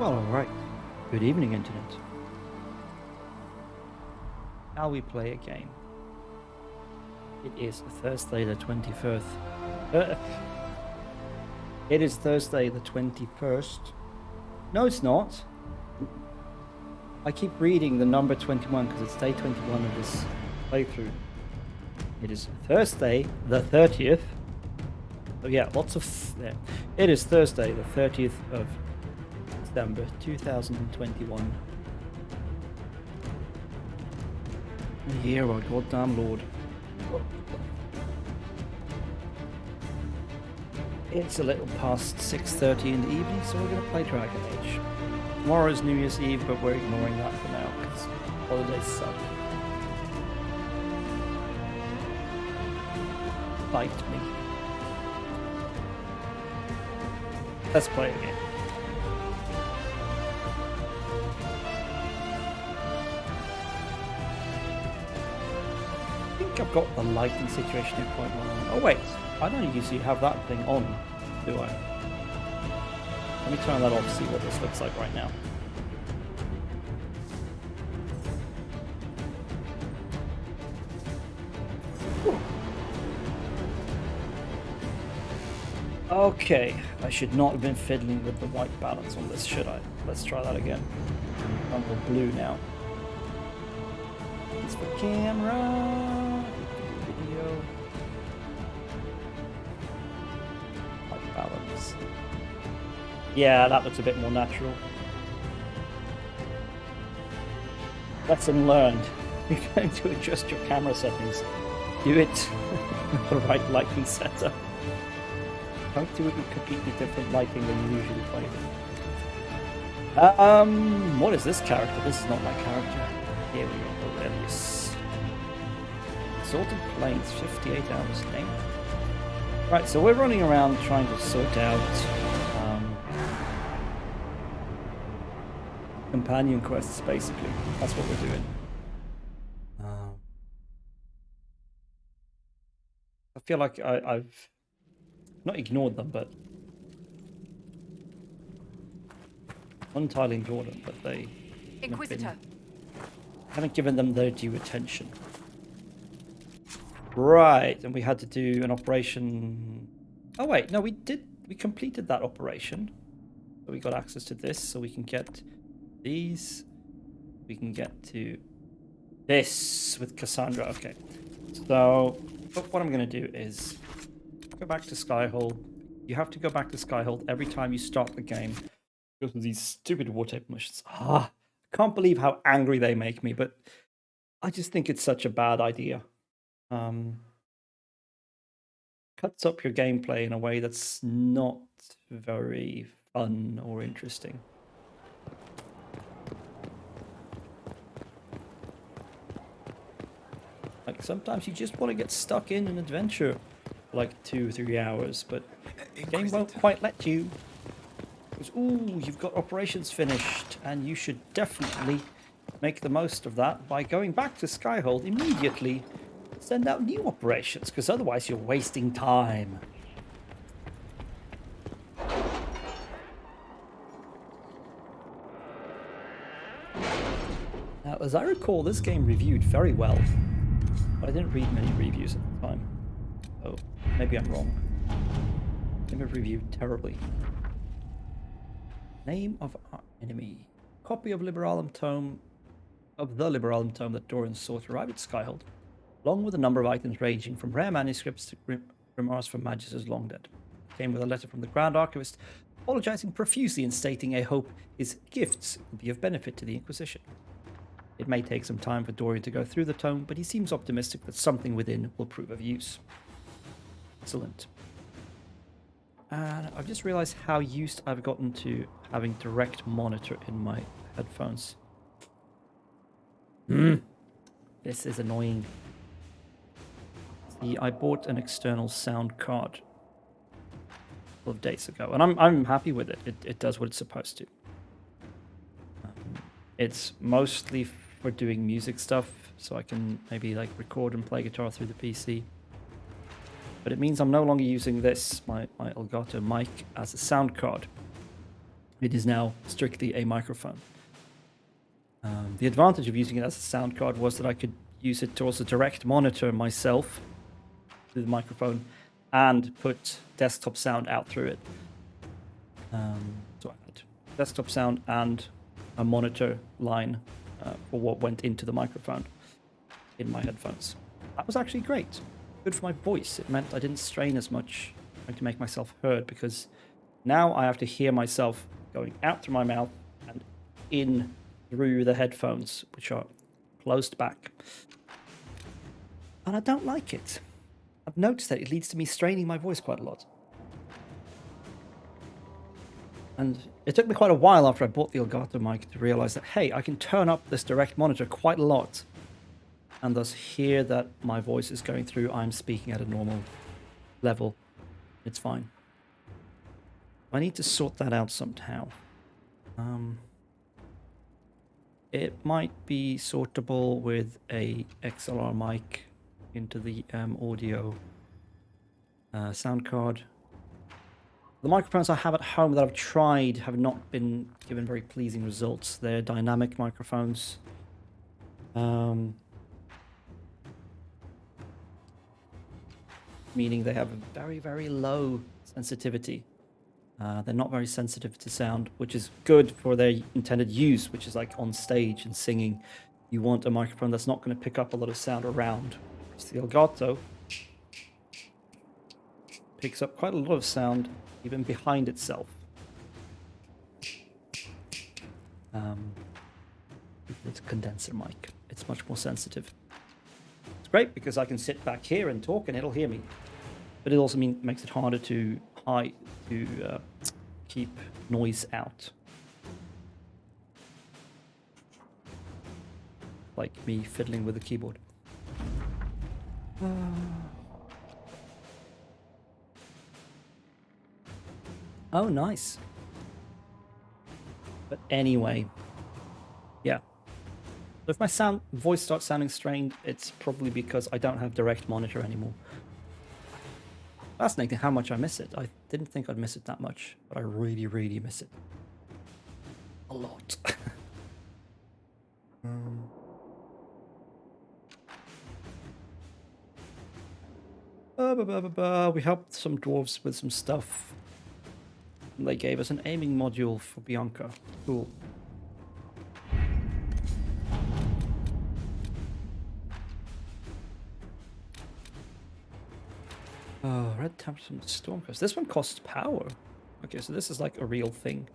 Well, alright. Good evening, Internet. Shall we play a game? It is Thursday the 21st. It is Thursday the 21st. No, it's not. I keep reading the number 21 because it's day 21 of this playthrough. It is Thursday the 30th. Oh yeah, lots of... Yeah. It is Thursday the 30th of December 2021. The year of our goddamn Lord. It's a little past 6:30 in the evening, so we're going to play Dragon Age. Tomorrow is New Year's Eve, but we're ignoring that for now because holidays suck. Bite me. Let's play a game. I think I've got the lighting situation here quite well. Oh wait, I don't usually have that thing on, do I? Let me turn that off, see what this looks like right now. Okay, I should not have been fiddling with the white balance on this, should I? Let's try that again. I'm the blue now. It's for camera. Video. White balance. Yeah, that looks a bit more natural. Lesson learned. You're going to adjust your camera settings. Do it with the right lighting setup. Don't do it with completely different lighting than you usually play with. What is this character? This is not my character. Here we go, Aurelius. Exalted Plains, 58 hours length. Right, so we're running around trying to sort out companion quests, basically. That's what we're doing. I feel like I've not ignored them, but not entirely ignored them, but they Inquisitor. haven't given them their due attention. Right, and we had to do an operation. Oh wait, no, we completed that operation. So we got access to this, so we can get these. We can get to this with Cassandra. Okay, so what I'm going to do is go back to Skyhold. You have to go back to Skyhold every time you start the game because of these stupid war tape missions. I can't believe how angry they make me, but I just think it's such a bad idea. Cuts up your gameplay in a way that's not very fun or interesting. Like sometimes you just want to get stuck in an adventure for like 2-3 hours, but the game won't quite let you. Because, ooh, you've got operations finished, and you should definitely make the most of that by going back to Skyhold immediately. Send out new operations, because otherwise you're wasting time. Now, as I recall, this game reviewed very well, but I didn't read many reviews at the time. Oh, maybe I'm wrong. Maybe it reviewed terribly. Name of our enemy. Copy of Liberalum Tome, of the Liberalum Tome that Dorian sought arrived at Skyhold, along with a number of items ranging from rare manuscripts to grimoires from Magus' long dead. Came with a letter from the Grand Archivist, apologizing profusely and stating a hope his gifts will be of benefit to the Inquisition. It may take some time for Dorian to go through the tome, but he seems optimistic that something within will prove of use. Excellent. And I've just realized how used I've gotten to having direct monitor in my headphones. This is annoying. See, I bought an external sound card a couple of days ago, and I'm happy with it. It does what it's supposed to. It's mostly for doing music stuff, so I can maybe like record and play guitar through the PC. But it means I'm no longer using this, my Elgato mic, as a sound card. It is now strictly a microphone. The advantage of using it as a sound card was that I could use it to also direct monitor myself through the microphone and put desktop sound out through it. So I had desktop sound and a monitor line for what went into the microphone in my headphones. That was actually great. Good for my voice. It meant I didn't strain as much trying to make myself heard, because now I have to hear myself going out through my mouth and in through the headphones, which are closed back. And I don't like it. I've noticed that it leads to me straining my voice quite a lot. And it took me quite a while after I bought the Elgato mic to realize that, hey, I can turn up this direct monitor quite a lot and thus hear that my voice is going through. I'm speaking at a normal level. It's fine. I need to sort that out somehow. It might be sortable with a XLR mic into the audio sound card. The microphones I have at home that I've tried have not been given very pleasing results. They're dynamic microphones. Meaning they have a very, very low sensitivity. They're not very sensitive to sound, which is good for their intended use, which is like on stage and singing. You want a microphone that's not going to pick up a lot of sound around. Whereas the Elgato picks up quite a lot of sound even behind itself. It's a condenser mic. It's much more sensitive. It's great because I can sit back here and talk and it'll hear me. But it also makes it harder to keep noise out. Like me fiddling with the keyboard. Oh, nice. But anyway, yeah. So if my voice starts sounding strained, it's probably because I don't have direct monitor anymore. Fascinating how much I miss it. I didn't think I'd miss it that much, but I really, really miss it. A lot. We helped some dwarves with some stuff. And they gave us an aiming module for Bianca. Cool. Oh, red tabs from the Stormcast. This one costs power. Okay, so this is like a real thing.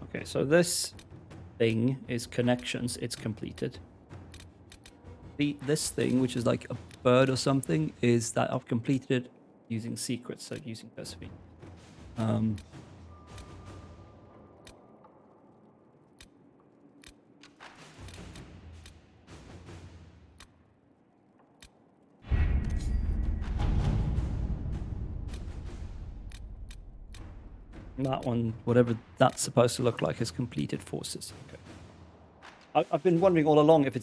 Okay, so this thing is connections. It's completed. This thing, which is like a bird or something, is that I've completed it using secrets, so using Persephone. That one, whatever that's supposed to look like, is completed forces. Okay. I've been wondering all along if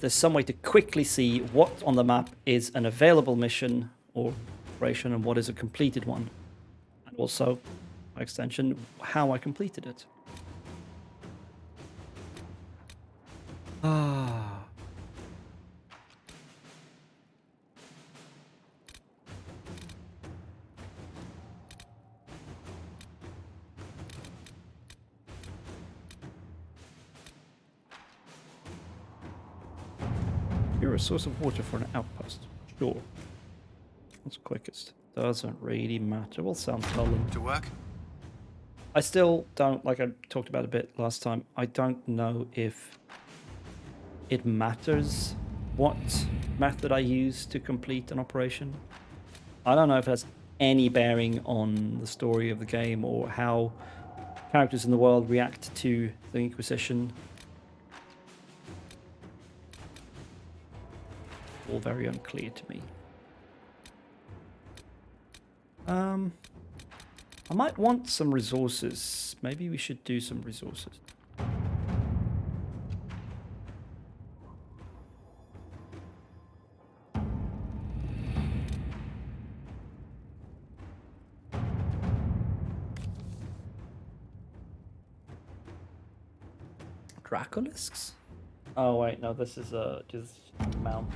there's some way to quickly see what on the map is an available mission or operation and what is a completed one, and also, by extension, how I completed it. You're a source of water for an outpost. Sure. What's quickest? Doesn't really matter. We'll sound Nolan. To work? I still don't, like I talked about a bit last time, I don't know if it matters what method I use to complete an operation. I don't know if it has any bearing on the story of the game or how characters in the world react to the Inquisition. All very unclear to me. I might want some resources. Maybe we should do some resources. Dracolisks? Oh wait, no, this is just mount.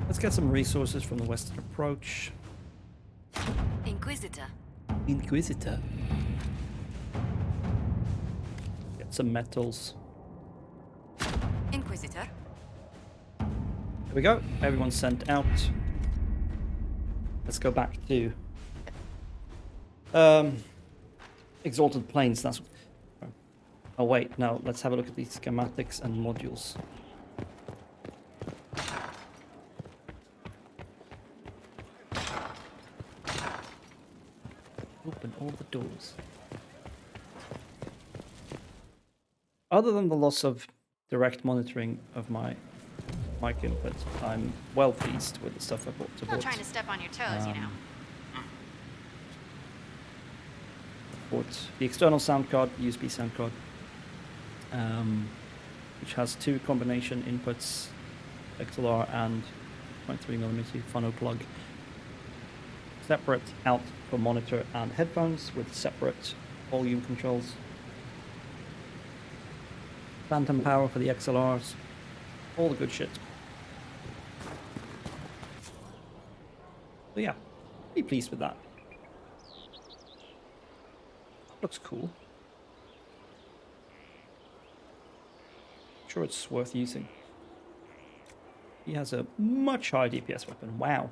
Let's get some resources from the western approach. Inquisitor. Inquisitor. Get some metals. Inquisitor. There we go. Everyone's sent out. Let's go back to Exalted Plains. That's. Oh wait, no. Let's have a look at these schematics and modules. Open all the doors. Other than the loss of direct monitoring of my mic input, I'm well pleased with the stuff I bought to Not trying to step on your toes, you know. Bought the external sound card, USB sound card, which has two combination inputs, XLR and 0.3mm phono plug. Separate out for monitor and headphones with separate volume controls. Phantom power for the XLRs. All the good shit. So yeah, pretty pleased with that. Looks cool. Sure, it's worth using. He has a much higher DPS weapon. Wow.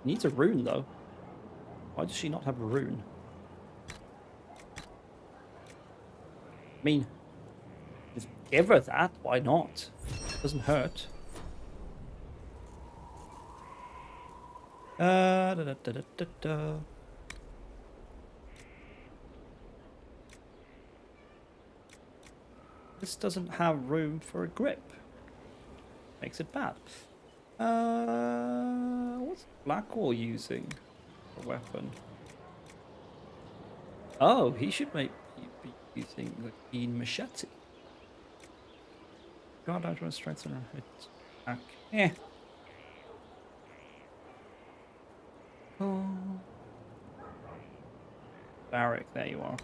Needs a rune though. Why does she not have a rune? I mean, just give her that. Why not? Doesn't hurt. Da, da, da, da, da, da. This doesn't have room for a grip. Makes it bad. What's Blackwall using for a weapon? Oh, he should be using the keen machete. God, I want to strengthen her hit back. Eh. Oh. Barrack, there you are.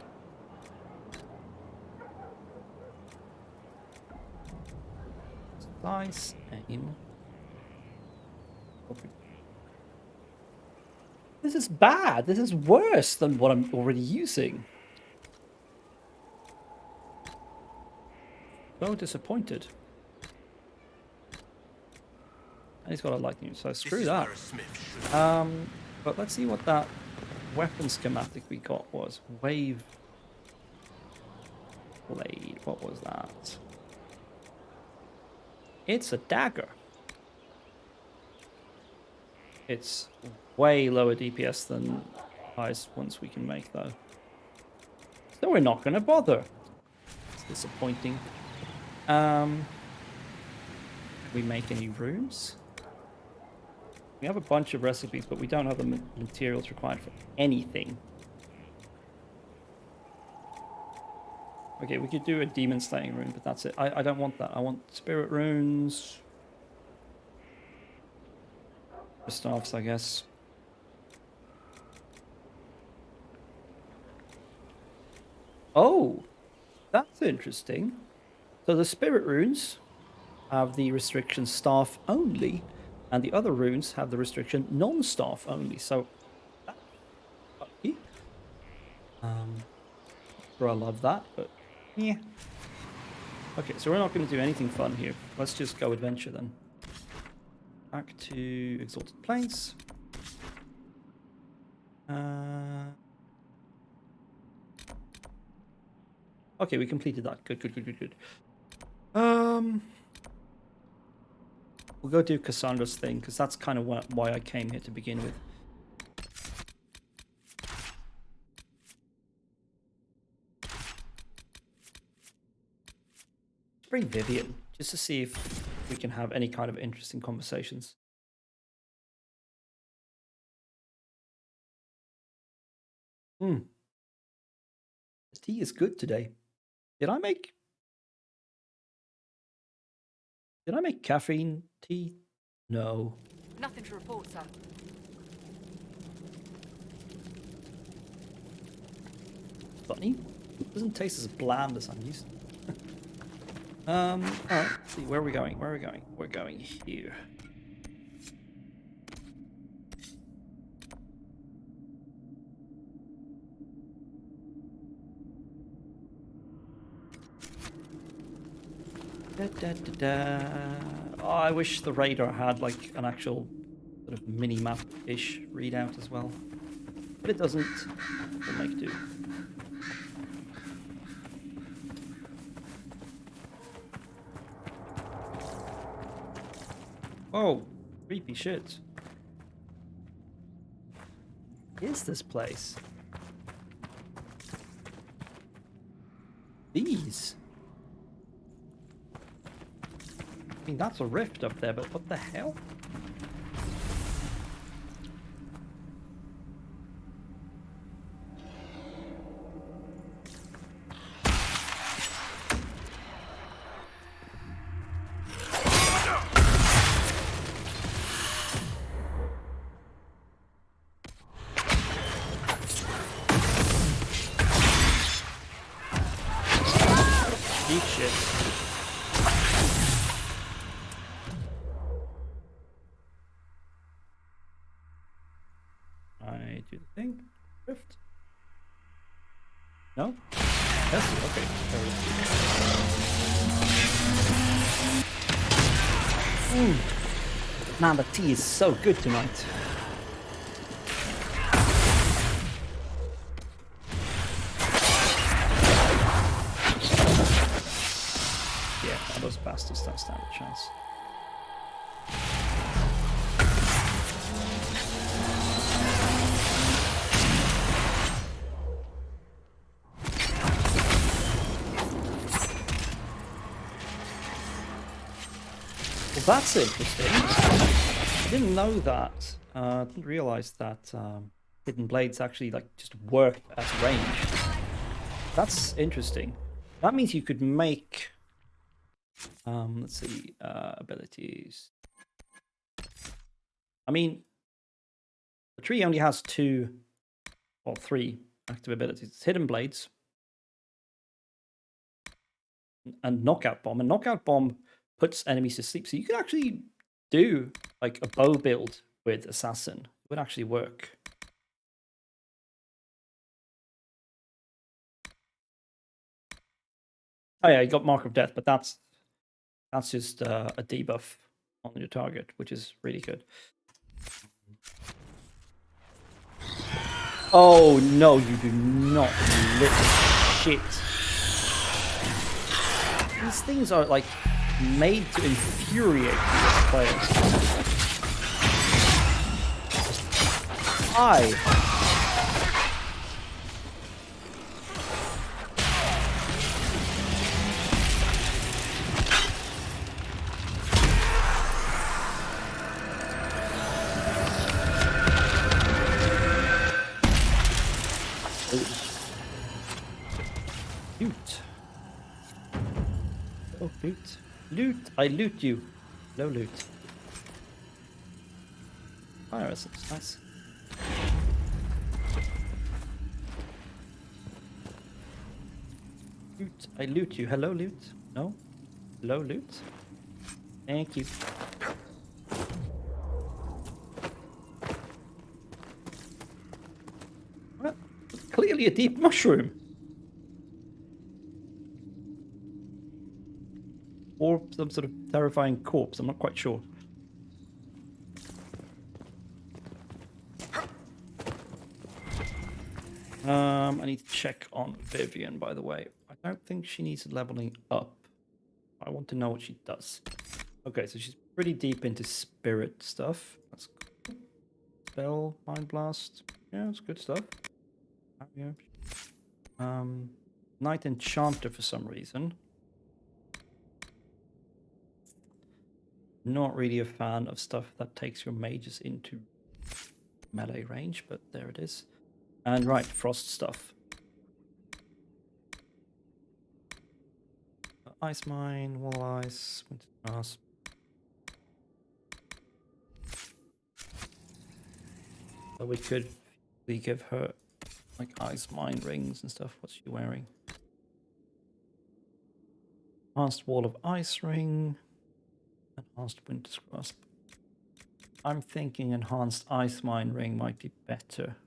Nice aim. Okay. This is bad. This is worse than what I'm already using. So disappointed. And he's got a lightning, so screw that. But let's see what that weapon schematic we got was. Wave blade. What was that? It's a dagger. It's way lower DPS than the highest ones we can make, though. So we're not going to bother. It's disappointing. Can we make any runes? We have a bunch of recipes, but we don't have the materials required for anything. Okay, we could do a demon slaying rune, but that's it. I don't want that. I want spirit runes. Staffs, I guess. Oh, that's interesting. So the spirit runes have the restriction staff only, and the other runes have the restriction non-staff only. So, that's lucky. Sure, I love that, but yeah. Okay, so we're not going to do anything fun here. Let's just go adventure then. Back to Exalted Plains. Okay, we completed that. Good, good, good, good, good. We'll go do Cassandra's thing, because that's kind of why I came here to begin with. Let's bring Vivian, just to see if we can have any kind of interesting conversations. The tea is good today. Did I make caffeine tea? No. Nothing to report, sir. Funny. It doesn't taste as bland as I'm used to. Alright, let's see, where are we going? Where are we going? We're going here. Da, da, da, da. Oh, I wish the radar had like an actual sort of mini map-ish readout as well. But it doesn't. We'll make do. Oh, creepy shit. What is this place? These? I mean, that's a rift up there, but what the hell? Deep shit. I do the thing. Rift. No? Yes, okay. There we go. Man, the tea is so good tonight. Yeah, those bastards don't stand a chance. Well, that's interesting. I didn't know that. I didn't realize that hidden blades actually like just work at range. That's interesting. That means you could make. Let's see, abilities. I mean, the tree only has 2 or 3 active abilities. It's hidden blades and knockout bomb. And knockout bomb puts enemies to sleep. So you could actually do like a bow build with assassin. It would actually work. Oh yeah, you got Mark of Death, but that's just a debuff on your target, which is really good. Oh no, you do not, you little shit. These things are like made to infuriate players. Why? Loot. Oh, loot. Loot. I loot you. No loot. Fire essence. Nice. Loot. I loot you. Hello, loot. No? Hello, loot. Thank you. Well, clearly a deep mushroom. Or some sort of terrifying corpse, I'm not quite sure. I need to check on Vivian, by the way. I don't think she needs leveling up. I want to know what she does. Okay, so she's pretty deep into spirit stuff. That's cool. Spell, Mind Blast. Yeah, that's good stuff. Yeah. Knight Enchanter for some reason. Not really a fan of stuff that takes your mages into melee range, but there it is. And right, frost stuff. Ice mine, wall ice, winter grasp. So we could give her like ice mine rings and stuff. What's she wearing? Enhanced wall of ice ring. Enhanced winter's grasp. I'm thinking enhanced ice mine ring might be better.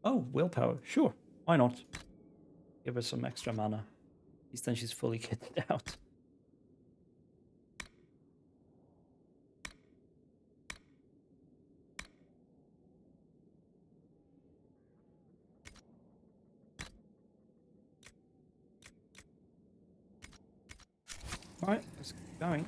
Oh, willpower. Sure. Why not? Give her some extra mana. At least then she's fully kitted out. Alright, let's keep going.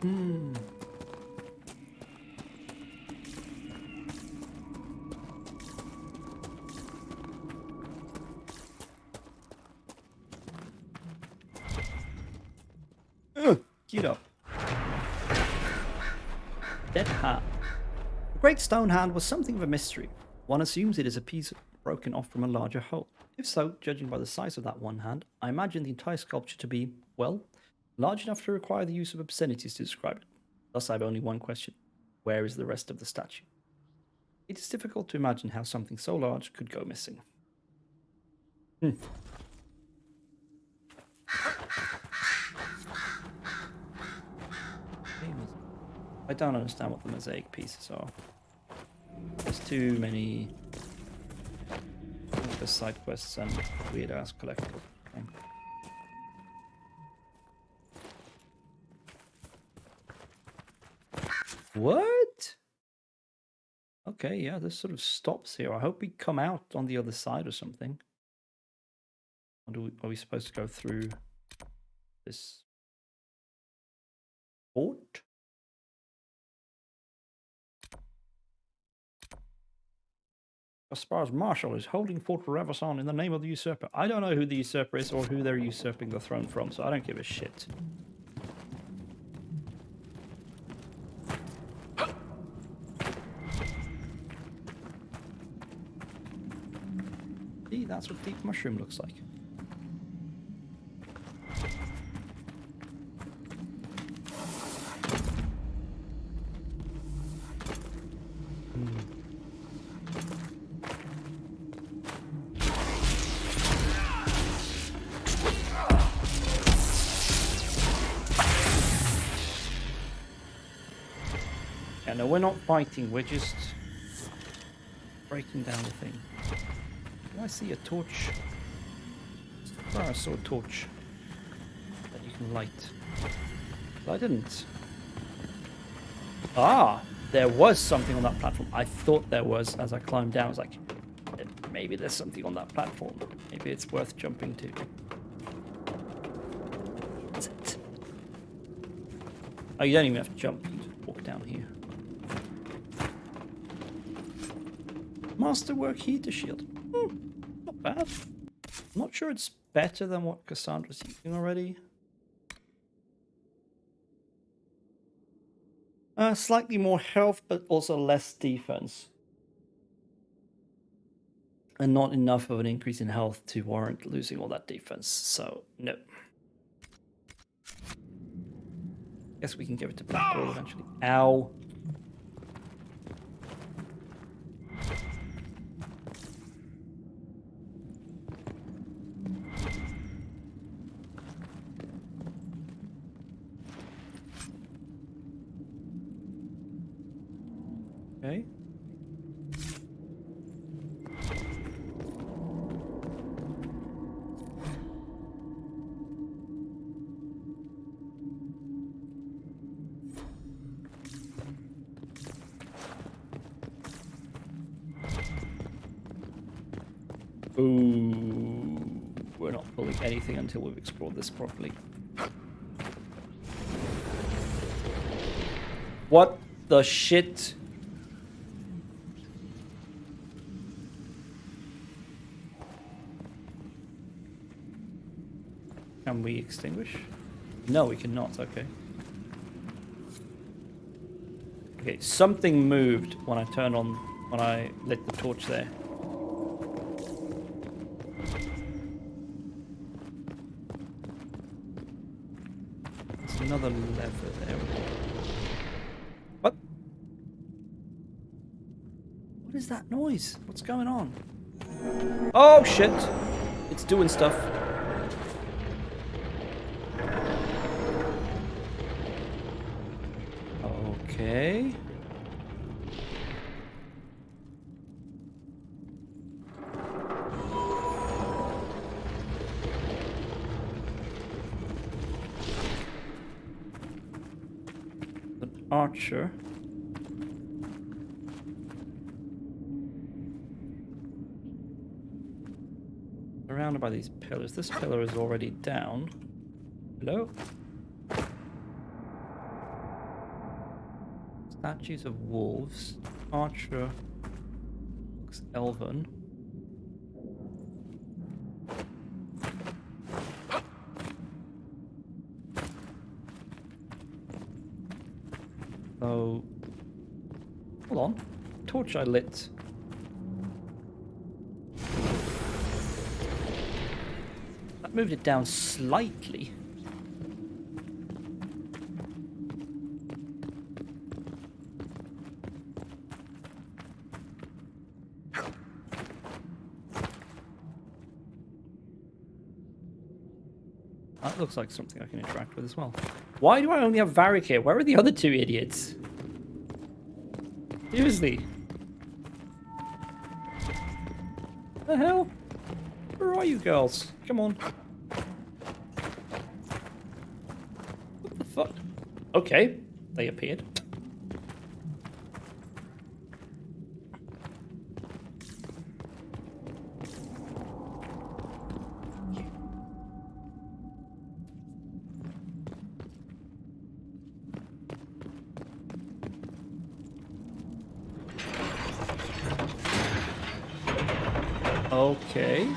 Hmm. Get up. Dead hand. The great stone hand was something of a mystery. One assumes it is a piece broken off from a larger whole. If so, judging by the size of that one hand, I imagine the entire sculpture to be, well, large enough to require the use of obscenities to describe it. Thus, I have only one question. Where is the rest of the statue? It is difficult to imagine how something so large could go missing. I don't understand what the mosaic pieces are. There's too many side quests and weird ass collectibles. Okay. What? Okay, yeah, this sort of stops here. I hope we come out on the other side or something. Or are we supposed to go through this fort? Gaspar's marshal is holding Fort Ravasson in the name of the usurper. I don't know who the usurper is or who they're usurping the throne from, so I don't give a shit. See, that's what deep mushroom looks like. Yeah, no, we're not fighting, we're just breaking down the thing. Do I see a torch? Oh, I saw a torch that you can light. But I didn't. Ah, there was something on that platform. I thought there was as I climbed down. I was like, maybe there's something on that platform. Maybe it's worth jumping to. What's it? Oh, you don't even have to jump. You just walk down here. Masterwork heater shield. Not bad. I'm not sure it's better than what Cassandra's using already. Slightly more health, but also less defense. And not enough of an increase in health to warrant losing all that defense, so no. Guess we can give it to Black Ball eventually. Ow. Okay. Ooh, we're not pulling anything until we've explored this properly. What the shit? Can we extinguish? No, we cannot. Okay. Okay, something moved when I lit the torch there. There's another lever there. What? What is that noise? What's going on? Oh shit! It's doing stuff. Okay. An archer. Surrounded by these pillars. This pillar is already down. Hello? Statues of wolves. Archer looks elven. So, hold on. Torch I lit. That moved it down slightly. That looks like something I can interact with as well. Why do I only have Varric here? Where are the other two idiots? Seriously. The hell? Where are you girls? Come on. What the fuck? Okay, they appeared. Okay.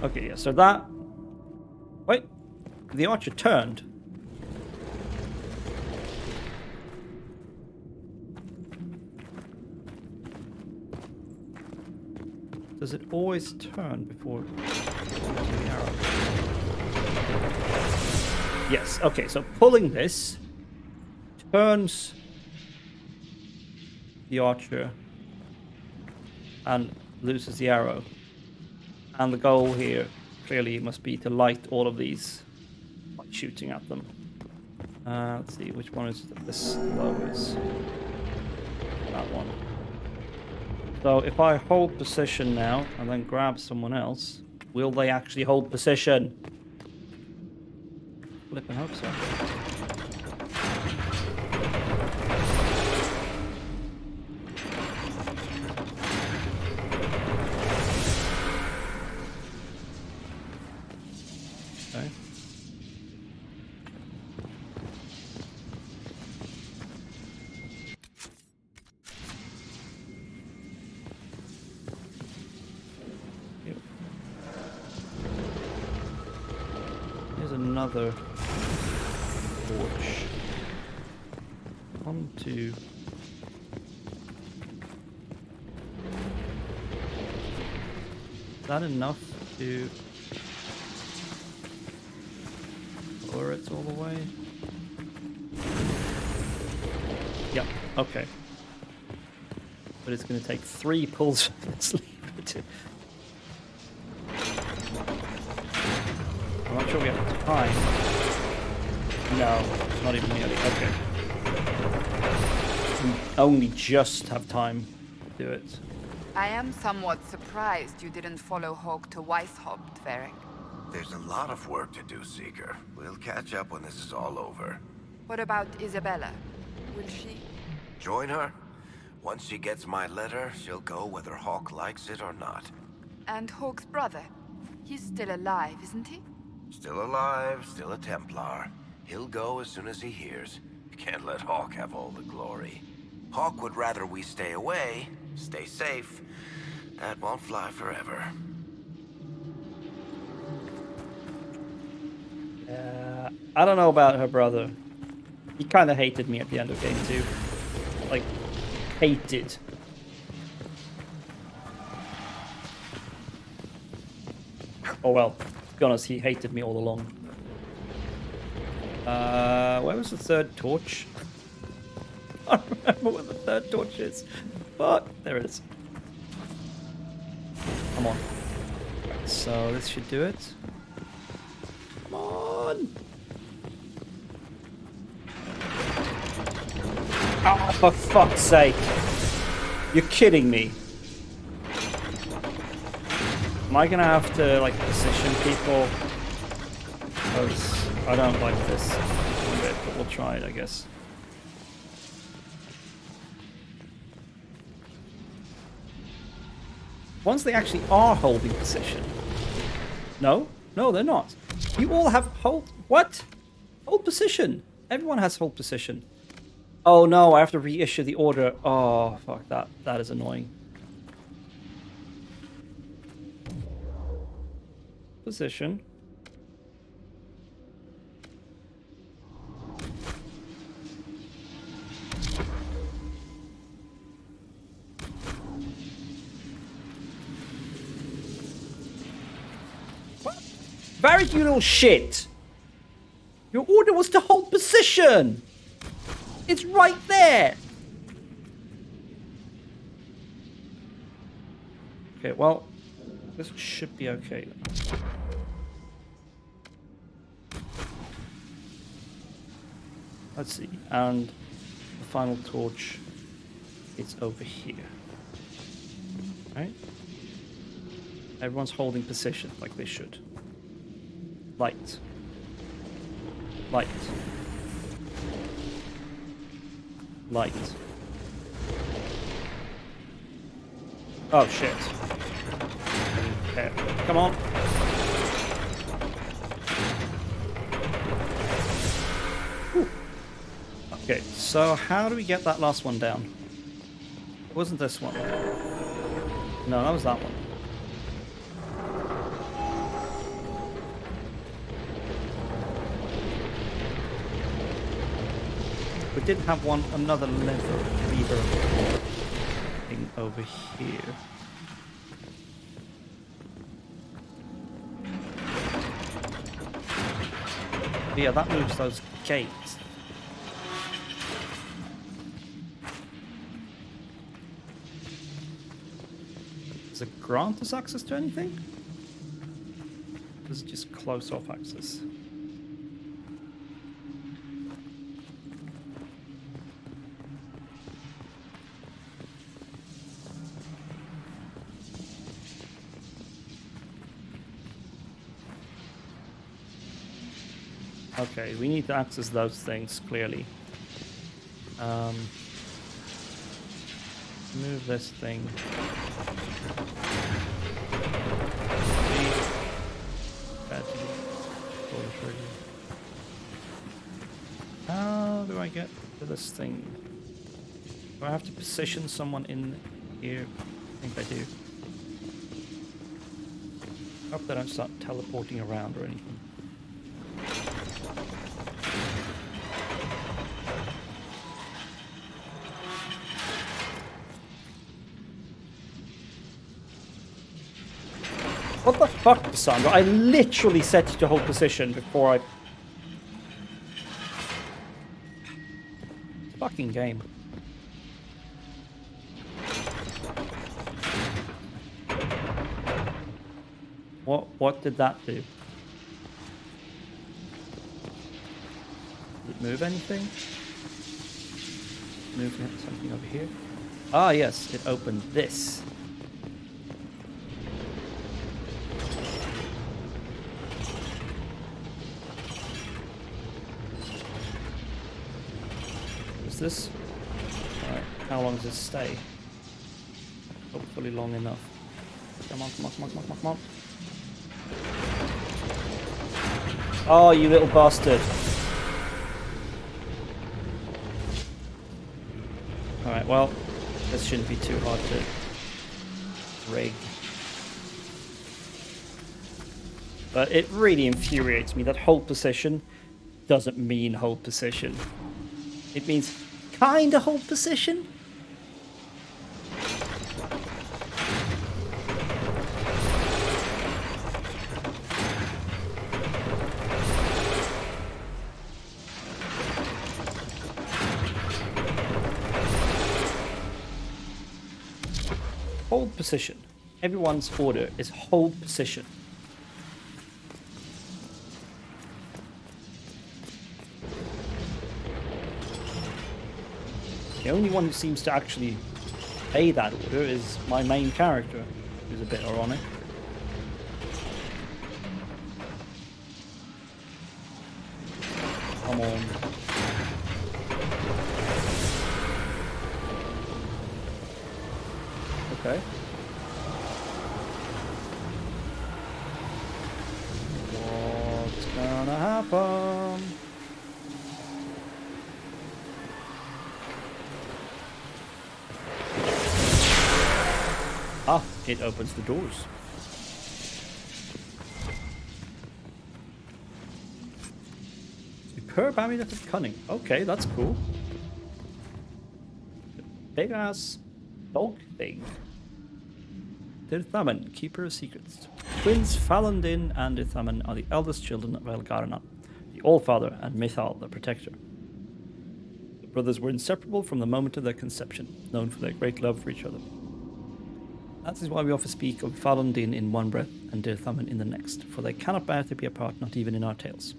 Okay, yeah, so that... Wait, the archer turned. Does it always turn before the arrow? Yes, okay, so pulling this turns the archer and loses the arrow. And the goal here clearly must be to light all of these by shooting at them. Let's see, which one is the slowest? That one. So if I hold position now and then grab someone else, will they actually hold position? Flip and hope so. Okay. Here's another torch. 1, 2. Is that enough to lower it all the way? Yeah, okay. But it's going to take 3 pulls for this lever to I'm not sure we have time. No, not even nearly. Okay. We only just have time to do it. I am somewhat surprised you didn't follow Hawk to Weishaupt, Varric. There's a lot of work to do, Seeker. We'll catch up when this is all over. What about Isabella? Will she? Join her? Once she gets my letter, she'll go whether Hawk likes it or not. And Hawk's brother? He's still alive, isn't he? Still alive, still a Templar. He'll go as soon as he hears. You can't let Hawk have all the glory. Hawk would rather we stay away, stay safe. That won't fly forever. I don't know about her brother. He kind of hated me at the end of game 2. Like, hated. Oh well, to be honest, he hated me all along. Where was the third torch? I don't remember where the third torch is. But there it is. Come on. Right, so this should do it. Come on! Oh, for fuck's sake! You're kidding me. Am I gonna have to, like, position people? Because I don't like this one bit, but we'll try it, I guess. Once they actually are holding position. No? No, they're not. You all have hold... What? Hold position. Everyone has hold position. Oh no, I have to reissue the order. Oh, fuck that. That is annoying. Position. What? Varric, you little shit! Your order was to hold position! It's right there! Okay, well, this should be okay. Let's see, and the final torch is over here. Right? Everyone's holding position like they should. Light. Light. Light. Oh shit. Okay, come on. Whew. Okay, so how do we get that last one down? It wasn't this one. No, that was that one. We did have another lever thing over here. Yeah, that moves those gates. Does it grant us access to anything? Or does it just close off access? Okay, we need to access those things, clearly. Move this thing. How do I get to this thing? Do I have to position someone in here? I think I do. Hope they don't start teleporting around or anything. What the fuck, Cassandra? I literally set you to hold position before I... Fucking game. What did that do? move anything? Move something over here? Ah, yes, it opened this. What's this? Alright, how long does this stay? Hopefully long enough. Come on, come on, come on, come on, come on. Oh, you little bastard. Alright, well, this shouldn't be too hard to rig. But it really infuriates me that hold position doesn't mean hold position. It means kinda hold position. Hold position. Everyone's order is hold position. The only one who seems to actually obey that order is my main character, who's a bit ironic. Come on. Okay. What's gonna happen? Ah, it opens the doors. Superb amulet of cunning. Okay, that's cool. Big ass dog thing. Dirthaman, keeper of secrets. Twins Falandin and Dirthaman are the eldest children of Elgarna, the Allfather, and Mithal, the protector. The brothers were inseparable from the moment of their conception, known for their great love for each other. That is why we often speak of Falandin in one breath and Dirthaman in the next, for they cannot bear to be apart, not even in our tales.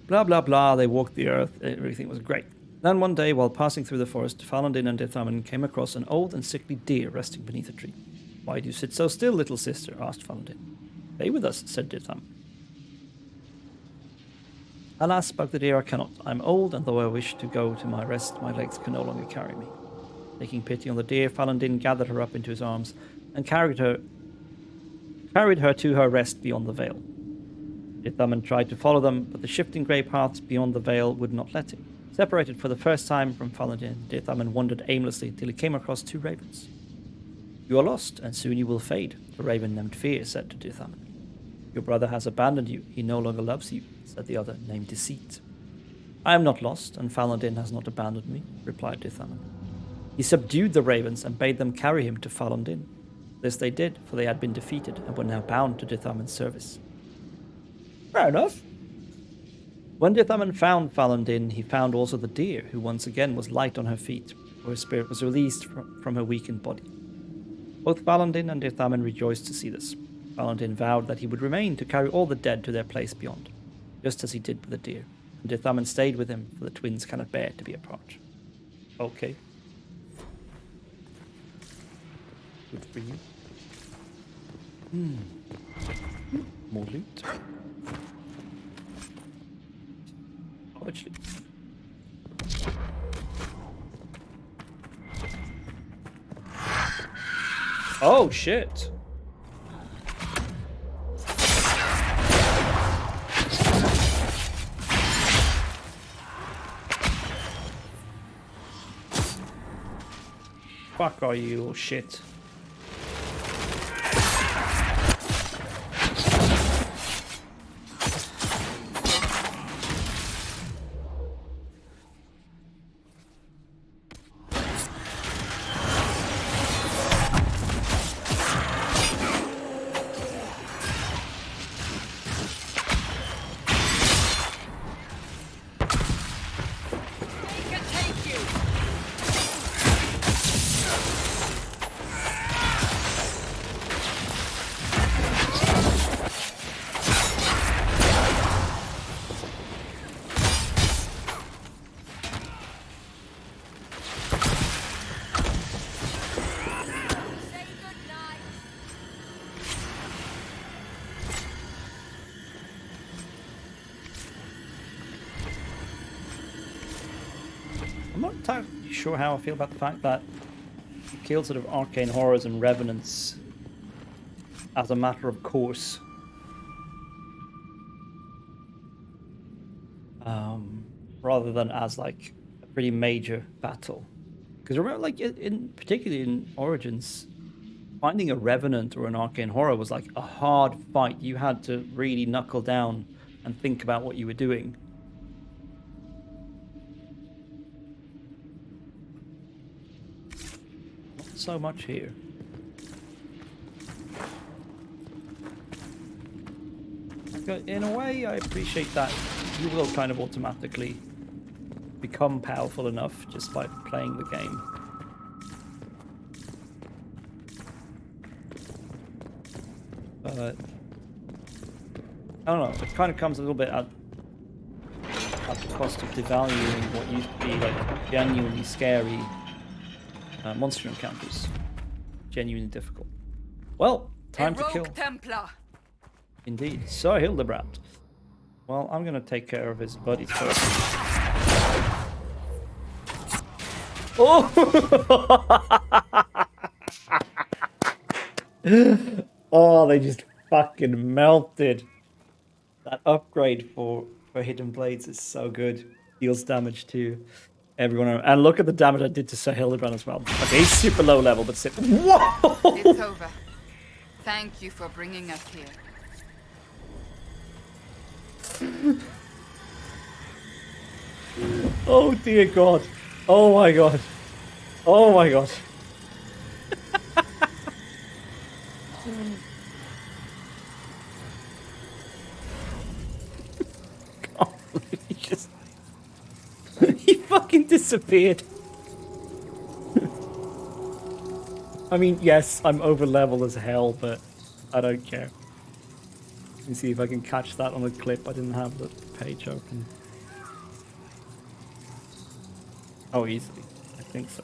Blah blah blah, they walked the earth, everything was great. Then one day, while passing through the forest, Falandin and Dirthaman came across an old and sickly deer resting beneath a tree. "Why do you sit so still, little sister?" asked Falandin. "Stay with us," said Dirthaman. "Alas," spoke the deer, "I cannot. I am old, and though I wish to go to my rest, my legs can no longer carry me." Taking pity on the deer, Falandin gathered her up into his arms and carried her to her rest beyond the vale. Dirthaman tried to follow them, but the shifting grey paths beyond the vale would not let him. Separated for the first time from Falandin, Dirthaman wandered aimlessly till he came across two ravens. "You are lost, and soon you will fade," the raven named Fear said to Dirthaman. "Your brother has abandoned you. He no longer loves you," said the other, named Deceit. "I am not lost, and Falandin has not abandoned me," replied Dirthaman. He subdued the ravens and bade them carry him to Falandin. This they did, for they had been defeated and were now bound to Dirthaman's service. Fair enough. When Dirthaman found Falandin, he found also the deer, who once again was light on her feet, for her spirit was released from her weakened body. Both Falandin and Dirthaman rejoiced to see this. Falandin vowed that he would remain to carry all the dead to their place beyond, just as he did with the deer, and Dirthaman stayed with him, for the twins cannot bear to be apart. Okay. Good for you. More loot. How much loot? Oh shit! Fuck are you, little shit? entirely sure how I feel about the fact that you kill sort of arcane horrors and revenants as a matter of course. Rather than as like a pretty major battle. Because remember, like particularly in Origins, finding a revenant or an arcane horror was like a hard fight. You had to really knuckle down and think about what you were doing. Not so much here. In a way, I appreciate that you will kind of automatically become powerful enough just by playing the game. But I don't know, it kind of comes a little bit at the cost of devaluing what used to be like genuinely scary monster encounters. Genuinely difficult. Well, time to kill. Templar. Indeed. So Hildebrand. Well, I'm gonna take care of his buddies first. Oh! Oh, they just fucking melted. That upgrade for Hidden Blades is so good. Deals damage to everyone. And look at the damage I did to Sir Hildebrand as well. Okay, he's super low level, but still. Whoa! It's over. Thank you for bringing us here. Oh dear God. Oh my God. Oh my God. God, he just... he fucking disappeared. I mean, yes, I'm over level as hell, but I don't care. Let me see if I can catch that on a clip. I didn't have the page open. Oh, easily. I think so.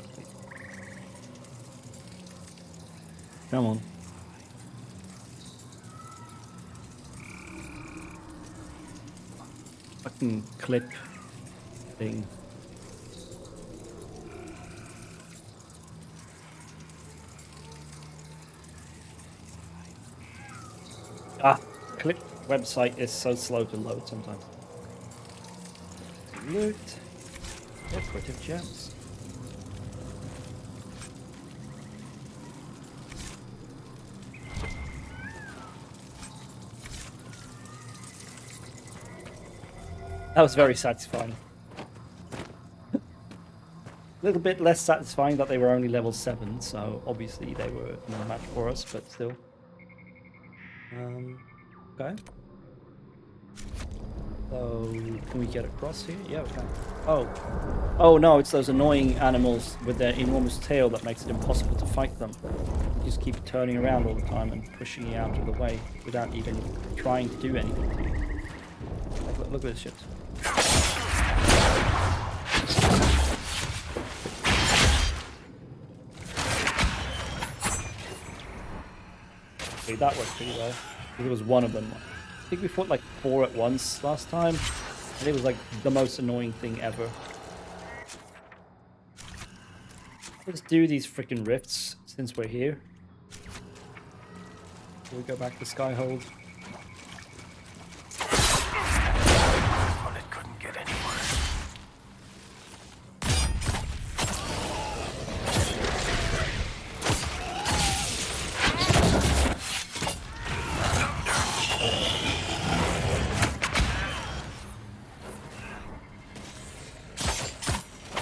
Come on. Fucking clip thing. Ah, clip website is so slow to load sometimes. Loot. Decorative gems. That was very satisfying. A little bit less satisfying that they were only level 7, so obviously they were no match for us, but still. Okay. So, can we get across here? Yeah, we can. Oh. Oh no, it's those annoying animals with their enormous tail that makes it impossible to fight them. You just keep turning around all the time and pushing you out of the way without even trying to do anything to you. Look at this shit. Okay, that worked pretty well. It was one of them. I think we fought like 4 at once last time, and it was like the most annoying thing ever. Let's do these freaking rifts since we're here. Shall we go back to Skyhold? Well, it couldn't get any worse.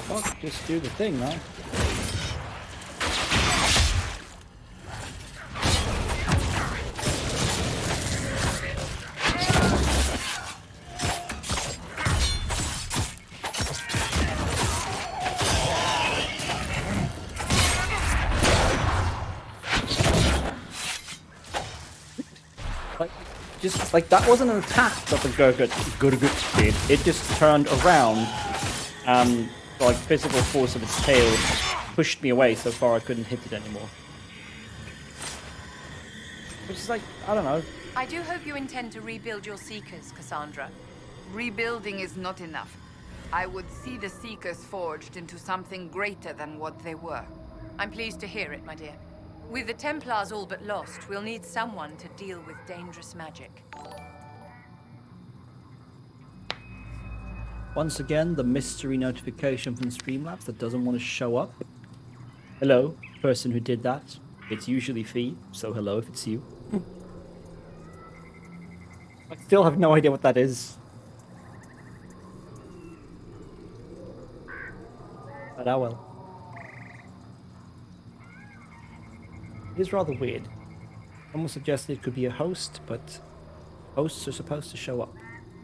Fuck, just do the thing, man. Just like that wasn't an attack that the Gurgut did. It just turned around and like physical force of its tail pushed me away so far I couldn't hit it anymore. Which is like, I don't know. I do hope you intend to rebuild your Seekers, Cassandra. Rebuilding is not enough. I would see the Seekers forged into something greater than what they were. I'm pleased to hear it, my dear. With the Templars all but lost, we'll need someone to deal with dangerous magic. Once again, the mystery notification from Streamlabs that doesn't want to show up. Hello, person who did that. It's usually Fee, so hello if it's you. I still have no idea what that is. But oh well. It is rather weird. Someone suggested it could be a host, but hosts are supposed to show up.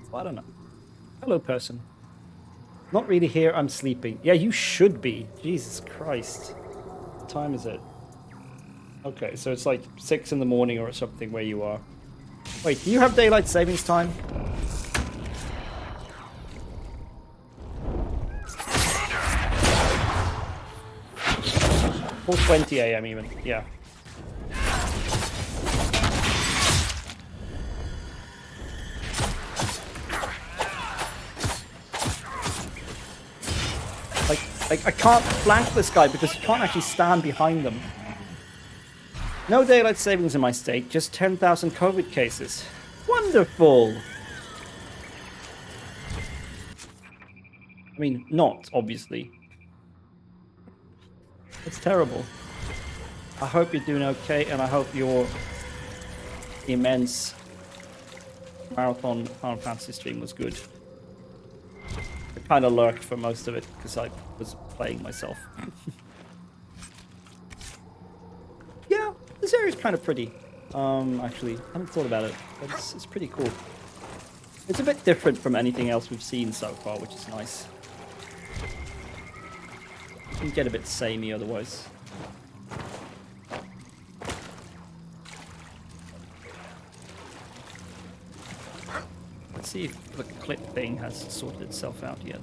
So I don't know. Hello, person. Not really here, I'm sleeping. Yeah, you should be. Jesus Christ. What time is it? Okay, so it's like 6 in the morning or something where you are. Wait, do you have daylight savings time? 4:20 a.m. even, yeah. Like, I can't flank this guy because you can't actually stand behind them. No daylight savings in my state, just 10,000 COVID cases. Wonderful! I mean, not, obviously. It's terrible. I hope you're doing okay, and I hope your immense marathon Final Fantasy stream was good. I kind of lurked for most of it because I was playing myself. Yeah, this area is kind of pretty. Actually, I haven't thought about it, but it's pretty cool. It's a bit different from anything else we've seen so far, which is nice. It can get a bit samey otherwise. Let's see if the clip thing has sorted itself out yet.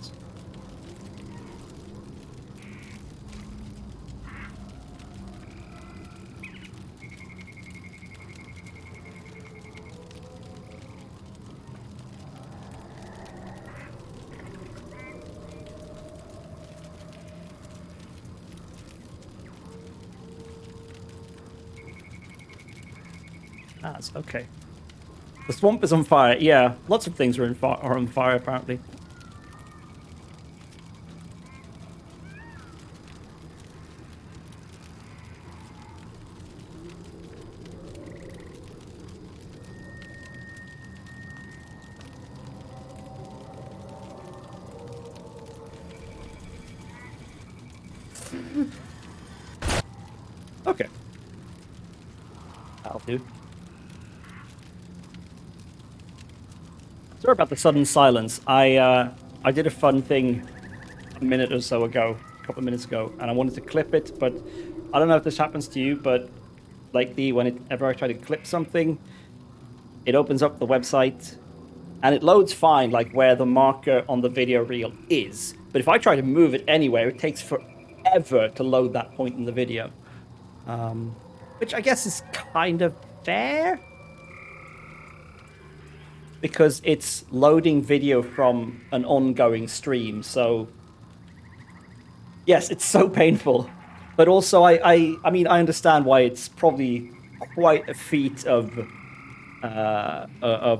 That's okay. The swamp is on fire. Yeah, lots of things are on fire apparently. Okay. That'll do. Sorry about the sudden silence. I did a fun thing a minute or so ago, a couple of minutes ago, and I wanted to clip it, but I don't know if this happens to you, but lately whenever I try to clip something, it opens up the website and it loads fine, like where the marker on the video reel is. But if I try to move it anywhere, it takes forever to load that point in the video. Which I guess is kind of fair, because it's loading video from an ongoing stream, so yes, it's so painful. But also, I mean, I understand why it's probably quite a feat of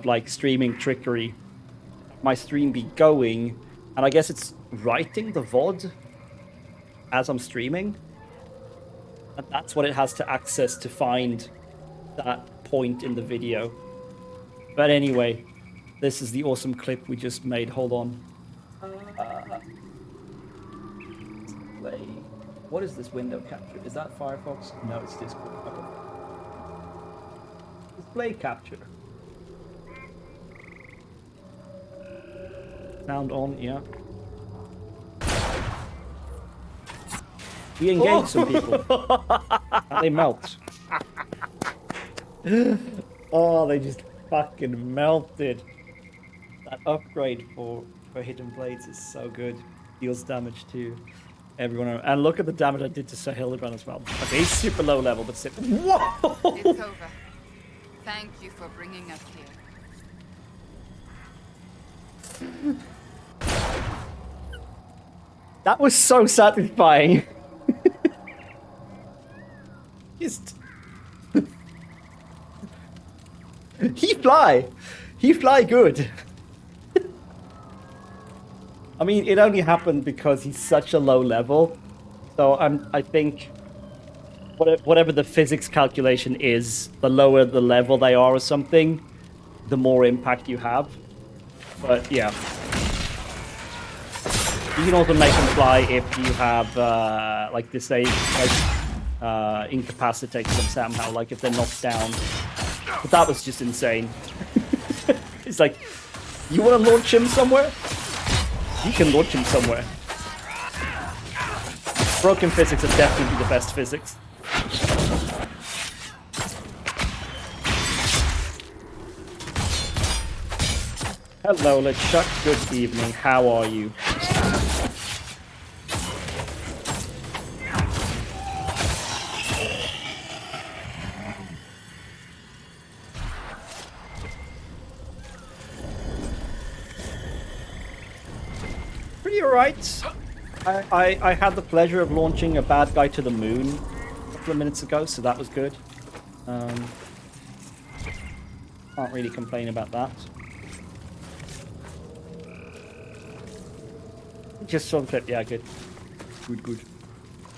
like streaming trickery. My stream be going, and I guess it's writing the VOD as I'm streaming, and that's what it has to access to find that point in the video. But anyway, this is the awesome clip we just made. Hold on. Display. What is this window capture? Is that Firefox? No, it's Discord. Okay. Display capture. Sound on, yeah. We engage some people. And they melt. Oh, they just fucking melted. That upgrade for Hidden Blades is so good. Deals damage to everyone. And look at the damage I did to Sir Hildebrand as well. Okay, he's super low level, but whoa! It's over. Thank you for bringing us here. That was so satisfying. Just... He fly. He fly good. I mean, it only happened because he's such a low level. So I think whatever the physics calculation is, the lower the level they are or something, the more impact you have. But yeah. You can also make them fly if you have like incapacitated them somehow, like if they're knocked down. But that was just insane. It's like, you want to launch him somewhere? You can launch him somewhere. Broken physics are definitely the best physics. Hello, LeChuck. Good evening. How are you? Pretty alright. I had the pleasure of launching a bad guy to the moon a couple of minutes ago, so that was good. Can't really complain about that. Just saw the clip, yeah, good. Good.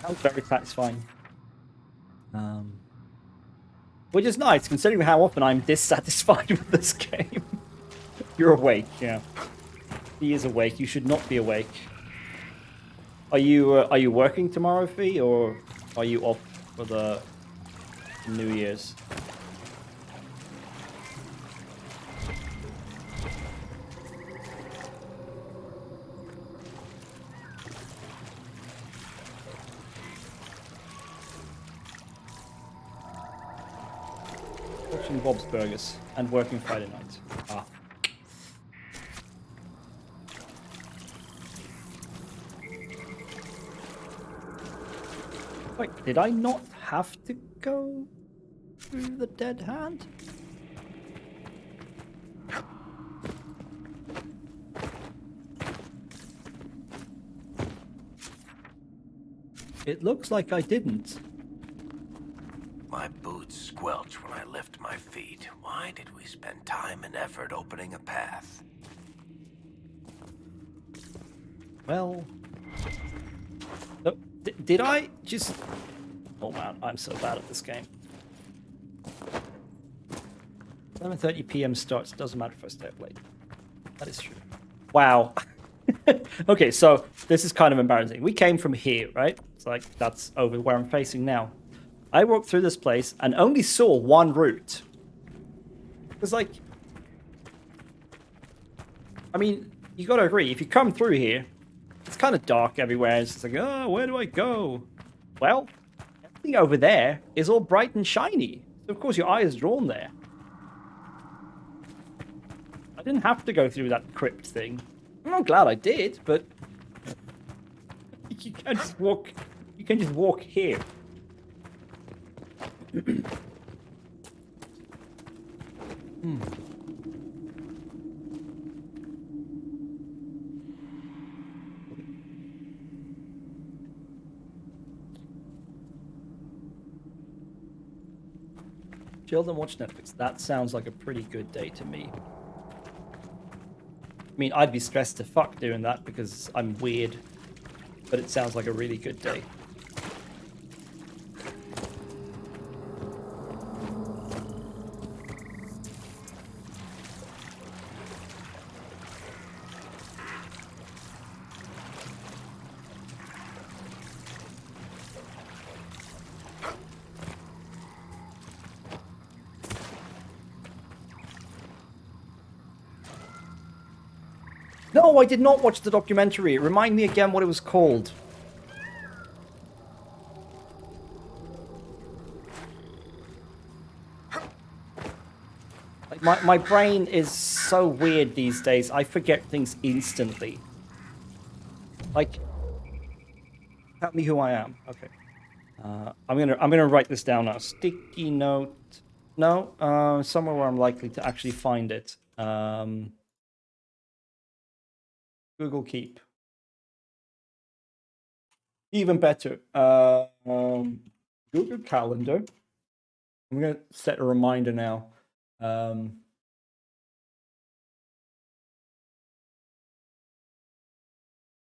That was very satisfying. Which is nice, considering how often I'm dissatisfied with this game. You're awake, yeah. He is awake. You should not be awake. Are you working tomorrow, Fee, or are you off for the New Year's? Watching Bob's Burgers and working Friday night. Ah. Wait, did I not have to go through the dead hand? It looks like I didn't. My boots squelch when I lift my feet. Why did we spend time and effort opening a path? Well... Did I just... Oh man, I'm so bad at this game. 11:30 p.m. starts, doesn't matter if I stay up late. That is true. Wow. Okay, so this is kind of embarrassing. We came from here, right? It's like, that's over where I'm facing now. I walked through this place and only saw one route. It was like... I mean, you gotta agree, if you come through here, it's kind of dark everywhere. It's just like, oh, where do I go? Well, everything over there is all bright and shiny. So of course your eye is drawn there. I didn't have to go through that crypt thing. I'm glad I did, but you can't just walk. You can just walk here. Chill and watch Netflix. That sounds like a pretty good day to me. I mean, I'd be stressed to fuck doing that because I'm weird. But it sounds like a really good day. No, I did not watch the documentary. Remind me again what it was called. Like my brain is so weird these days. I forget things instantly. Like, tell me who I am. Okay. I'm gonna write this down now. Sticky note. No, somewhere where I'm likely to actually find it. Google Keep. Even better. Google Calendar. I'm gonna set a reminder now.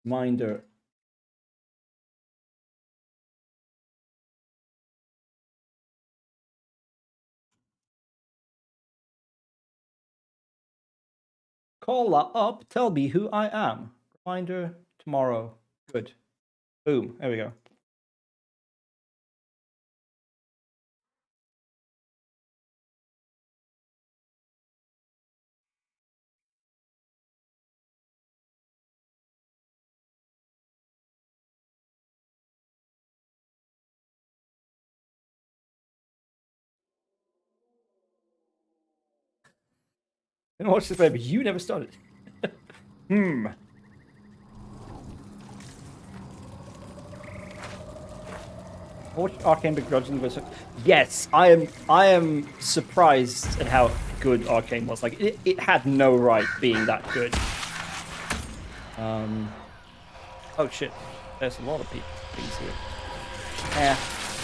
Reminder. Call up. Tell me who I am. Reminder tomorrow. Good. Boom. There we go. And watch this baby. You never started. Watch Arcane begrudgingly. Yes, I am surprised at how good Arcane was. Like it had no right being that good. Oh shit. There's a lot of things here. Yeah,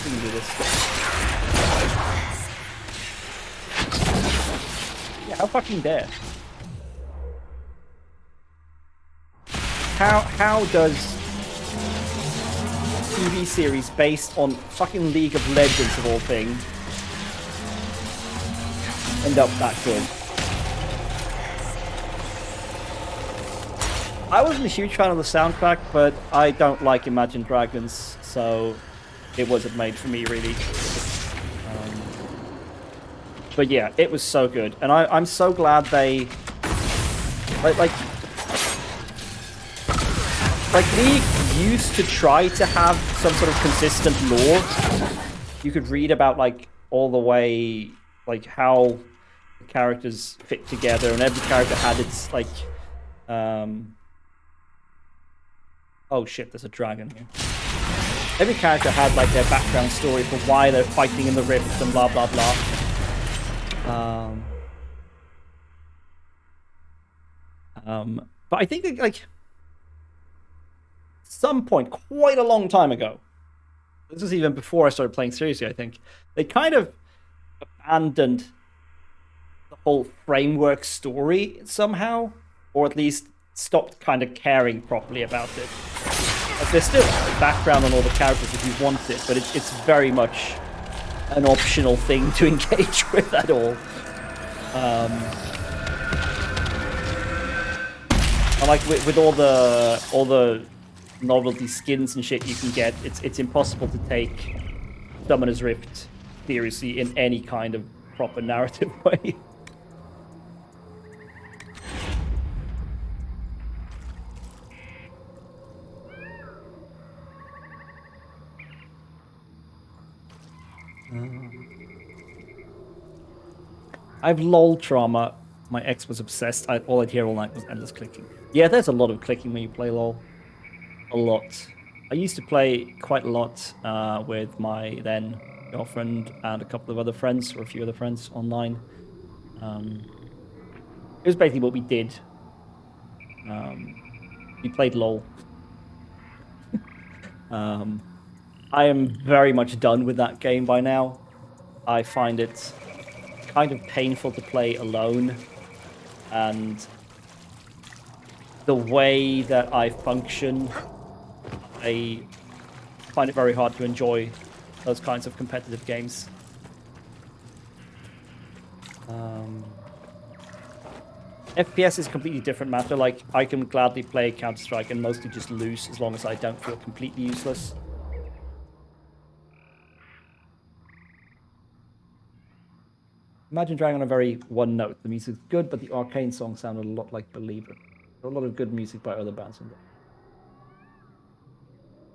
we can do this. Yeah, how fucking dare. How does TV series based on fucking League of Legends of all things end up that good? I wasn't a huge fan of the soundtrack, but I don't like Imagine Dragons, so it wasn't made for me really. But yeah, it was so good, and I'm so glad they like League used to try to have some sort of consistent lore. You could read about like all the way like how the characters fit together, and every character had its like oh shit, there's a dragon here. Every character had like their background story for why they're fighting in the rifts and blah blah blah. But I think that, like some point quite a long time ago, this was even before I started playing seriously, I think, they kind of abandoned the whole framework story somehow, or at least stopped kind of caring properly about it. Like, there's still background on all the characters if you want it, but it's very much an optional thing to engage with at all. And like with all the novelty skins and shit you can get, it's impossible to take Summoner's Rift seriously in any kind of proper narrative way. I have LOL trauma. My ex was obsessed. All I'd hear all night was endless clicking. Yeah, there's a lot of clicking when you play LOL. A lot. I used to play quite a lot with my then girlfriend and a couple of other friends, or a few other friends online. It was basically what we did. We played LOL. I am very much done with that game by now. I find it kind of painful to play alone, and the way that I function, I find it very hard to enjoy those kinds of competitive games. FPS is a completely different matter. Like, I can gladly play Counter-Strike and mostly just lose as long as I don't feel completely useless. Imagine Dragon on a very one note. The music's good, but the Arcane song sounded a lot like Believer. There are a lot of good music by other bands in there.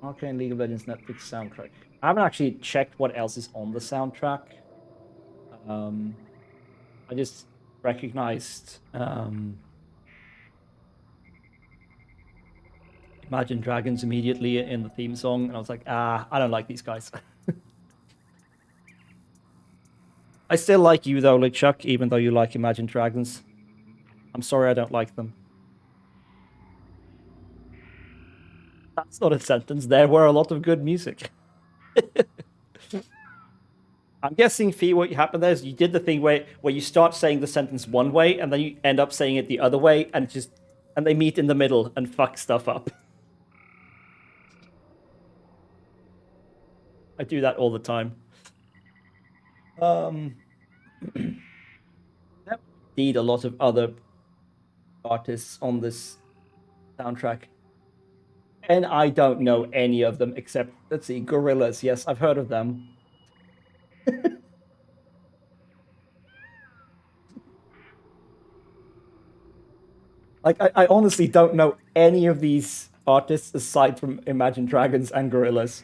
Arcane League of Legends Netflix soundtrack. I haven't actually checked what else is on the soundtrack. I just recognized Imagine Dragons immediately in the theme song, and I was like, I don't like these guys. I still like you though, LeChuck, even though you like Imagine Dragons. I'm sorry I don't like them. That's not a sentence. There were a lot of good music. I'm guessing, Fee, what happened there is you did the thing where you start saying the sentence one way and then you end up saying it the other way, and they meet in the middle and fuck stuff up. I do that all the time. Yep. Indeed, a lot of other artists on this soundtrack. And I don't know any of them except, let's see, Gorillaz. Yes, I've heard of them. Like, I honestly don't know any of these artists aside from Imagine Dragons and Gorillaz.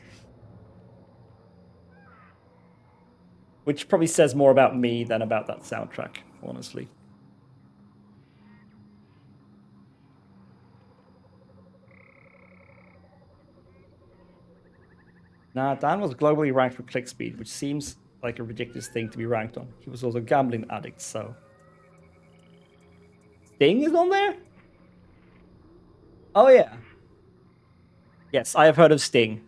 Which probably says more about me than about that soundtrack, honestly. Nah, Dan was globally ranked for click speed, which seems like a ridiculous thing to be ranked on. He was also a gambling addict, so... Sting is on there? Oh, yeah. Yes, I have heard of Sting.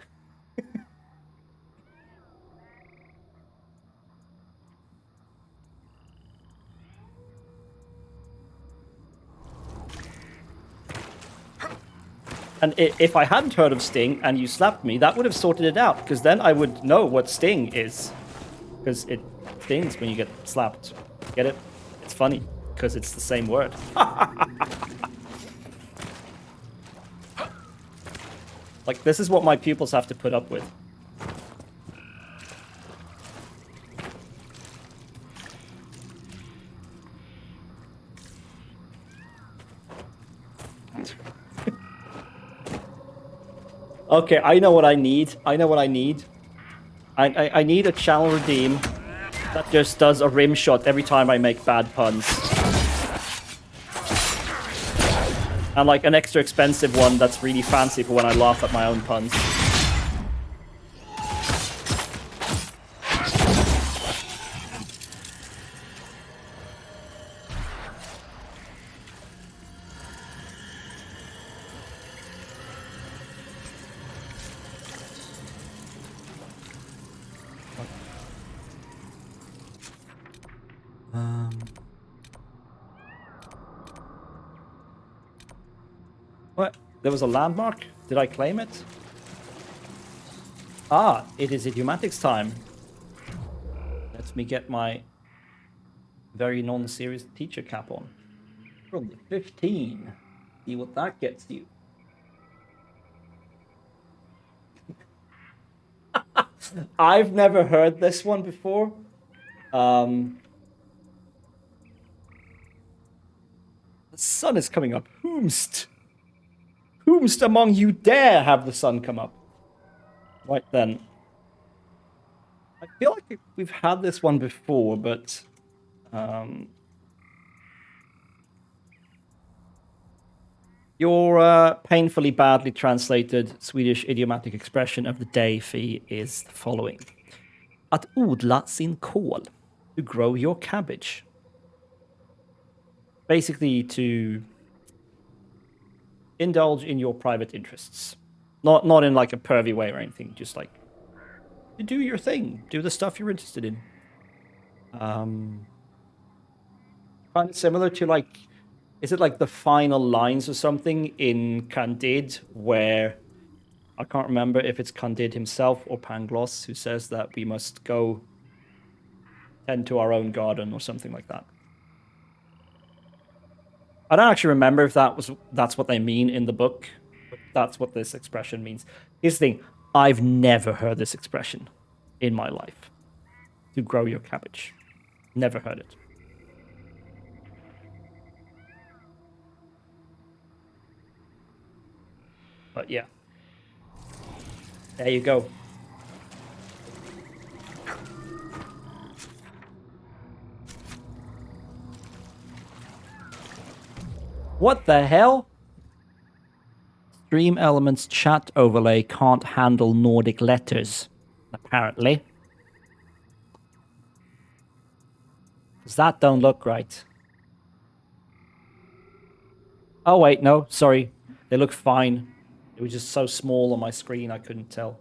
And if I hadn't heard of Sting and you slapped me, that would have sorted it out, because then I would know what Sting is. Because it stings when you get slapped. Get it? It's funny, because it's the same word. Like, this is what my pupils have to put up with. Okay, I know what I need. I need a channel redeem that just does a rim shot every time I make bad puns. And like an extra expensive one that's really fancy for when I laugh at my own puns. What? There was a landmark? Did I claim it? Ah, it is idiomatics time. Let me get my very non-serious teacher cap on. Probably 15. See what that gets you. I've never heard this one before. The sun is coming up. Whomst among you dare have the sun come up? Right then. I feel like we've had this one before, but... Your painfully badly translated Swedish idiomatic expression of the day, Fee, is the following. Att odla sin kål. To grow your cabbage. Basically to indulge in your private interests. Not in like a pervy way or anything, just like to do your thing. Do the stuff you're interested in. Kind of similar to like, is it like the final lines or something in Candide where I can't remember if it's Candide himself or Pangloss who says that we must go tend to our own garden or something like that. I don't actually remember if that's what they mean in the book, but that's what this expression means. Here's the thing, I've never heard this expression in my life. To grow your cabbage. Never heard it. But yeah. There you go. What the hell? Stream Elements chat overlay can't handle Nordic letters, apparently. Because that don't look right. Oh wait, no, sorry. They look fine. It was just so small on my screen I couldn't tell.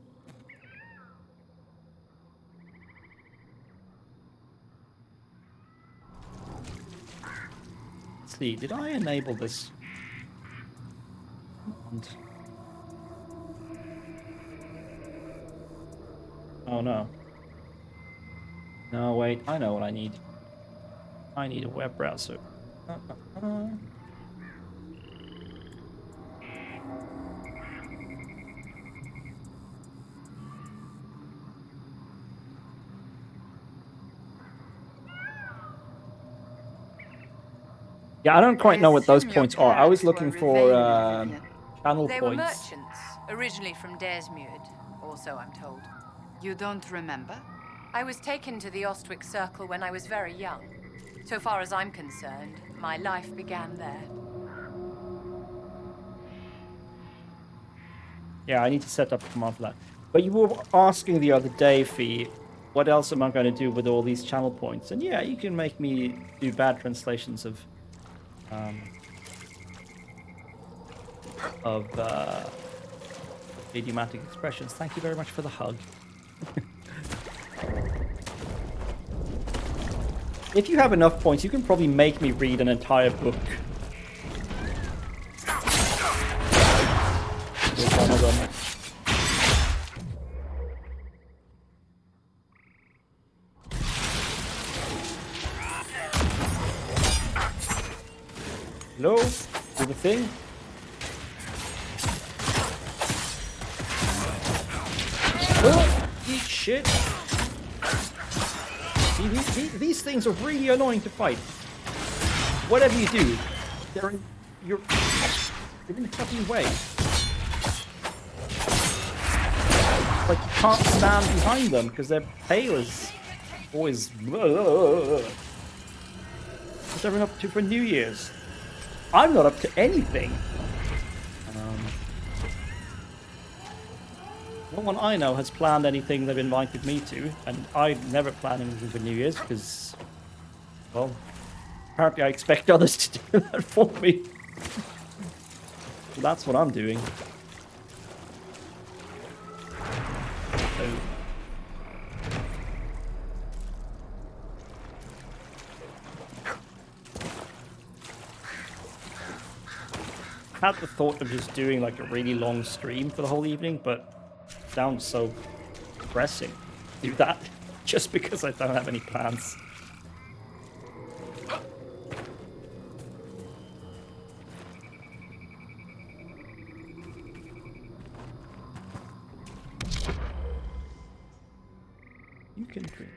Let's see, did I enable this? Oh no. No, wait, I know what I need. I need a web browser. Yeah, I don't quite know what those assume your points are. I was parents looking were for Rivain, channel They were points. merchants, originally from Daresmuir, or so I'm told. You don't remember? I was taken to the Ostwick Circle when I was very young. So far as I'm concerned, my life began there. Yeah, I need to set up a command for that. But you were asking the other day, Fee, what else am I going to do with all these channel points? And yeah, you can make me do bad translations of idiomatic expressions. Thank you very much for the hug. If you have enough points, you can probably make me read an entire book. With one of them. Hello? Do the thing? Oh, eat shit. See, these things are really annoying to fight. Whatever you do, they're in the fucking way. Like you can't stand behind them because their tail is always. What's everyone up to for New Year's? I'm not up to anything. No one I know has planned anything they've invited me to, and I never plan anything for New Year's because, well, apparently I expect others to do that for me. So that's what I'm doing. So. I had the thought of just doing like a really long stream for the whole evening, but it sounds so depressing to do that just because I don't have any plans. You can drink.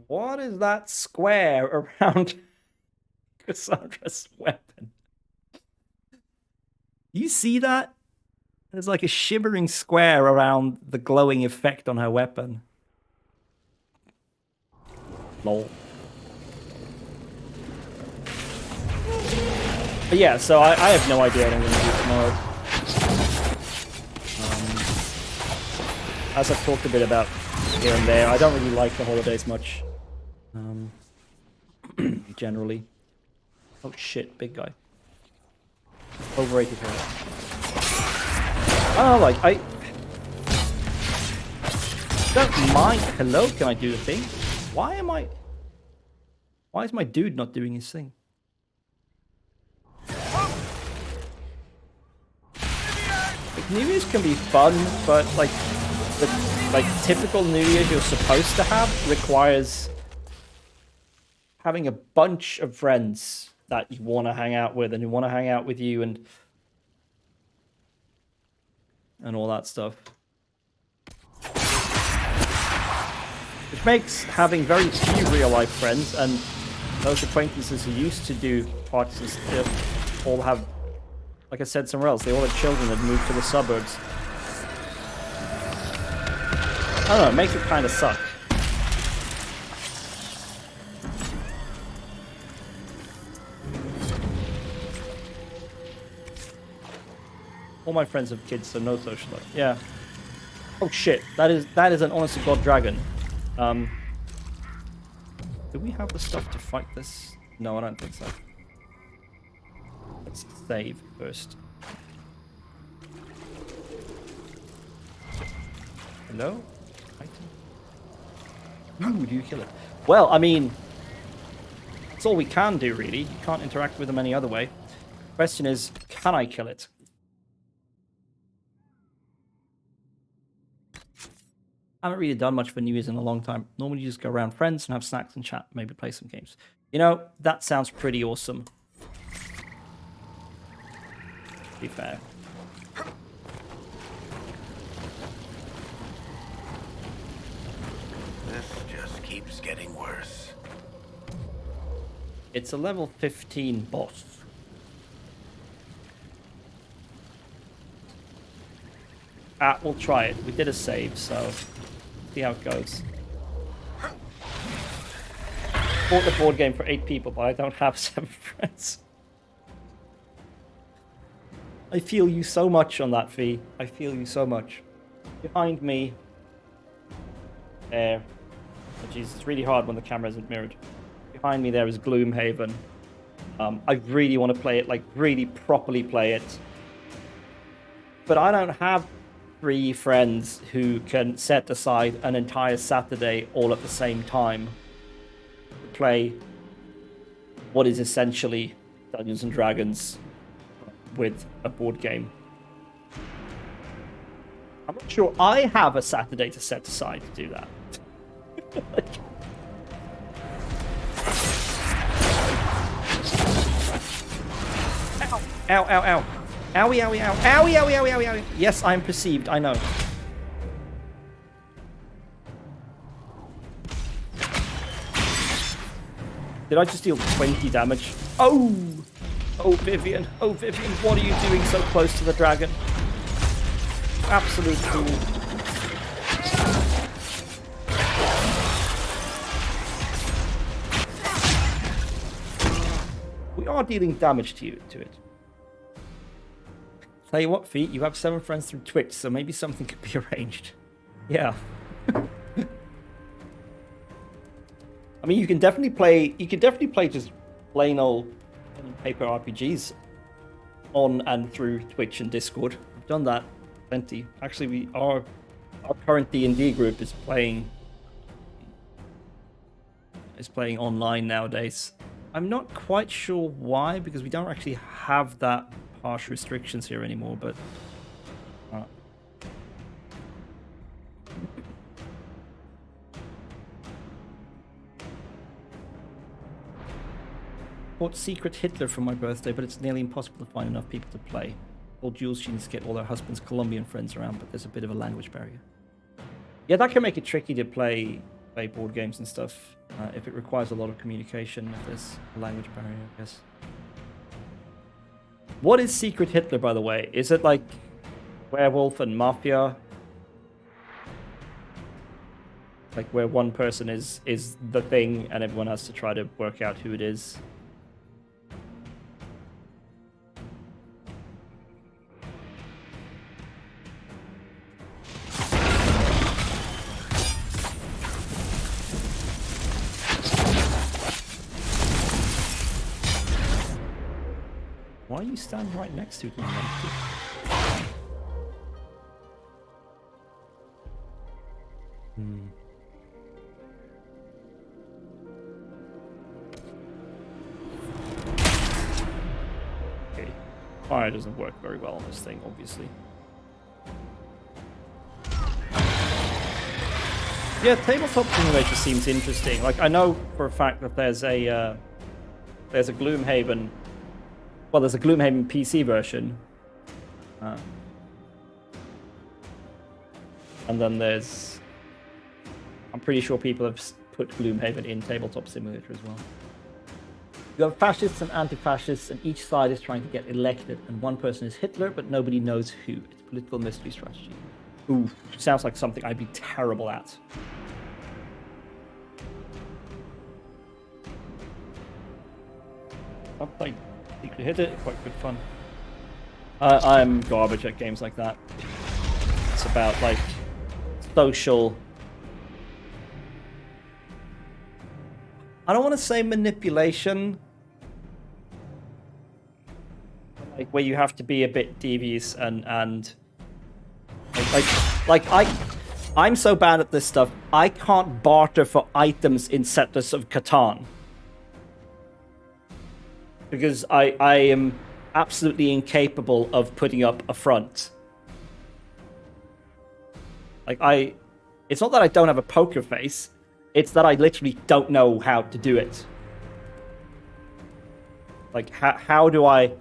What is that square around Cassandra's weapon? You see that? There's like a shimmering square around the glowing effect on her weapon. Lol. But yeah, so I have no idea what I'm going to do tomorrow. As I've talked a bit about here and there, I don't really like the holidays much. Generally. Oh shit, big guy. Overrated hero. Oh, like, I don't mind. Hello, can I do the thing? Why is my dude not doing his thing? Like, New Year's can be fun, but like the typical New Year's you're supposed to have requires having a bunch of friends that you want to hang out with and who want to hang out with you, and and all that stuff. Which makes having very few real-life friends and those acquaintances who used to do parties all have, like I said somewhere else, they all had children that moved to the suburbs. I don't know, it makes it kind of suck. All my friends have kids, so no social life. Yeah. Oh shit, that is an honest to god dragon. Do we have the stuff to fight this? No, I don't think so. Let's save first. Hello? Ooh, do you kill it? Well, I mean, that's all we can do, really. You can't interact with them any other way. Question is, can I kill it? I haven't really done much for New Year's in a long time. Normally you just go around friends and have snacks and chat, maybe play some games. You know, that sounds pretty awesome. To be fair. This just keeps getting worse. It's a level 15 boss. We'll try it. We did a save, so see how it goes. Bought the board game for 8 people, but I don't have 7 friends. I feel you so much on that, Fee. I feel you so much. Behind me... There. Oh, jeez, it's really hard when the camera isn't mirrored. Behind me there is Gloomhaven. I really want to play it, like, really properly play it. But I don't have 3 friends who can set aside an entire Saturday all at the same time to play what is essentially Dungeons and Dragons with a board game. I'm not sure I have a Saturday to set aside to do that. Ow, ow, ow. Owie, owie, ow. Owie, owie, owie, owie, owie. Yes, I am perceived, I know. Did I just deal 20 damage? Oh! Oh, Vivian. Oh, Vivian, what are you doing so close to the dragon? Absolute fool. We are dealing damage to it. Tell you what, Feet, you have 7 friends through Twitch, so maybe something could be arranged. Yeah. I mean, you can definitely play just plain old pen and paper RPGs on and through Twitch and Discord. I've done that plenty. Actually, our current D&D group is playing online nowadays. I'm not quite sure why, because we don't actually have that harsh restrictions here anymore, but bought Secret Hitler for my birthday, but it's nearly impossible to find enough people to play. Old Jules, she needs to get all her husband's Colombian friends around, but there's a bit of a language barrier. Yeah, that can make it tricky to play board games and stuff if it requires a lot of communication, if there's a language barrier, I guess. What is Secret Hitler, by the way? Is it like werewolf and mafia? Like where one person is the thing and everyone has to try to work out who it is? Why are you standing right next to it? Okay. Fire doesn't work very well on this thing, obviously. Yeah, tabletop simulator seems interesting. Like, I know for a fact that there's a Gloomhaven. Well, there's a Gloomhaven PC version. And then there's... I'm pretty sure people have put Gloomhaven in Tabletop Simulator as well. You have fascists and anti-fascists, and each side is trying to get elected, and one person is Hitler, but nobody knows who. It's political mystery strategy. Ooh, sounds like something I'd be terrible at. I've played Secret Hitler, quite good fun. I'm garbage at games like that. It's about, like, social... I don't want to say manipulation, like where you have to be a bit devious and I'm so bad at this stuff. I can't barter for items in Settlers of Catan because I am absolutely incapable of putting up a front. Like it's not that I don't have a poker face. It's that I literally don't know how to do it. Like, how do I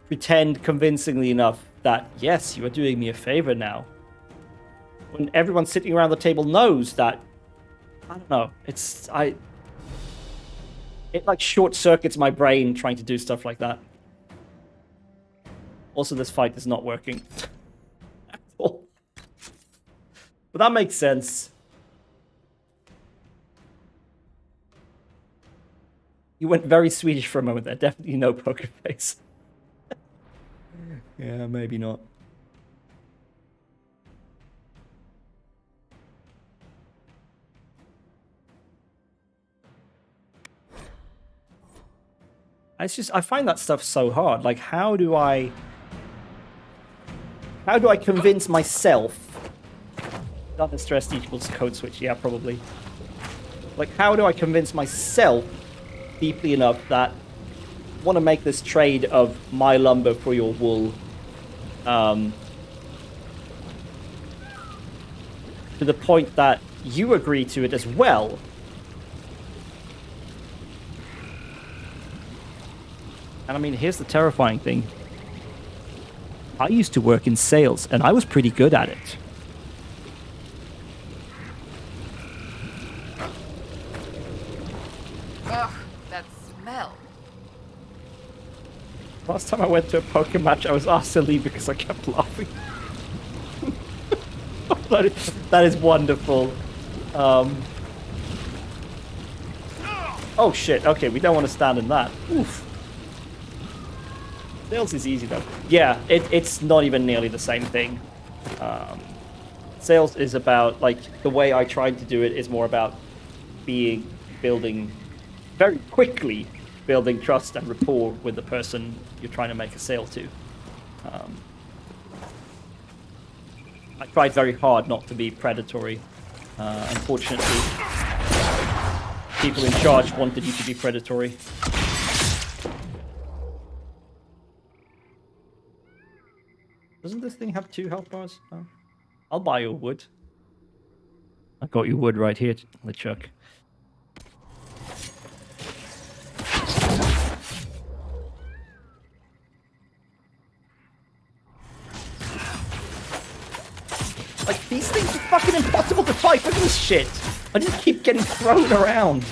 pretend convincingly enough that, yes, you are doing me a favor now? When everyone sitting around the table knows that, I don't know, it like short circuits my brain trying to do stuff like that. Also, this fight is not working at all. But that makes sense. You went very Swedish for a moment there. Definitely no poker face. Yeah, maybe not. I find that stuff so hard. Like, how do I convince myself? Data stress equals code switch. Yeah, probably. Like, how do I convince myself deeply enough that I want to make this trade of my lumber for your wool to the point that you agree to it as well? And I mean, here's the terrifying thing. I used to work in sales, and I was pretty good at it. Ugh, that smell. Last time I went to a poker match, I was asked to leave because I kept laughing. That is wonderful. Oh shit, okay, we don't want to stand in that. Oof. Sales is easy though. Yeah, it's not even nearly the same thing. Sales is about, like, the way I tried to do it is more about building very quickly, building trust and rapport with the person you're trying to make a sale to. I tried very hard not to be predatory. Unfortunately, people in charge wanted you to be predatory. Doesn't this thing have 2 health bars? Oh. I'll buy your wood. I got your wood right here, LeChuck. Like, these things are fucking impossible to fight. Look at this shit. I just keep getting thrown around.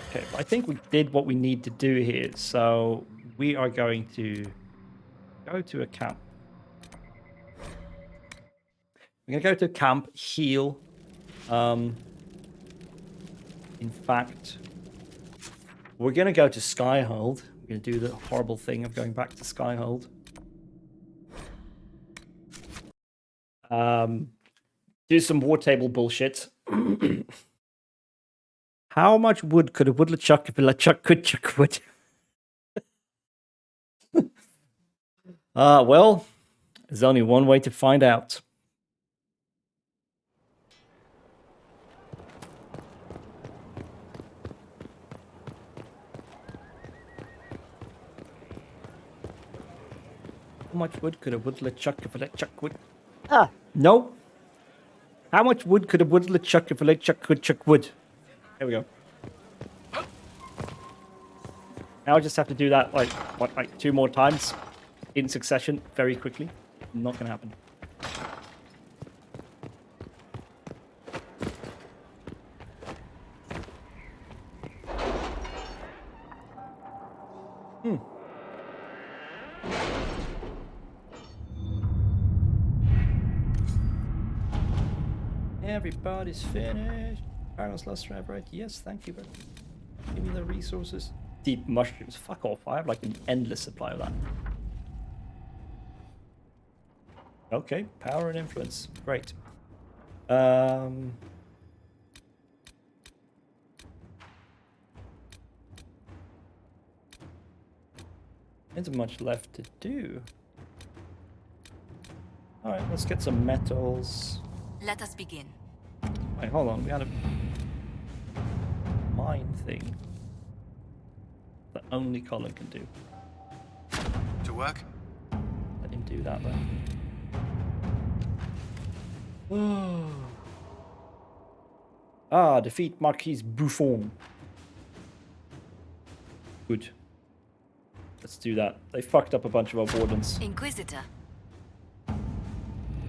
Okay, I think we did what we need to do here, so we are going to go to a camp. We're going to go to a camp, heal. In fact, we're going to go to Skyhold. We're going to do the horrible thing of going back to Skyhold. Do some war table bullshit. How much wood could a woodlet chuck if a LeChuck could chuck wood? Well, there's only one way to find out. How much wood could a woodlet chuck if a LeChuck would? No. How much wood could a woodlet chuck if a LeChuck could chuck wood? There we go. Now I just have to do that like what, like 2 more times in succession very quickly. Not gonna happen. Everybody's finished. Paragon's lost right? Yes, thank you, but give me the resources. Deep mushrooms. Fuck off. I have like an endless supply of that. Okay, power and influence. Great. Isn't much left to do. Alright, let's get some metals. Let us begin. Wait, hold on. We had a mine thing that only Colin can do. To work? Let him do that then. Ah, defeat Marquis Buffon. Good. Let's do that. They fucked up a bunch of our wardens. Inquisitor.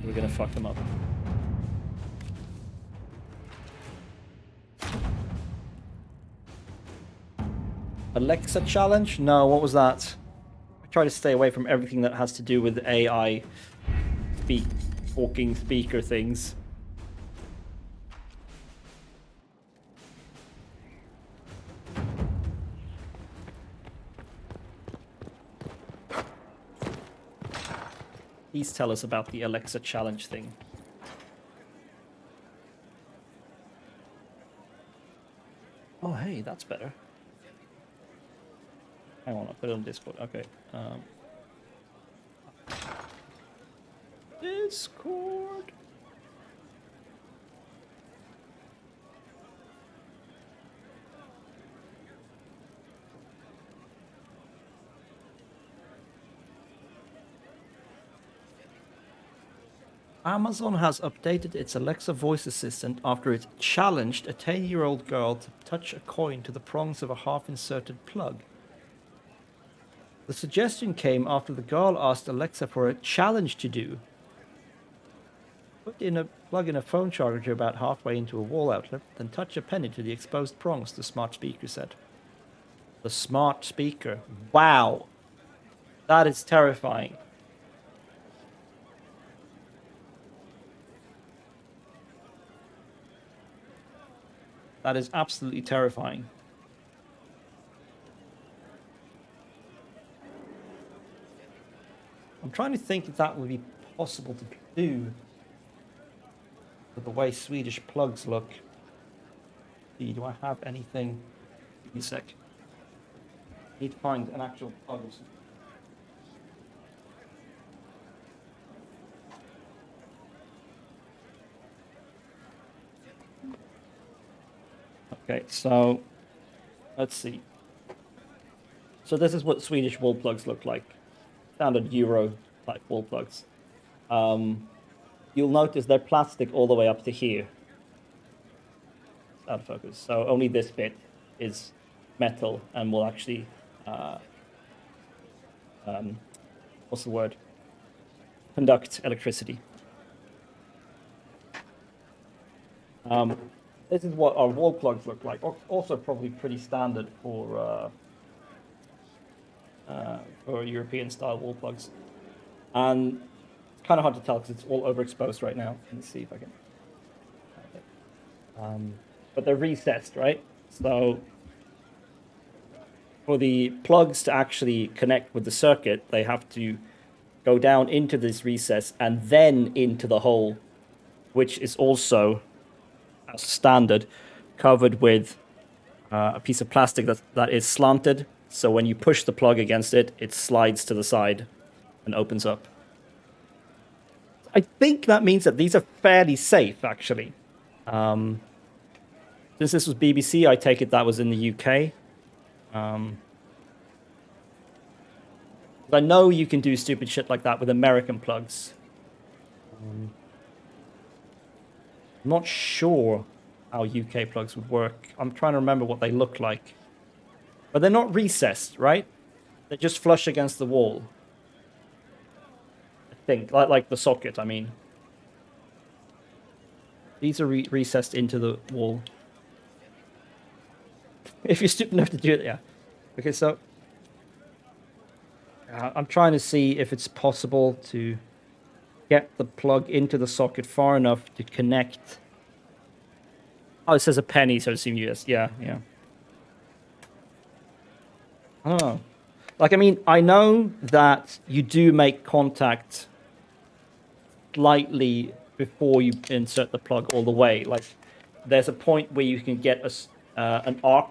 We're gonna fuck them up. Alexa challenge? No, what was that? I try to stay away from everything that has to do with AI talking speaker things. Please tell us about the Alexa challenge thing. Oh, hey, that's better. Hang on, I'll put it on Discord. Okay. Discord. Amazon has updated its Alexa voice assistant after it challenged a 10-year-old girl to touch a coin to the prongs of a half-inserted plug. The suggestion came after the girl asked Alexa for a challenge to do. Plug in a phone charger about halfway into a wall outlet, then touch a penny to the exposed prongs, the smart speaker said. The smart speaker. Wow. That is terrifying. That is absolutely terrifying. I'm trying to think if that would be possible to do with the way Swedish plugs look. Do I have anything? Give me a sec. Need to find an actual plug or something. Okay, so let's see. So this is what Swedish wall plugs look like. Standard Euro type wall plugs. You'll notice they're plastic all the way up to here. Out of focus. So only this bit is metal and will actually, what's the word? Conduct electricity. This is what our wall plugs look like. Also probably pretty standard for European style wall plugs. And it's kind of hard to tell because it's all overexposed right now. Let's see if I can. But they're recessed, right? So for the plugs to actually connect with the circuit, they have to go down into this recess and then into the hole, which is also, as standard, covered with a piece of plastic that is slanted. So when you push the plug against it, it slides to the side and opens up. I think that means that these are fairly safe, actually. Since this was BBC, I take it that was in the UK. I know you can do stupid shit like that with American plugs. I'm not sure how UK plugs would work. I'm trying to remember what they look like. But they're not recessed, right? They're just flush against the wall. I think, like the socket, I mean. These are recessed into the wall. If you're stupid enough to do it, yeah. Okay, so... I'm trying to see if it's possible to get the plug into the socket far enough to connect... Oh, it says a penny, so I assume US. Yeah, yeah. I don't know. Like, I mean, I know that you do make contact slightly before you insert the plug all the way. Like, there's a point where you can get an arc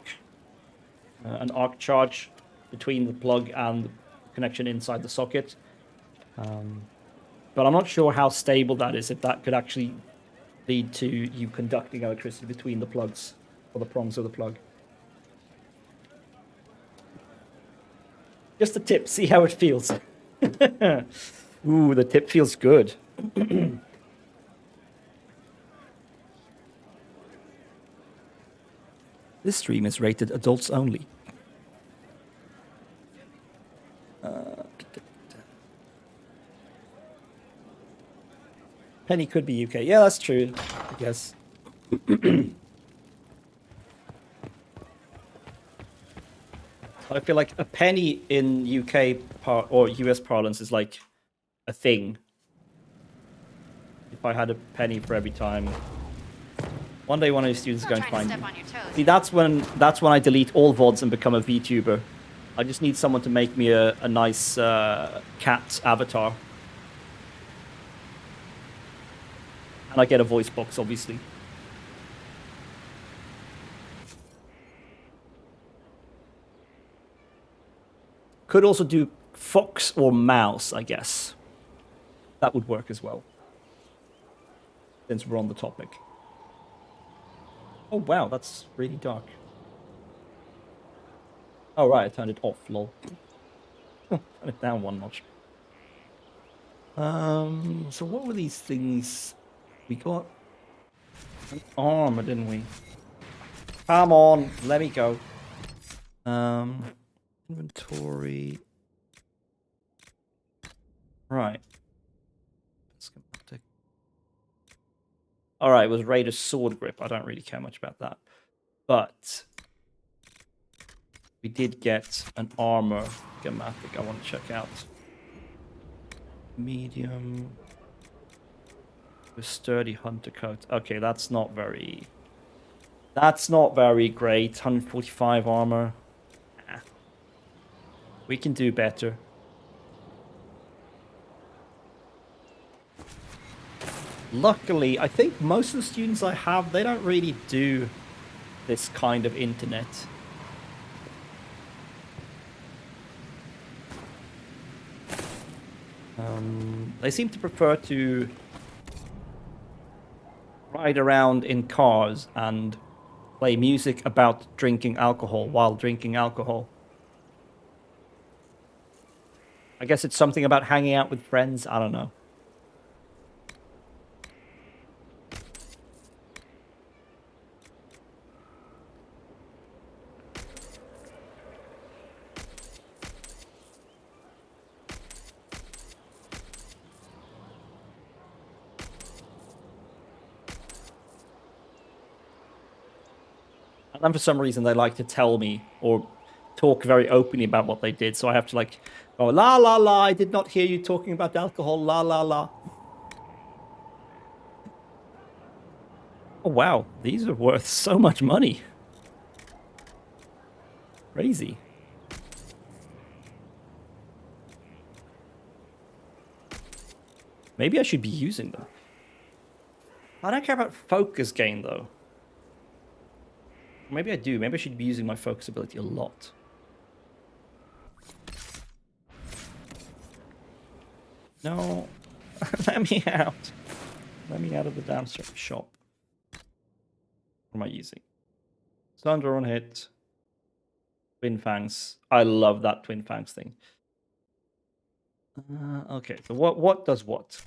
charge between the plug and the connection inside the socket. But I'm not sure how stable that is, if that could actually lead to you conducting electricity between the plugs, or the prongs of the plug. Just a tip, see how it feels. Ooh, the tip feels good. This stream is rated adults only. Penny could be UK. Yeah, that's true, I guess. I feel like a penny in UK or US parlance is like a thing. If I had a penny for every time. One day one of these students is going to find me. See, that's when I delete all VODs and become a VTuber. I just need someone to make me a nice cat avatar. And I get a voice box, obviously. Could also do fox or mouse, I guess. That would work as well. Since we're on the topic. Oh, wow, that's really dark. Oh, right, I turned it off, lol. Turn it down one notch. So what were these things? We got an armor, didn't we? Come on, let me go. Inventory. Right. Schematic. All right, it was Raider's sword grip. I don't really care much about that, but we did get an armor schematic. I want to check out. Medium. A sturdy hunter coat. Okay, that's not very. That's not very great. 145 armor. Nah. We can do better. Luckily, I think most of the students I have, they don't really do this kind of internet. They seem to prefer to ride around in cars and play music about drinking alcohol while drinking alcohol. I guess it's something about hanging out with friends. I don't know. And then for some reason they like to tell me or talk very openly about what they did. So I have to like go, la la la, I did not hear you talking about alcohol, la la la. Oh wow, these are worth so much money. Crazy. Maybe I should be using them. I don't care about focus gain though. Maybe I do. Maybe I should be using my focus ability a lot. No. Let me out. Let me out of the damn shop. What am I using? Thunder on hit. Twin Fangs. I love that Twin Fangs thing. Okay, so what does what?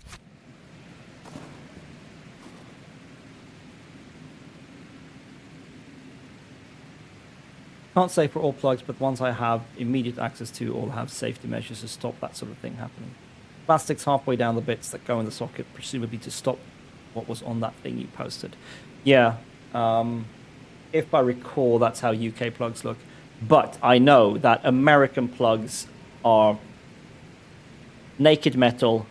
Can't say for all plugs, but ones I have immediate access to all have safety measures to stop that sort of thing happening. Plastic's halfway down the bits that go in the socket, presumably to stop what was on that thing you posted. Yeah, if I recall, that's how UK plugs look. But I know that American plugs are naked metal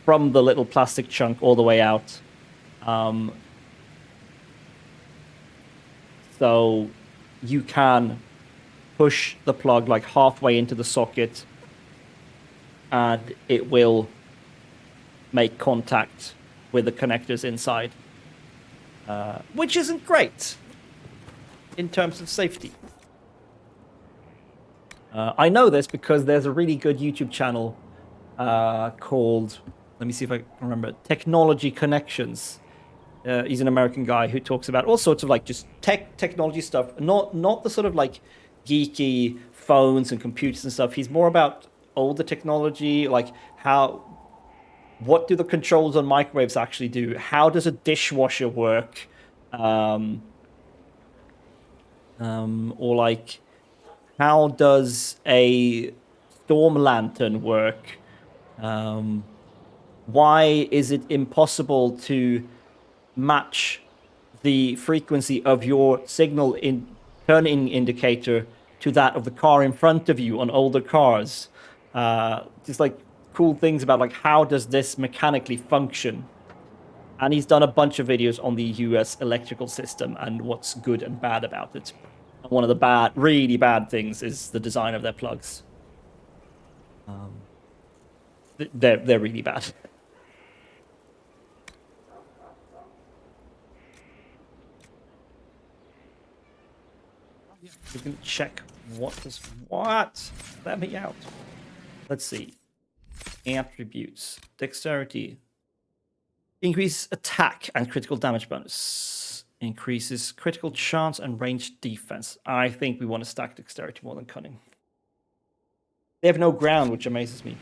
from the little plastic chunk all the way out. So you can push the plug like halfway into the socket and it will make contact with the connectors inside, which isn't great in terms of safety. I know this because there's a really good YouTube channel called, let me see if I can remember, Technology Connections. He's an American guy who talks about all sorts of like just technology stuff, not the sort of like geeky phones and computers and stuff. He's more about older technology, like what do the controls on microwaves actually do? How does a dishwasher work? Or like, how does a storm lantern work? Why is it impossible to match the frequency of your signal in turning indicator to that of the car in front of you on older cars? Just like cool things about like how does this mechanically function? And he's done a bunch of videos on the US electrical system and what's good and bad about it. And one of the really bad things is the design of their plugs. They're really bad. We're going to check what? Let me out. Let's see. Attributes. Dexterity. Increases attack and critical damage bonus. Increases critical chance and ranged defense. I think we want to stack dexterity more than cunning. They have no ground, which amazes me.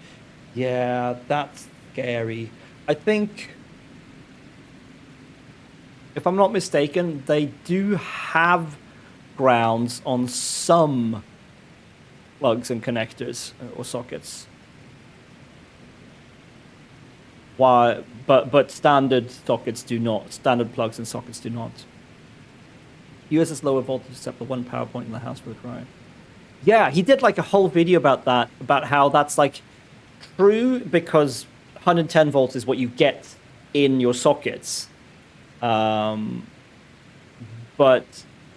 Yeah, that's scary. I think, if I'm not mistaken, they do have grounds on some plugs and connectors or sockets. Why? But standard sockets do not. Standard plugs and sockets do not. US's lower voltage except for one power point in the house for the cry. Yeah, he did like a whole video about that, about how that's like true because 110 volts is what you get in your sockets. But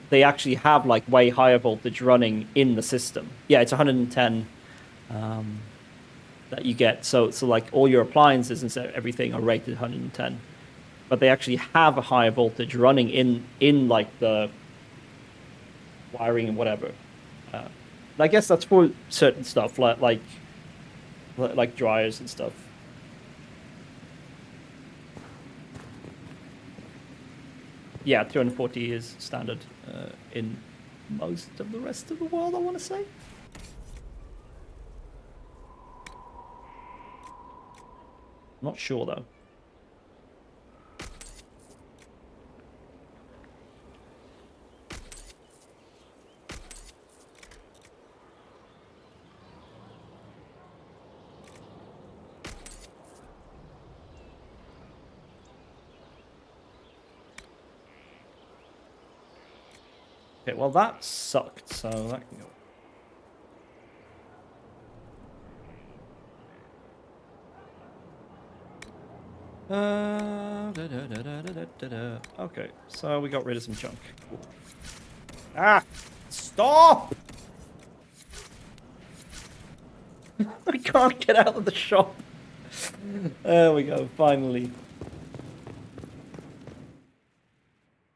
they actually have like way higher voltage running in the system. Yeah, it's 110 that you get. So like all your appliances and everything are rated 110, but they actually have a higher voltage running in like the wiring and whatever. I guess that's for certain stuff like dryers and stuff. Yeah, 240 is standard in most of the rest of the world, I want to say. Not sure, though. Okay, well that sucked, so that can go. Okay, so we got rid of some junk. Cool. Ah! Stop! I can't get out of the shop. There we go, finally.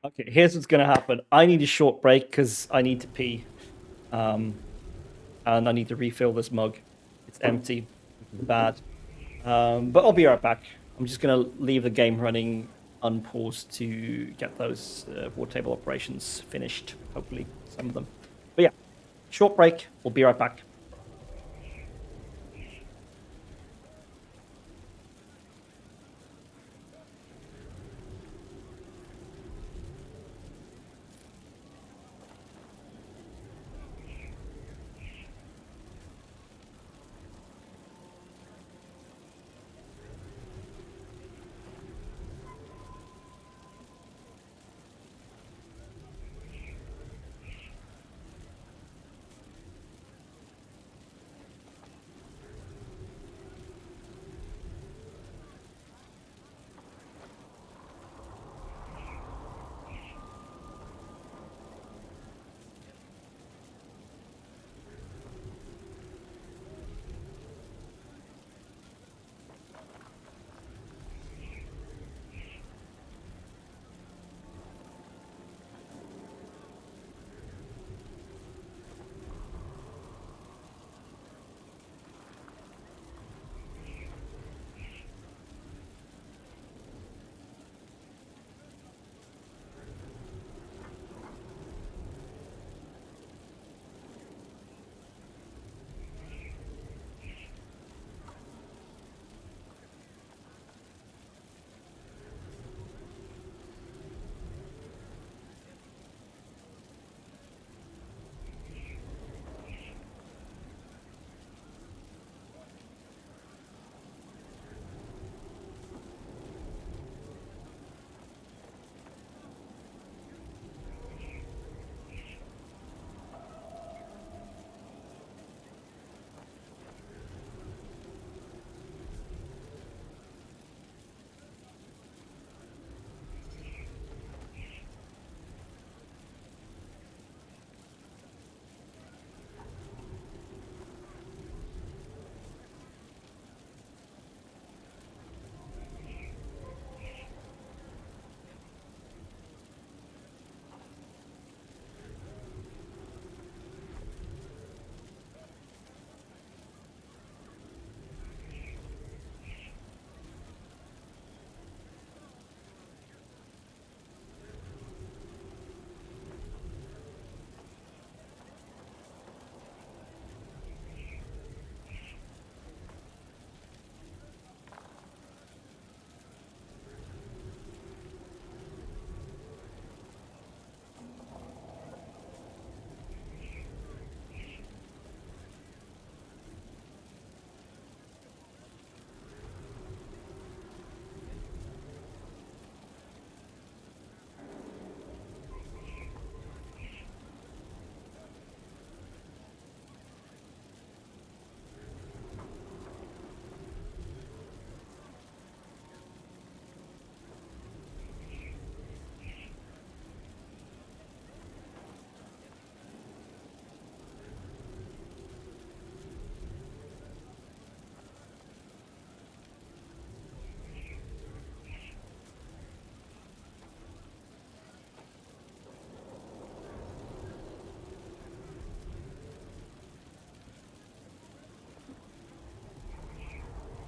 Okay, here's what's gonna happen. I need a short break because I need to pee. And I need to refill this mug. It's empty. Bad. But I'll be right back. I'm just gonna leave the game running unpaused to get those war table operations finished. Hopefully, some of them. But yeah, short break. We'll be right back.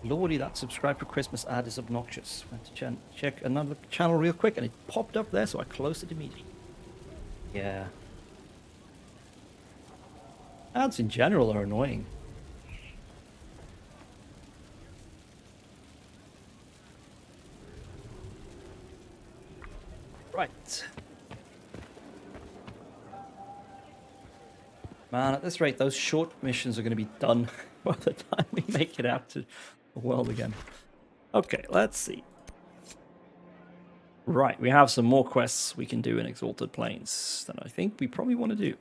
Lordy, that subscribe for Christmas ad is obnoxious. Went to check another channel real quick and it popped up there, so I closed it immediately. Yeah. Ads in general are annoying. Right. Man, at this rate, those short missions are going to be done by the time we make it out to the world again. Okay, let's see. Right, we have some more quests we can do in Exalted Plains that I think we probably want to do.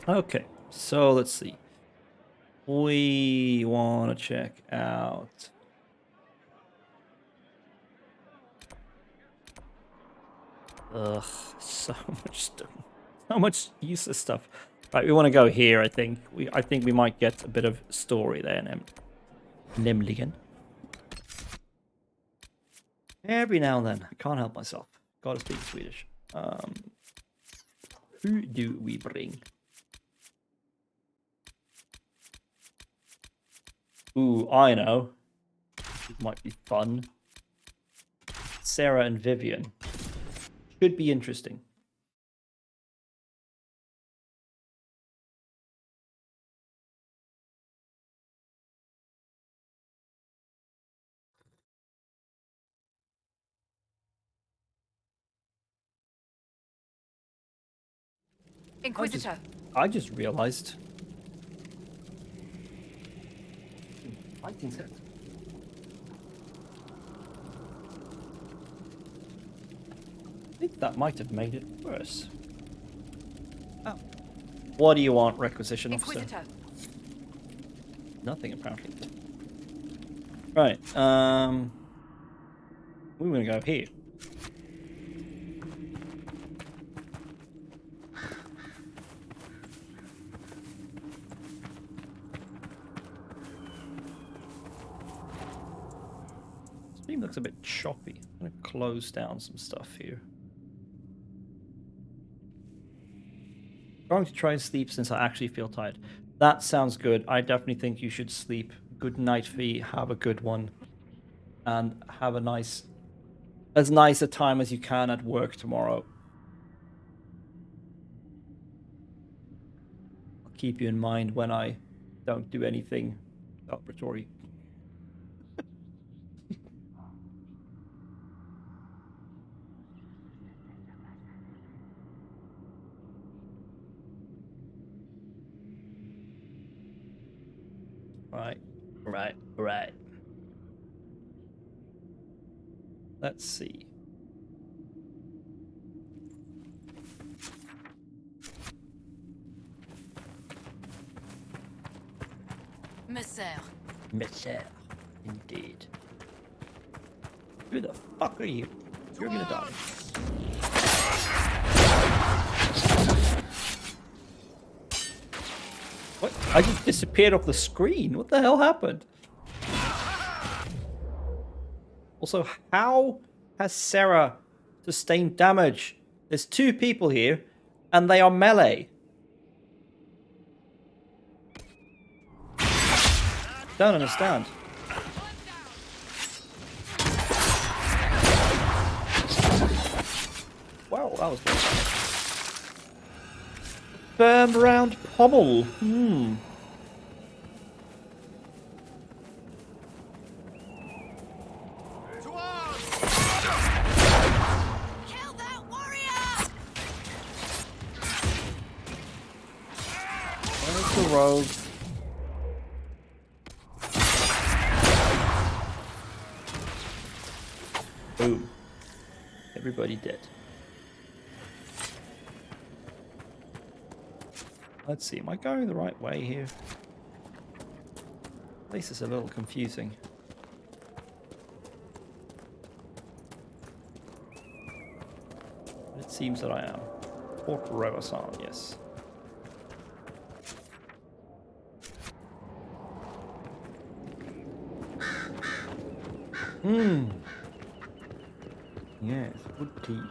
Okay, so let's see. We want to check out... Ugh, so much stuff. So much useless stuff. Right, we want to go here, I think. I think we might get a bit of story there, Nemligen. Every now and then. I can't help myself. Gotta speak Swedish. Who do we bring? Ooh, I know. It might be fun. Sarah and Vivian. Should be interesting. Inquisitor. I just realized. Fighting set. I think that might have made it worse. Oh. What do you want, Requisition Officer? Inquisitor. Nothing, apparently. Right, we're gonna go here. Stream looks a bit choppy. I'm gonna close down some stuff here. Going to try and sleep since I actually feel tired. That sounds good. I definitely think you should sleep. Good night, Fee. Have a good one. And have a as nice a time as you can at work tomorrow. I'll keep you in mind when I don't do anything celebratory. Right. Let's see. Messer. Indeed. Who the fuck are you? You're gonna die. What? I just disappeared off the screen. What the hell happened? Also, how has Sarah sustained damage? There's two people here, and they are melee. Don't understand. Wow, that was good. Firm round pommel. Kill that warrior! Where's the rogue? Boom. Everybody dead. Let's see, am I going the right way here? This is a little confusing. It seems that I am. Port Roasan, yes. Yes, good tea.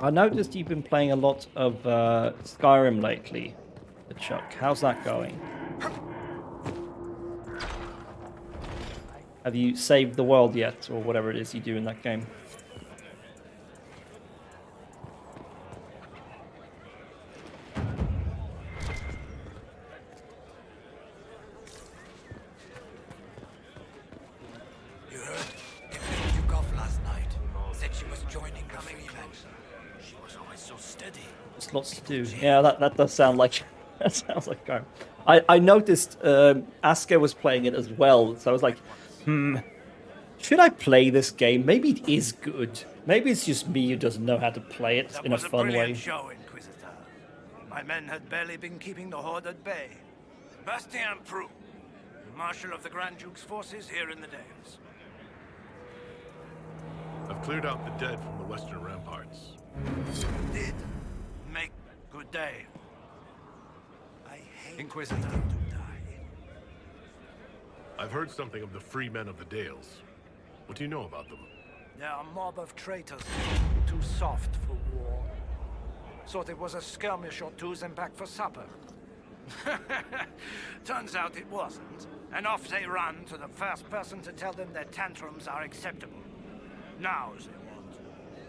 I noticed you've been playing a lot of Skyrim lately, Chuck. How's that going? Have you saved the world yet, or whatever it is you do in that game? You heard? Evelyn took off last night. Said she was joining the Freemen. She was always so steady. There's lots to do. Yeah, that does sound like that sounds like Skyrim. I noticed Aska was playing it as well, so I was like, should I play this game? Maybe it is good. Maybe it's just me who doesn't know how to play it in a fun way. Brilliant show, Inquisitor. My men had barely been keeping the Horde at bay. Bastien Prou, Marshal of the Grand Duke's forces here in the Dales. I've cleared out the dead from the western ramparts. Did make good day. I hate Inquisitor to die. I've heard something of the free men of the Dales. What do you know about them? They're a mob of traitors, too soft for war. Thought it was a skirmish or two's and back for supper. Turns out it wasn't, and off they run to the first person to tell them their tantrums are acceptable. Now they want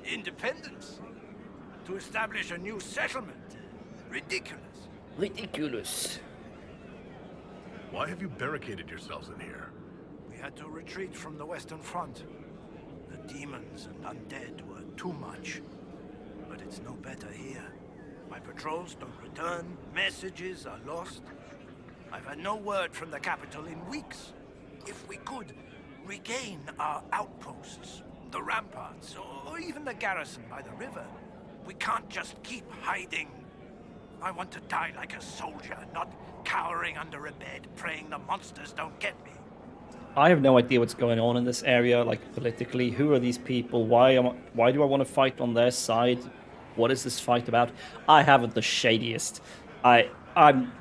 independence, to establish a new settlement. Ridiculous. Ridiculous. Why have you barricaded yourselves in here? We had to retreat from the Western Front. The demons and undead were too much. But it's no better here. My patrols don't return, messages are lost. I've had no word from the capital in weeks. If we could regain our outposts, the ramparts, or even the garrison by the river, we can't just keep hiding. I want to die like a soldier, not cowering under a bed, praying the monsters don't get me. I have no idea what's going on in this area, like politically. Who are these people? Why do I want to fight on their side? What is this fight about? I haven't the shadiest. I'm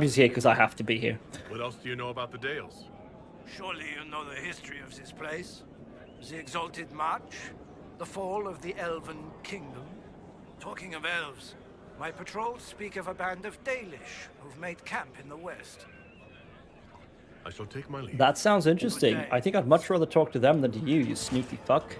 just here because I have to be here. What else do you know about the Dales? Surely you know the history of this place. The Exalted March, the fall of the Elven Kingdom. Talking of elves, my patrols speak of a band of Dalish who've made camp in the west. I shall take my leave. That sounds interesting. I think I'd much rather talk to them than to you, you sneaky fuck.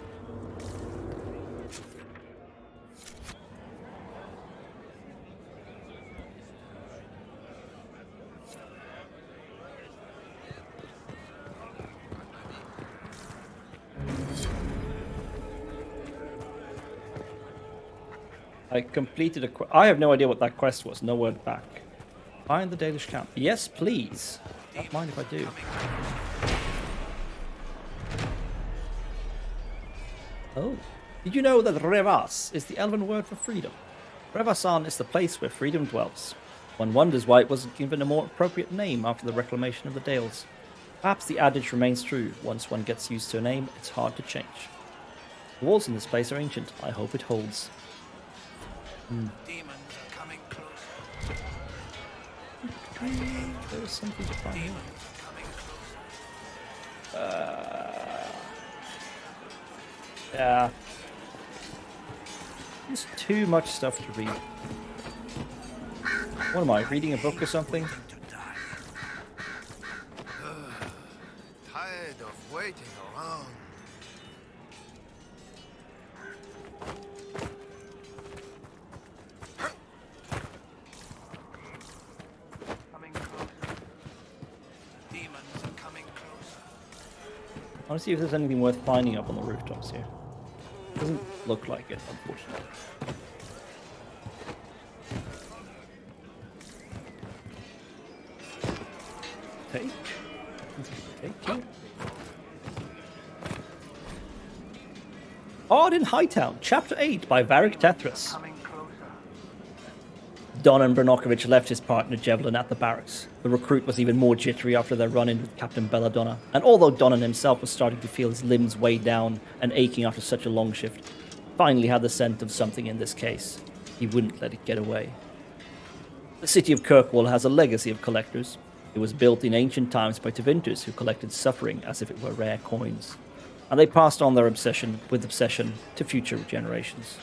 I completed a quest. I have no idea what that quest was. No word back. Find the Dalish camp. Yes, please. Don't mind if I do. Oh. Did you know that Revas is the elven word for freedom? Revasan is the place where freedom dwells. One wonders why it wasn't given a more appropriate name after the reclamation of the Dales. Perhaps the adage remains true. Once one gets used to a name, it's hard to change. The walls in this place are ancient. I hope it holds. Demons are coming closer. There was something to find here. Demons are coming closer. Yeah. There's too much stuff to read. What am I, reading a book or something? To die. Tired of waiting around. Coming closer. Demons are coming closer. I want to see if there's anything worth finding up on the rooftops here. Doesn't look like it, unfortunately. Take. Take. Ard in Hightown, Chapter 8 by Varric Tethras. Coming closer. Donan Branokovich left his partner Javelin at the barracks. The recruit was even more jittery after their run-in with Captain Belladonna, and although Donan himself was starting to feel his limbs weighed down and aching after such a long shift, finally had the scent of something in this case. He wouldn't let it get away. The city of Kirkwall has a legacy of collectors. It was built in ancient times by Tevinters who collected suffering as if it were rare coins, and they passed on their obsession to future generations.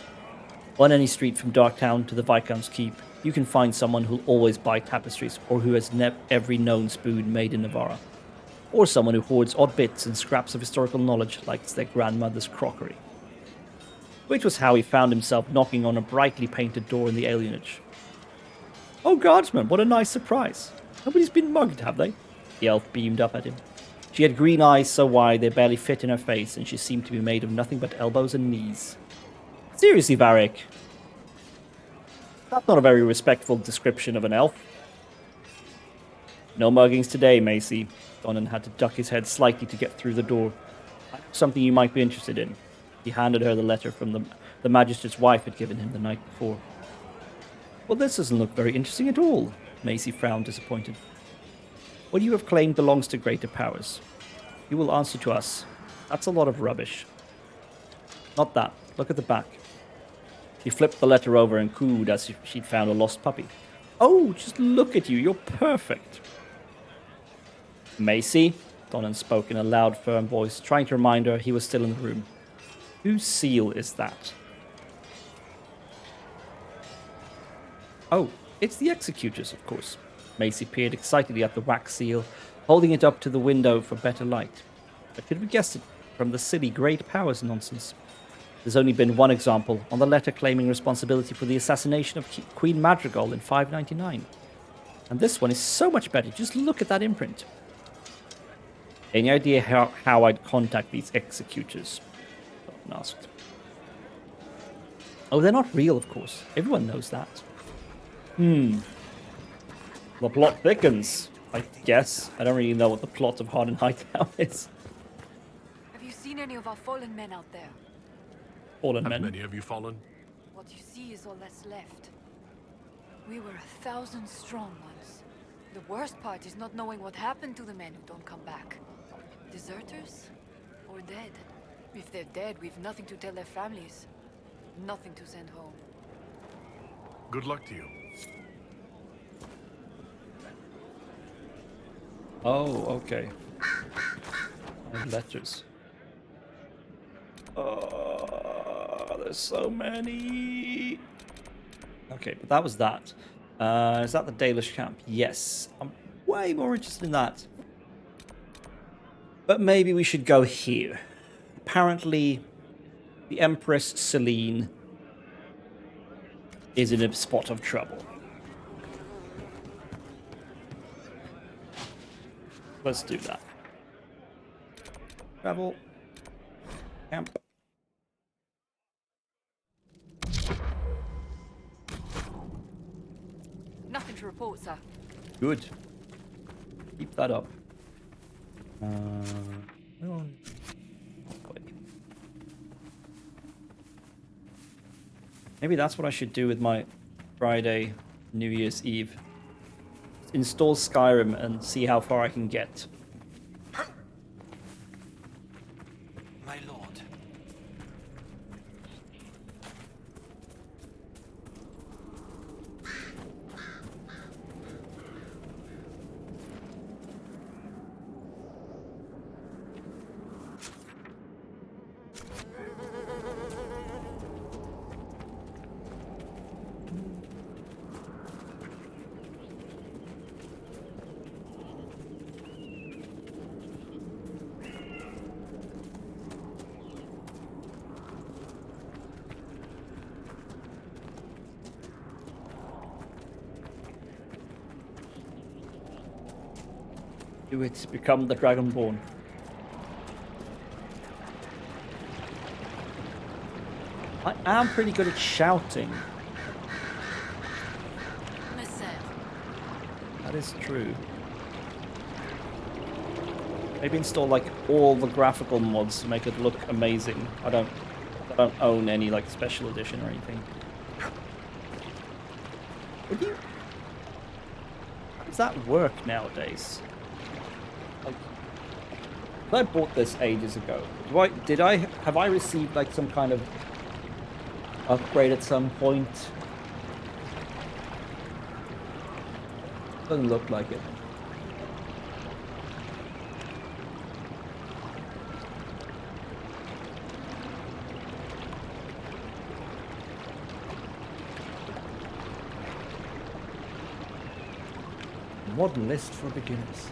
On any street from Darktown to the Viscount's Keep, you can find someone who'll always buy tapestries or who has every known spoon made in Navarra. Or someone who hoards odd bits and scraps of historical knowledge like it's their grandmother's crockery. Which was how he found himself knocking on a brightly painted door in the alienage. "Oh, Guardsman, what a nice surprise. Nobody's been mugged, have they?" The elf beamed up at him. She had green eyes so wide they barely fit in her face, and she seemed to be made of nothing but elbows and knees. "Seriously, Varric, that's not a very respectful description of an elf." "No muggings today, Macy." Donan had to duck his head slightly to get through the door. "I have something you might be interested in." He handed her the letter from the magistrate's wife had given him the night before. "Well, this doesn't look very interesting at all." Macy frowned, disappointed. "What you have claimed belongs to greater powers. You will answer to us. That's a lot of rubbish." "Not that. Look at the back." She flipped the letter over and cooed as if she'd found a lost puppy. "Oh, just look at you. You're perfect." "Macy," Donan spoke in a loud, firm voice, trying to remind her he was still in the room. "Whose seal is that?" "Oh, it's the Executor's, of course." Macy peered excitedly at the wax seal, holding it up to the window for better light. I could have guessed it from the silly great powers nonsense. There's only been one example, on the letter claiming responsibility for the assassination of Queen Madrigal in 599. And this one is so much better. Just look at that imprint. "Any idea how I'd contact these Executors?" Dolan asked. "Oh, they're not real, of course. Everyone knows that." The plot thickens, I guess. I don't really know what the plot of Hardened Hightown is. Have you seen any of our fallen men out there? Fallen Have men. many of you fallen? What you see is all that's left. We were 1,000 strong once. The worst part is not knowing what happened to the men who don't come back. Deserters? Or dead? If they're dead, we've nothing to tell their families. Nothing to send home. Good luck to you. Oh, okay. And letters. There's so many. Okay, but that was that. Is that the Dalish camp? Yes. I'm way more interested in that. But maybe we should go here. Apparently, the Empress Celine is in a spot of trouble. Let's do that. Travel. Camp. Nothing to report, sir. Good. Keep that up. Well, wait. Maybe that's what I should do with my Friday, New Year's Eve. Install Skyrim and see how far I can get. My lord. Do it. Become the Dragonborn. I am pretty good at shouting. That is true. Maybe install like all the graphical mods to make it look amazing. I don't own any like special edition or anything. Would you? How does that work nowadays? Like, I bought this ages ago. Have I received like some kind of upgrade at some point? Doesn't look like it. Modern list for beginners.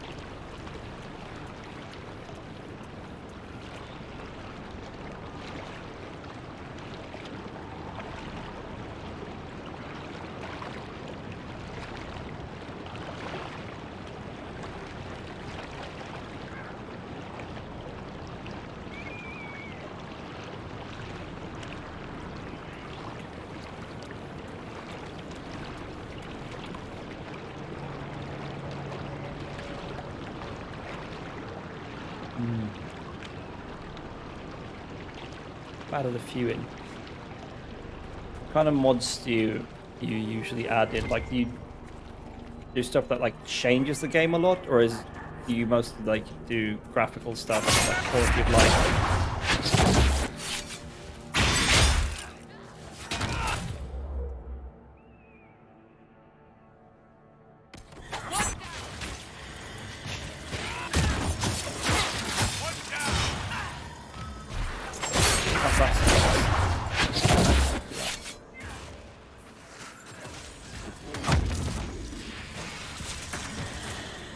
Added a few in. What kind of mods do you usually add in? Like, do you do stuff that like changes the game a lot, or do you mostly like do graphical stuff, like quality of life?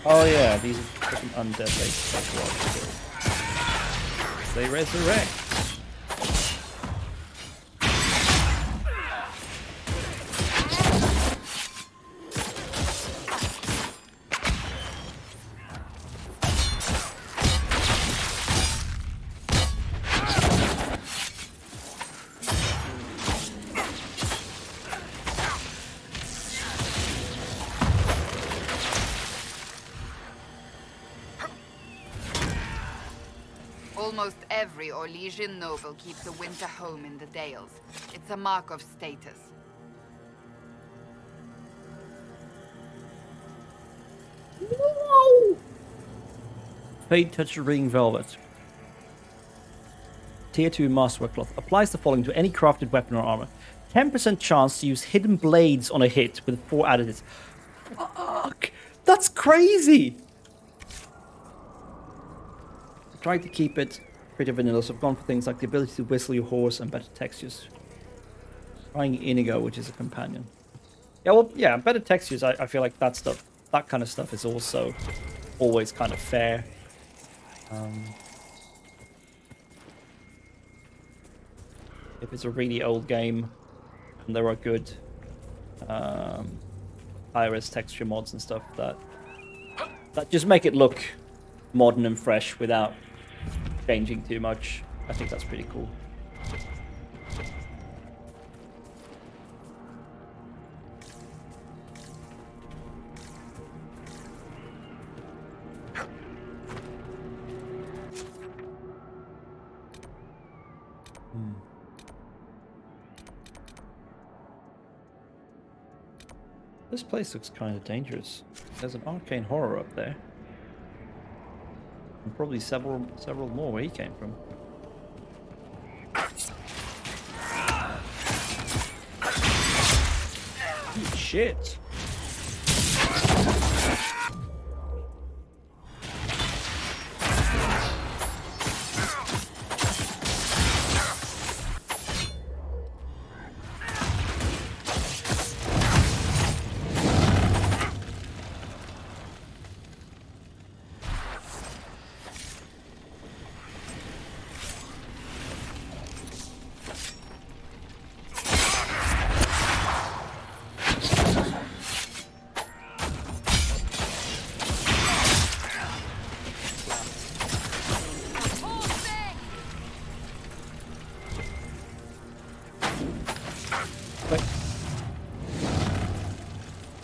Oh yeah, these are freaking undead they resurrect. Almost every Orlesian noble keeps a winter home in the Dales. It's a mark of status. Whoa! Fade Touch Ring Velvet. Tier 2 Masterwork Cloth. Applies the following to any crafted weapon or armor. 10% chance to use hidden blades on a hit with 4 additives. Fuck! That's crazy! Trying to keep it pretty vanilla, so I've gone for things like the ability to whistle your horse and better textures. Trying Inigo, which is a companion. Yeah, well, yeah, better textures. I feel like that kind of stuff is also always kind of fair. If it's a really old game and there are good high-res texture mods and stuff that just make it look modern and fresh without changing too much, I think that's pretty cool. This place looks kind of dangerous. There's an arcane horror up there. And probably several more where he came from. Holy shit.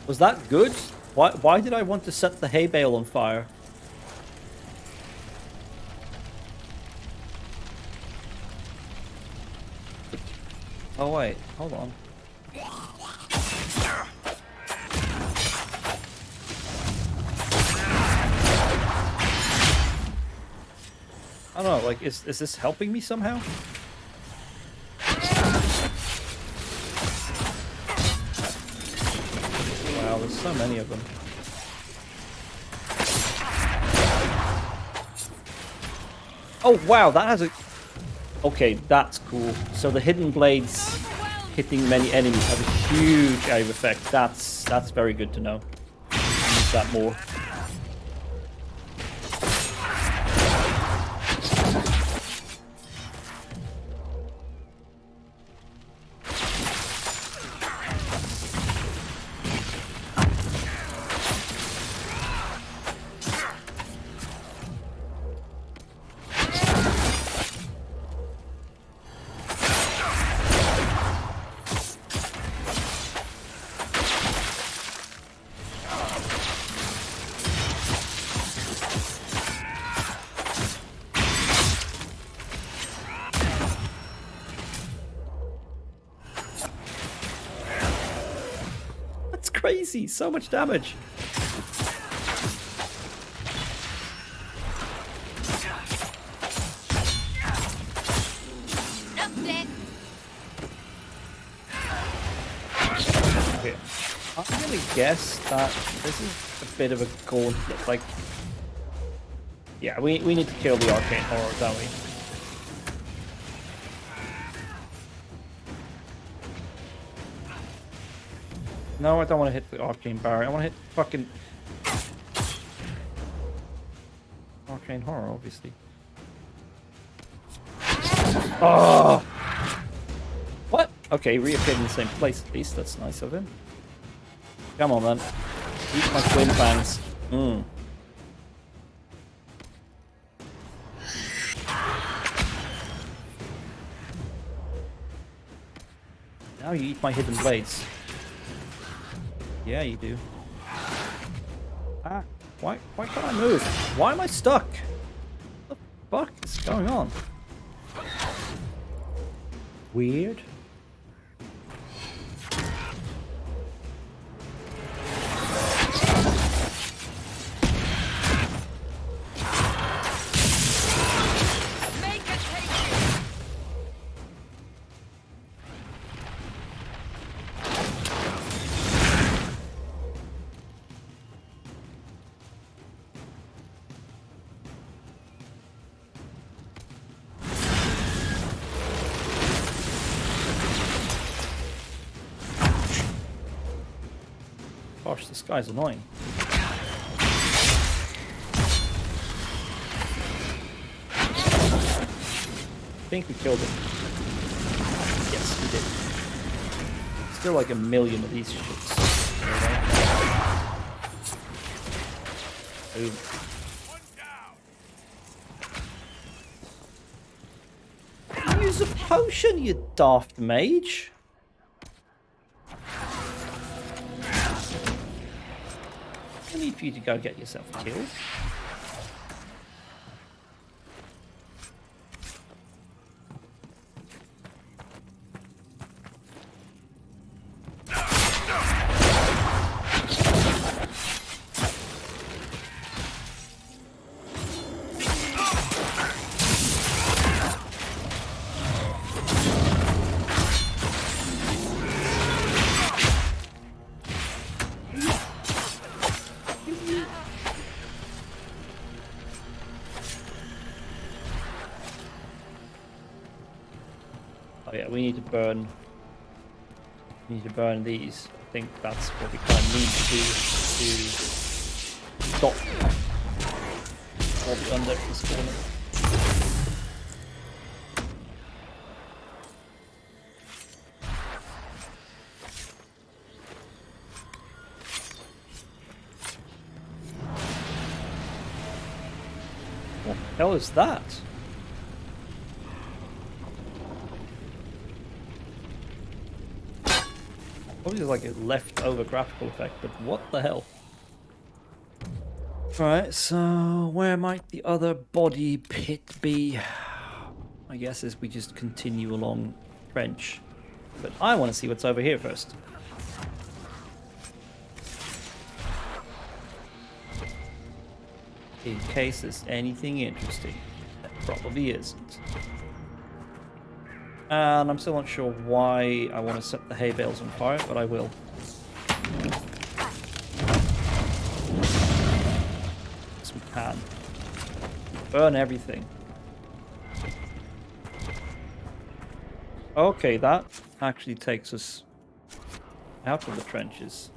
Was that good? Why did I want to set the hay bale on fire? Oh wait, hold on. I don't know, like, is this helping me somehow? Wow, there's so many of them. Oh wow, that has a... Okay, that's cool. So the hidden blades hitting many enemies have a huge AOE effect. That's very good to know. use that more. That's crazy, so much damage. Okay. I'm gonna guess that this is a bit of a gauntlet. Like, yeah, we need to kill the arcane horror, don't we? No, I don't want to hit the arcane barrier. I want to hit fucking arcane horror, obviously. Oh! What? Okay, reappeared in the same place at least. That's nice of him. Come on, man. Eat my twin fangs. Mm. Now you eat my hidden blades. Yeah, you do. Ah, why can't I move? Why am I stuck? What the fuck is going on? Weird. Gosh, this guy's annoying. I think we killed him. Yes, we did. Still like a million of these shits. Boom. Use a potion, you daft mage. I need for you to go get yourself killed. Oh yeah, we need to burn. We need to burn these. I think that's what we kind of need to do to stop all the undead from spawning. What the hell is that? Probably like a leftover graphical effect, but what the hell? Alright, so where might the other body pit be? My guess is we just continue along trench. But I want to see what's over here first. In case there's anything interesting. That probably isn't. And I'm still not sure why I want to set the hay bales on fire, but I will. Yes, we can. Burn everything. Okay, that actually takes us out of the trenches.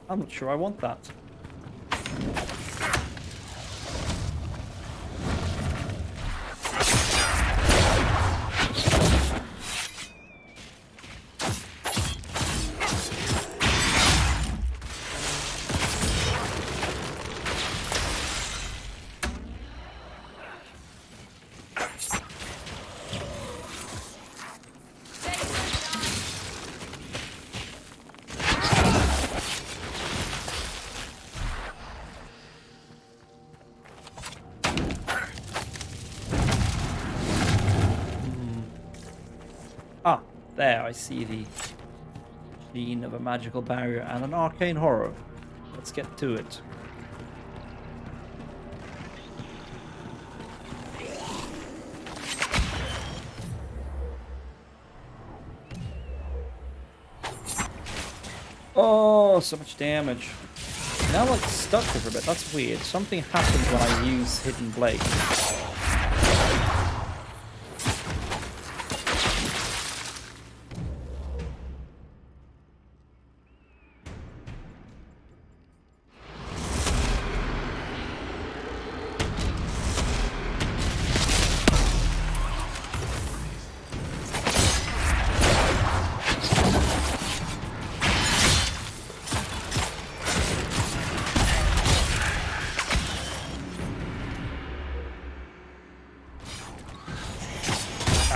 I'm not sure I want that. Ah, there, I see the sheen of a magical barrier and an arcane horror. Let's get to it. Oh, so much damage. Now like stuck for a bit. That's weird. Something happens when I use Hidden Blade.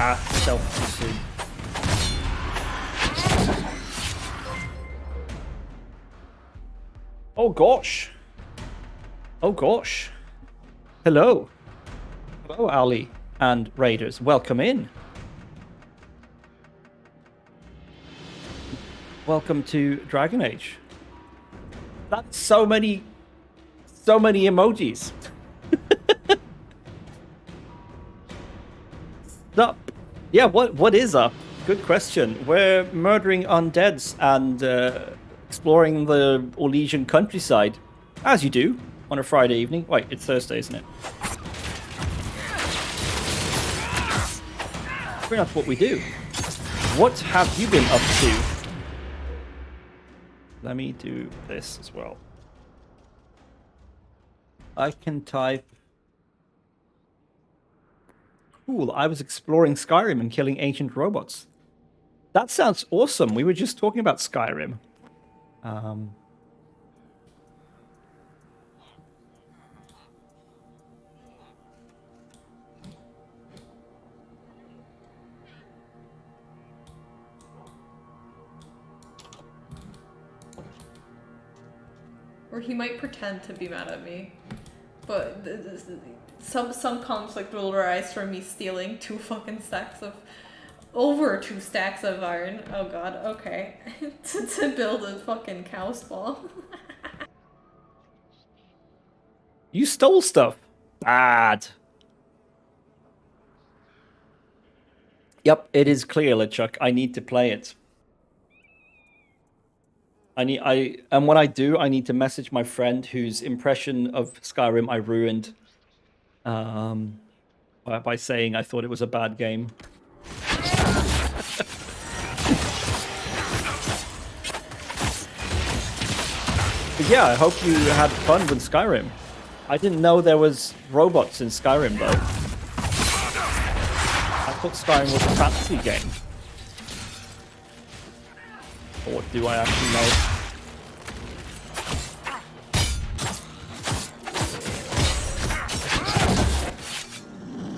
Ah, self-consumed. Oh gosh. Oh gosh. Hello. Hello, Ali and Raiders. Welcome in. Welcome to Dragon Age. That's so many emojis. Up. Yeah, what is up? Good question. We're murdering undeads and exploring the Orlesian countryside, as you do on a Friday evening. Wait, it's Thursday, isn't it? Pretty much what we do. What have you been up to? Let me do this as well. I can type. Cool, I was exploring Skyrim and killing ancient robots. That sounds awesome. We were just talking about Skyrim. Or he might pretend to be mad at me. But some conflict will arise from me stealing over 2 stacks of iron. Oh god, okay. to build a fucking cow spawn. You stole stuff. Bad. Yep, it is clear, LeChuck. I need to play it. And when I do, I need to message my friend whose impression of Skyrim I ruined by saying I thought it was a bad game. But yeah, I hope you had fun with Skyrim. I didn't know there was robots in Skyrim though. I thought Skyrim was a fantasy game. Or what do I actually know?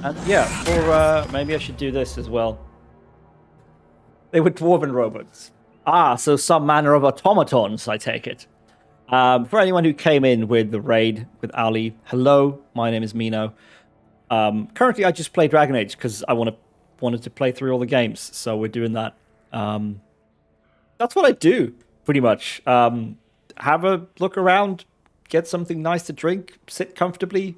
And yeah, or maybe I should do this as well. They were dwarven robots. Ah, so some manner of automatons, I take it. For anyone who came in with the raid with Ali, hello, my name is Mino. Currently, I just play Dragon Age because I wanted to play through all the games, so we're doing that. That's what I do, pretty much. Have a look around, get something nice to drink, sit comfortably,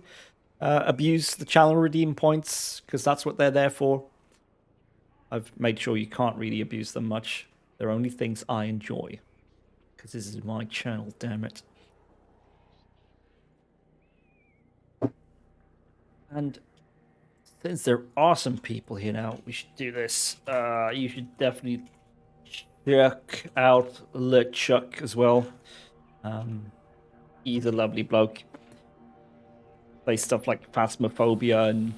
abuse the channel redeem points, because that's what they're there for. I've made sure you can't really abuse them much. They're only things I enjoy. Because this is my channel, damn it. And since there are some people here now, we should do this. You should definitely check out LeChuck as well. He's a lovely bloke. Plays stuff like Phasmophobia and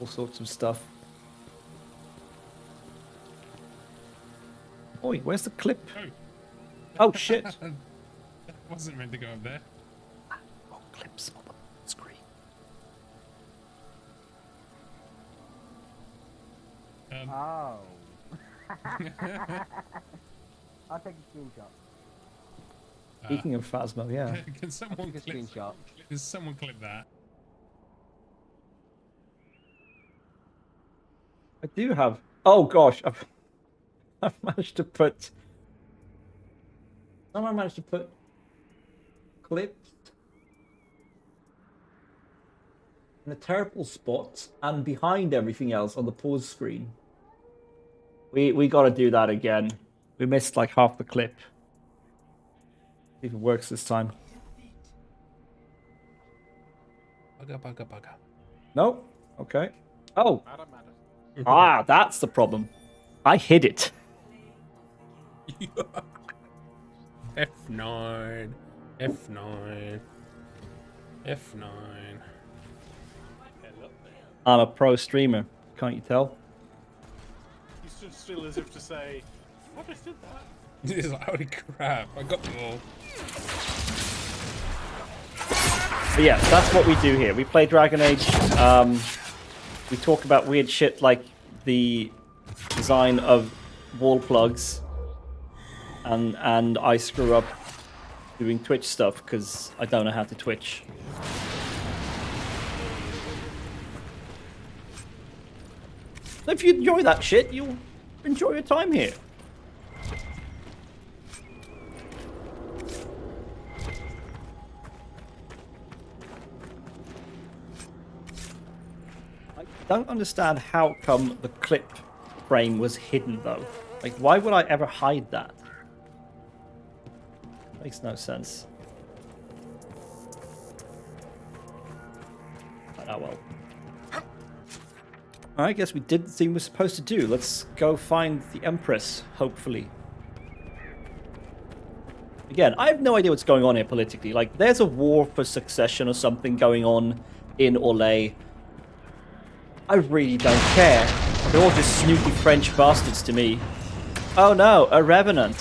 all sorts of stuff. Oi, where's the clip? Oh shit! That wasn't meant to go up there. Oh, clips on the screen. Oh. I'll take a screenshot. Speaking of Phasmo, yeah. Can someone Take a clip? screenshot. Can someone clip that? I do have. Oh gosh, I've managed to put. Someone managed to put clips in a terrible spot and behind everything else on the pause screen. We got to do that again. We missed like half the clip. See if it works this time. Bugger. No. Okay. Oh. Ah, that's the problem. I hid it. F9. F9. F9. I'm a pro streamer. Can't you tell? You stood still as if to say, I just did that. He's like, holy crap, I got them all. But yeah, that's what we do here. We play Dragon Age. We talk about weird shit like the design of wall plugs, and I screw up doing Twitch stuff because I don't know how to Twitch. If you enjoy that shit, you'll enjoy your time here. I don't understand how come the clip frame was hidden though. Like, why would I ever hide that? Makes no sense. Oh well. I guess we did the thing we're supposed to do. Let's go find the Empress, hopefully. Again, I have no idea what's going on here politically. Like, there's a war for succession or something going on in Orlais. I really don't care. They're all just snooty French bastards to me. Oh no, a Revenant.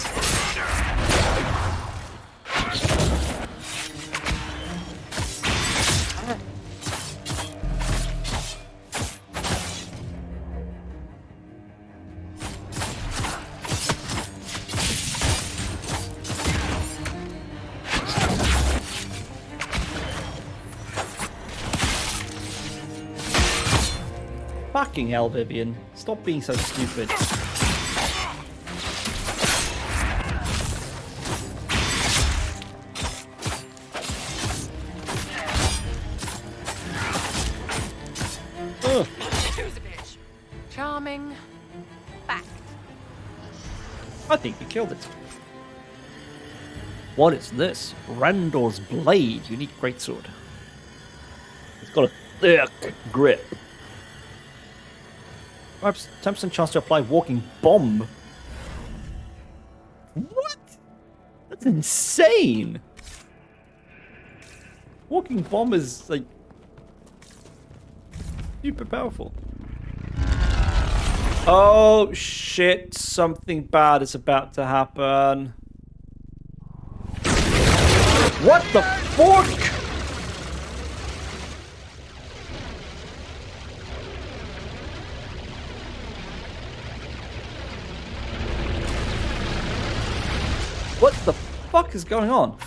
Fucking hell, Vivian. Stop being so stupid. Ugh. Charming. Back. I think you killed it. What is this? Randor's blade. Unique greatsword. It's got a thick grip. Perhaps 10% chance to apply walking bomb. What? That's insane. Walking bomb is like super powerful. Oh shit, something bad is about to happen. What the fuck? What the fuck is going on?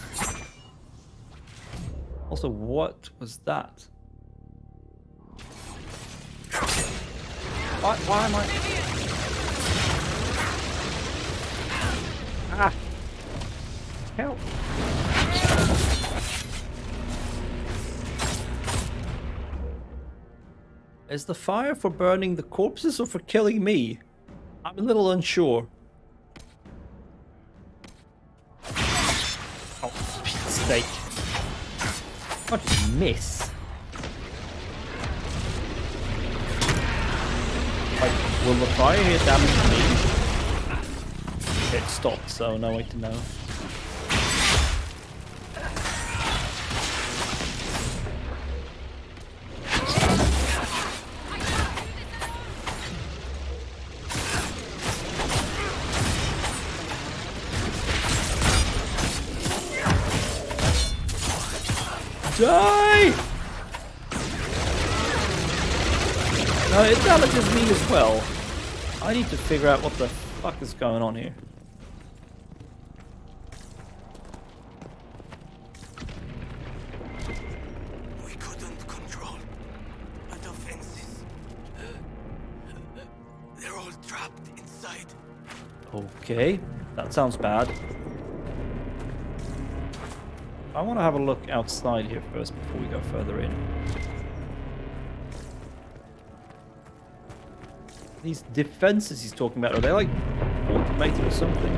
Also, what was that? Why am I... Ah! Help! Is the fire for burning the corpses or for killing me? I'm a little unsure. Oh, piece of steak. I just miss. Like, will the fire here damage me? It stopped, so no way to know. Die! No, it damages me as well. I need to figure out what the fuck is going on here. We couldn't control the defenses. They're all trapped inside. Okay, that sounds bad. I want to have a look outside here first before we go further in. These defenses he's talking about, are they like automated or something?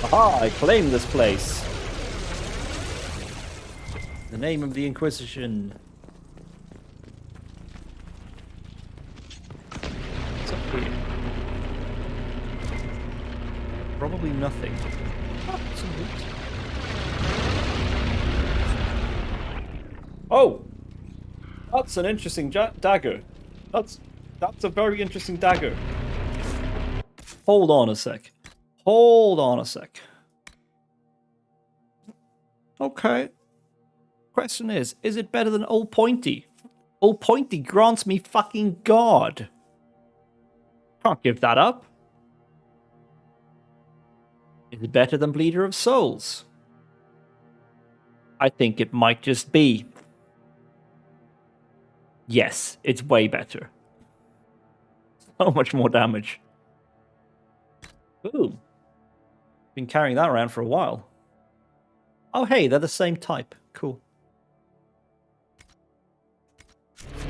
Aha, I claim this place. The name of the Inquisition. What's up here? Probably nothing. Ah, some loot. Oh! That's an interesting dagger. That's a very interesting dagger. Hold on a sec. Hold on a sec. Okay. Question is it better than Old Pointy? Old Pointy grants me fucking God. Can't give that up. Is it better than Bleeder of Souls? I think it might just be. Yes, it's way better. So much more damage. Ooh. Been carrying that around for a while. Oh hey, they're the same type. Cool.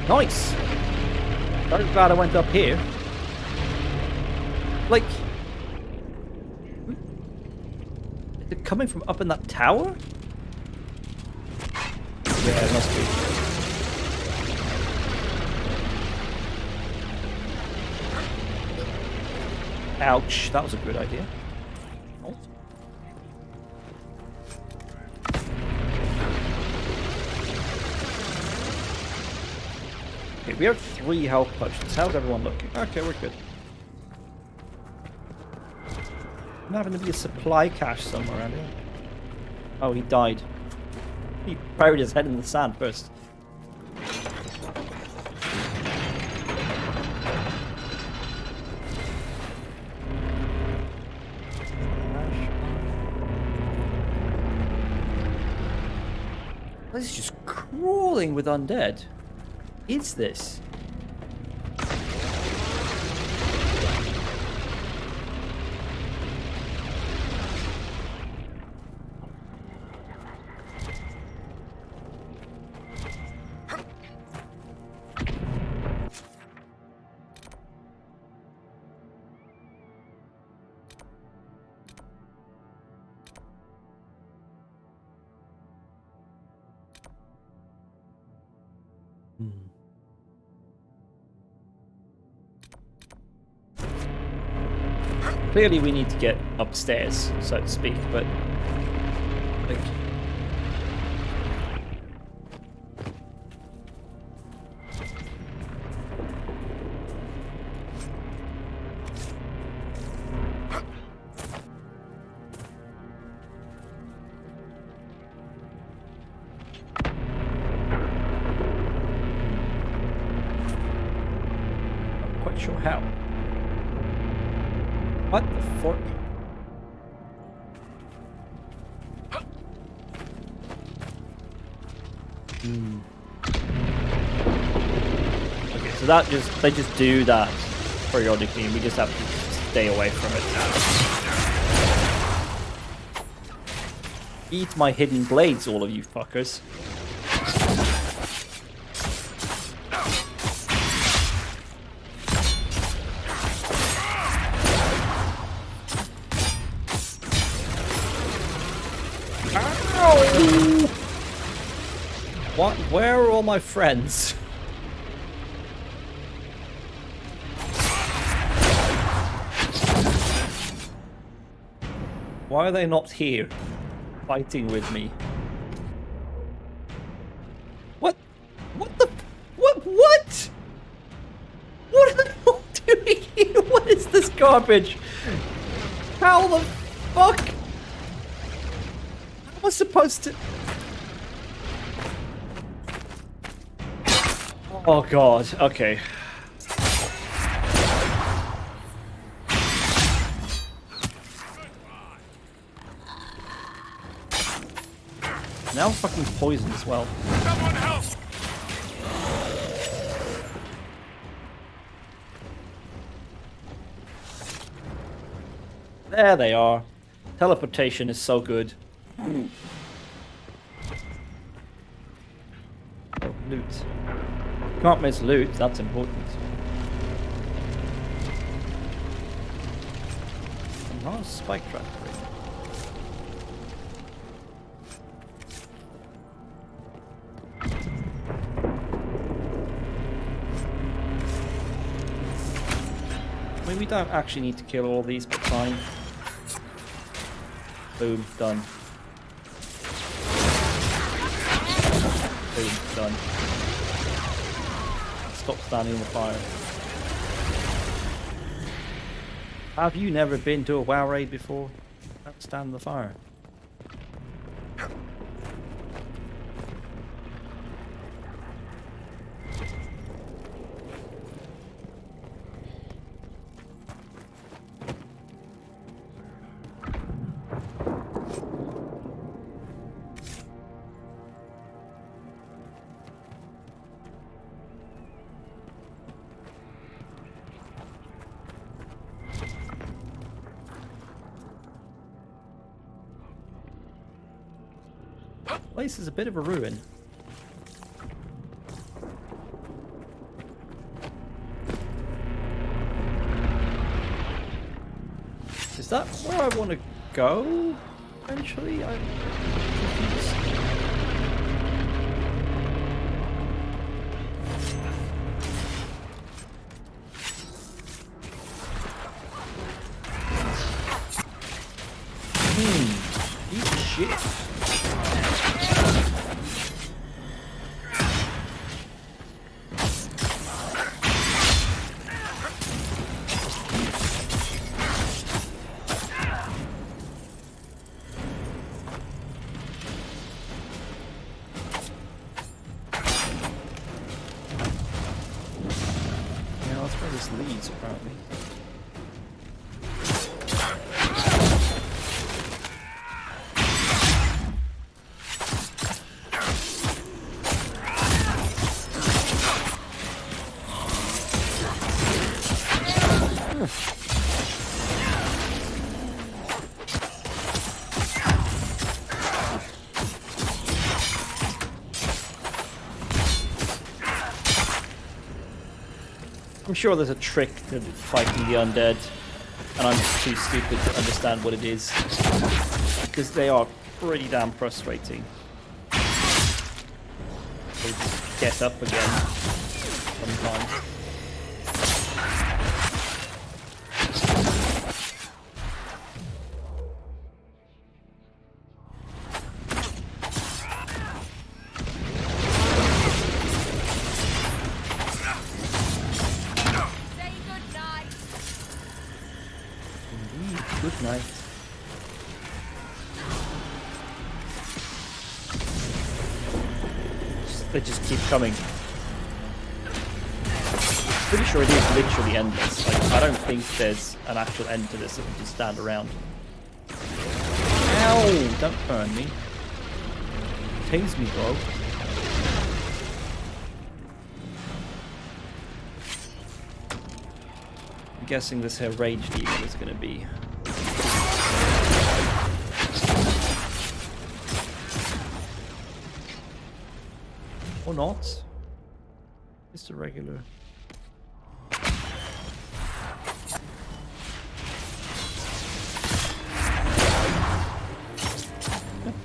Nice! Very glad I went up here. Like... is it coming from up in that tower? Yeah, it must be. Ouch, that was a good idea. Oh. Okay, we have 3 health potions. How's everyone looking? Okay, we're good. I'm having to be a supply cache somewhere around here. Oh, he died. He buried his head in the sand first. This is just crawling with undead. Is this? Clearly we need to get upstairs, so to speak, but... like... not quite sure how. What the fuck? Okay, so that they just do that periodically and we just have to stay away from it. Eat my hidden blades, all of you fuckers. What? Where are all my friends? Why are they not here, fighting with me? What? What the? What? What? What are they all doing here? What is this garbage? How the fuck? was supposed to... Oh god, okay. Now I'm fucking poisoned as well. Someone help! There they are. Teleportation is so good. Oh, loot. Can't miss loot, that's important. Mars spike trap. I mean, we don't actually need to kill all these, but fine. Boom, done. Boom, done. Stop standing in the fire. Have you never been to a WoW raid before? Don't stand in the fire. Place is a bit of a ruin. Is that where I want to go? Eventually, I'm confused. Eat shit. Leads apparently. I'm sure there's a trick to fighting the undead, and I'm just too stupid to understand what it is, because they are pretty damn frustrating. They just get up again sometimes. Good night. They just keep coming. Pretty sure it is literally endless. Like, I don't think there's an actual end to this that will just stand around. Ow! Don't burn me. Tase me, bro. I'm guessing this here rage demon is gonna be. Or not. Just a regular.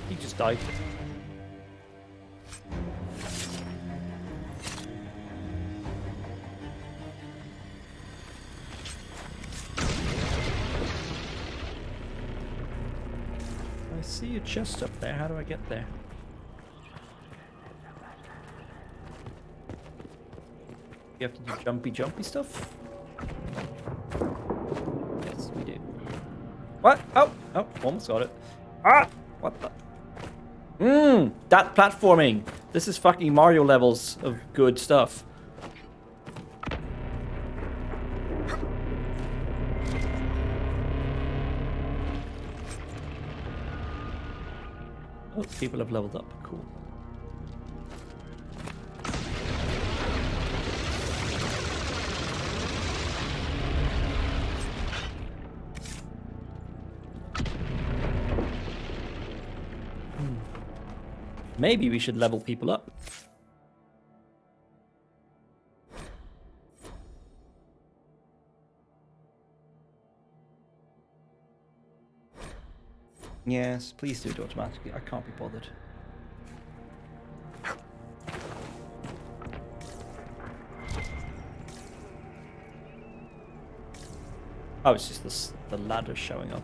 He just died. I see a chest up there. How do I get there? You have to do jumpy stuff? Yes, we do. What? Oh! Oh, almost got it. Ah! What the? That platforming. This is fucking Mario levels of good stuff. Oh, people have leveled up. Cool. Maybe we should level people up. Yes, please do it automatically. I can't be bothered. Oh, it's just the ladder showing up.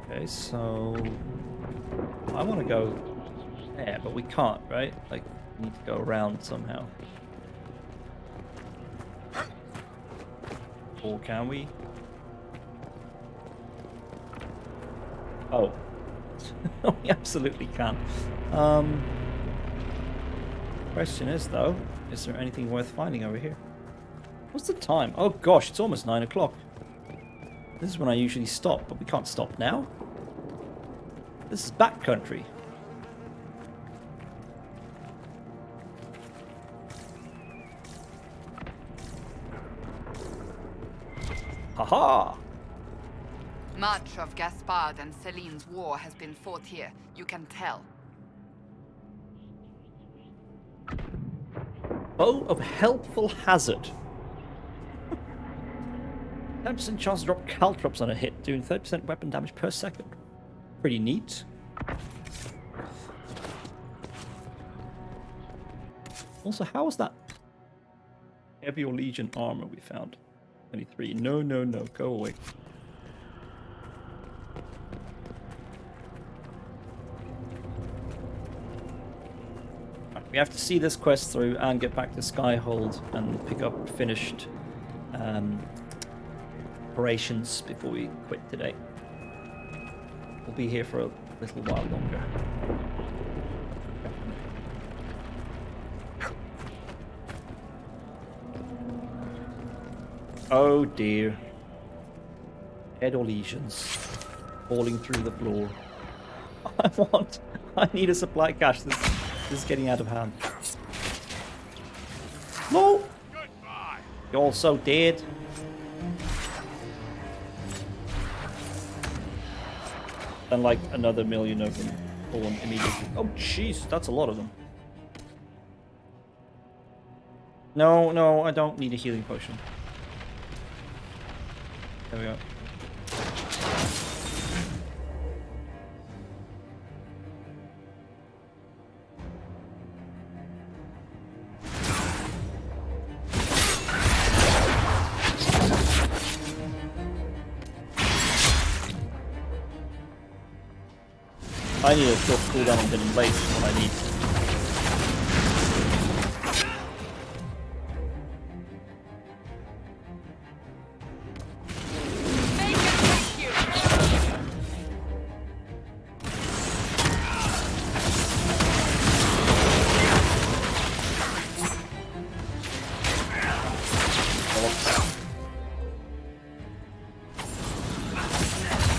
Okay, so I want to go there, but we can't, right? Like, we need to go around somehow. Or can we? Oh. We absolutely can. Question is, though, is there anything worth finding over here? What's the time? Oh gosh, it's almost 9 o'clock. This is when I usually stop, but we can't stop now. This is backcountry. Haha! Much of Gaspard and Celine's war has been fought here. You can tell. Bow of Helpful Hazard. 10% chance to drop caltrops on a hit, doing 30% weapon damage per second. Pretty neat. Also, how was that heavy or legion armor we found? 23. No, no, no. Go away. Right, we have to see this quest through and get back to Skyhold and pick up finished operations before we quit today. We'll be here for a little while longer. Oh dear. Head or lesions falling through the floor. I need a supply cache. This is getting out of hand. No! You're all so dead. And like another million of them spawn immediately. Oh jeez, that's a lot of them. No, no, I don't need a healing potion. There we go. I need a short cooldown on Hidden Blades, is what I need.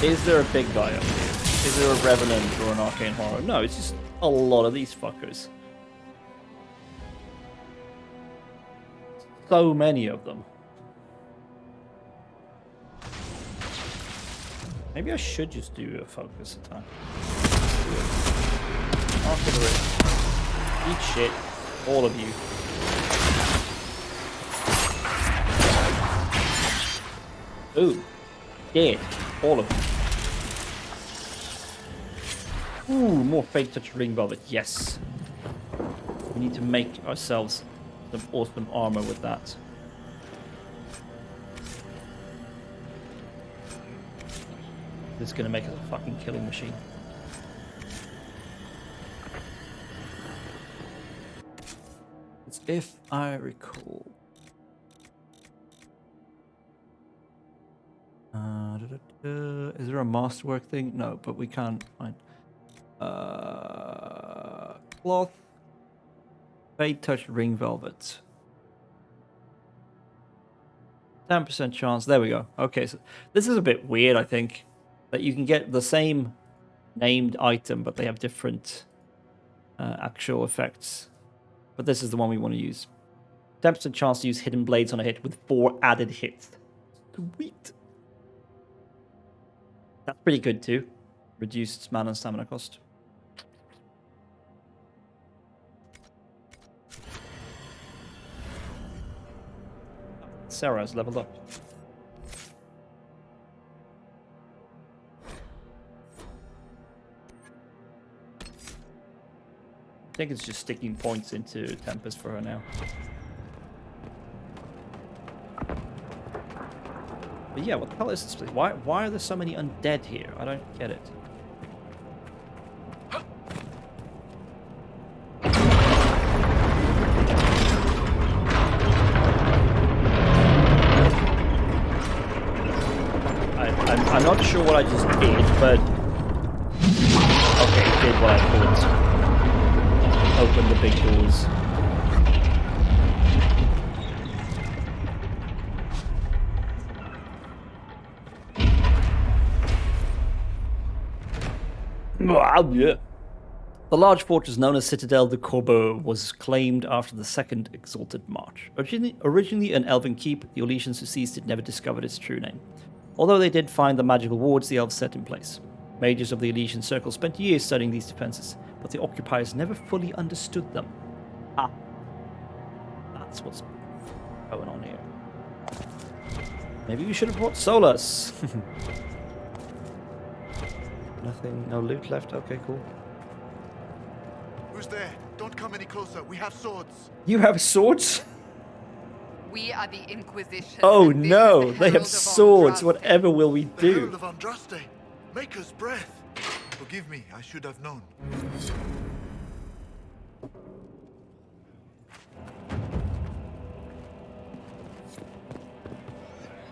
Is there a big guy up here? Is there a Revenant or an Arcane Horror? No, it's just a lot of these fuckers. So many of them. Maybe I should just do a focus attack. Artillery. Eat shit. All of you. Ooh. Dead. All of you. Ooh, more Fate Touch Ring Velvet. Yes. We need to make ourselves some awesome armor with that. This is going to make us a fucking killing machine. It's if I recall. Is there a masterwork thing? No, but we can't find. Cloth. Fade touch ring velvet. 10% chance. There we go. Okay, so this is a bit weird, I think. That you can get the same named item, but they have different actual effects. But this is the one we want to use. 10% chance to use hidden blades on a hit with 4 added hits. Sweet. That's pretty good too. Reduced mana and stamina cost. Sarah's leveled up. I think it's just sticking points into Tempest for her now. But yeah, what the hell is this place? Why are there so many undead here? I don't get it. I'm not sure what I just did, but okay, did what I thought. Open the big doors. The large fortress known as Citadel de Corbeau was claimed after the Second Exalted March. Originally an elven keep, the Orlesians who seized it never discovered its true name. Although they did find the magical wards the elves set in place. Mages of the Elysian Circle spent years studying these defenses, but the occupiers never fully understood them. Ah. That's what's going on here. Maybe we should have brought Solus. Nothing, no loot left. Okay, cool. Who's there? Don't come any closer. We have swords. You have swords? We are the Inquisition. Oh and this no, is the they have Herald of swords. Andraste. Whatever will we The do? Herald of Andraste. Maker's breath. Forgive me, I should have known.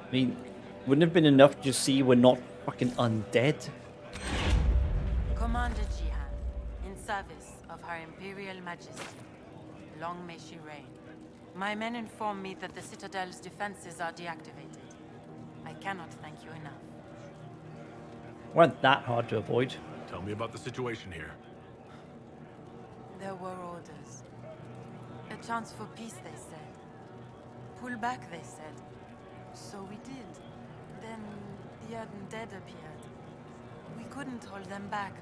I mean, wouldn't it have been enough to just see we're not fucking undead? Commander Jihan, in service of Her Imperial Majesty. Long may she reign. My men inform me that the Citadel's defenses are deactivated. I cannot thank you enough. Weren't that hard to avoid. Tell me about the situation here. There were orders. A chance for peace, they said. Pull back, they said. So we did. Then the undead appeared. We couldn't hold them back.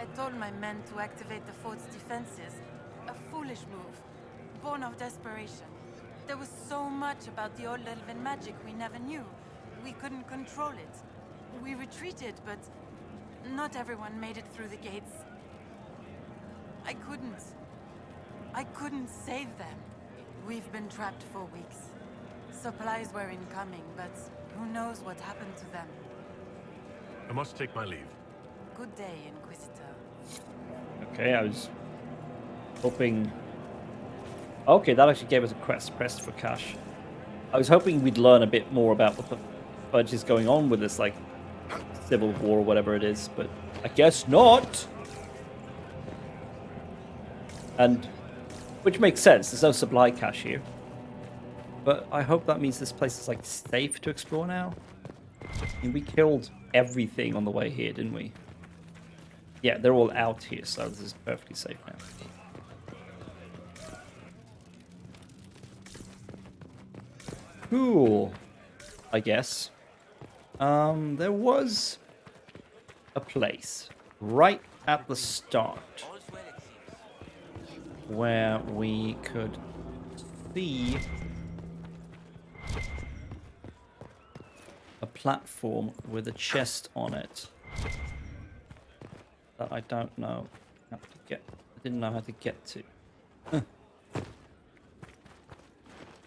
I told my men to activate the fort's defenses. A foolish move, born of desperation. There was so much about the old elven magic we never knew. We couldn't control it. We retreated, but not everyone made it through the gates. I couldn't save them. We've been trapped for weeks. Supplies were incoming, but who knows what happened to them. I must take my leave. Good day, Inquisitor. Okay, I was hoping... Okay, that actually gave us a quest. Pressed for cash. I was hoping we'd learn a bit more about what the fudge is going on with this, like, civil war or whatever it is, but I guess not! And... which makes sense, there's no supply cache here. But I hope that means this place is, like, safe to explore now. I mean, we killed everything on the way here, didn't we? Yeah, they're all out here, so this is perfectly safe now. Cool, I guess. There was a place right at the start where we could see a platform with a chest on it that I don't know how to get. I didn't know how to get to. I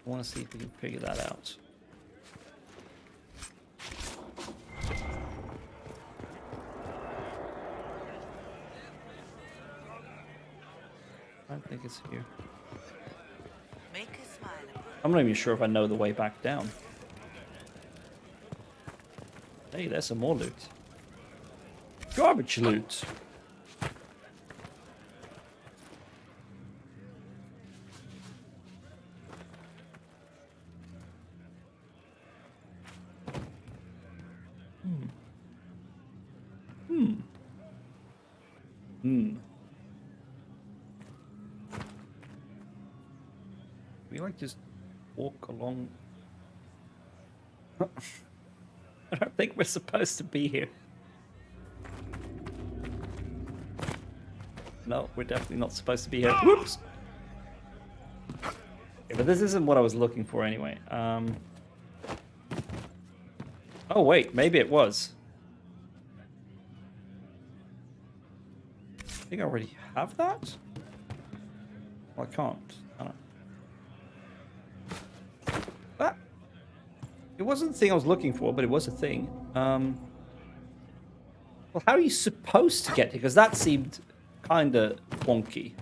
want to see if we can figure that out. I don't think it's here. I'm not even sure if I know the way back down. Hey, there's some more loot. Garbage loot. We like just walk along. I don't think we're supposed to be here. No, we're definitely not supposed to be here. Whoops! Okay, but this isn't what I was looking for anyway. Oh wait, maybe it was. I think I already have that? Well, I can't. I don't know. Ah! It wasn't the thing I was looking for, but it was a thing. Well, how are you supposed to get here? Because that seemed kind of wonky.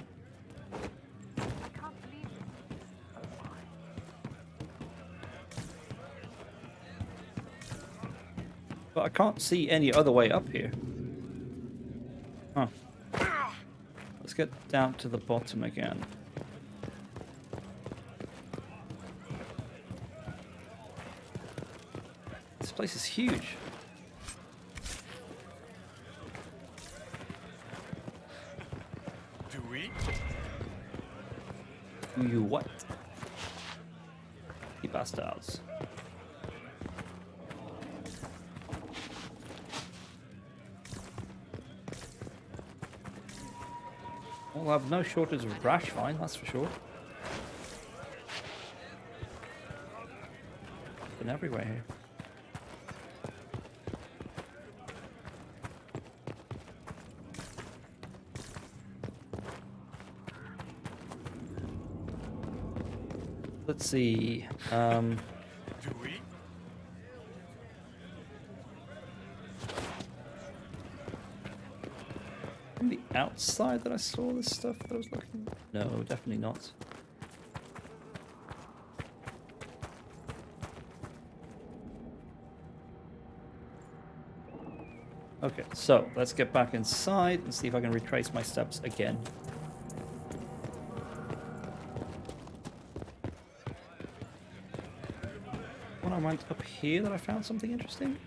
But I can't see any other way up here. Huh. Let's get down to the bottom again. This place is huge. Do we? Do you what? You bastards. We'll have no shortage of brash vine, that's for sure. Been everywhere here. Let's see. Do we? On the outside that I saw this stuff that I was looking at? No, definitely not. Okay, so let's get back inside and see if I can retrace my steps again. When I went up here that I found something interesting.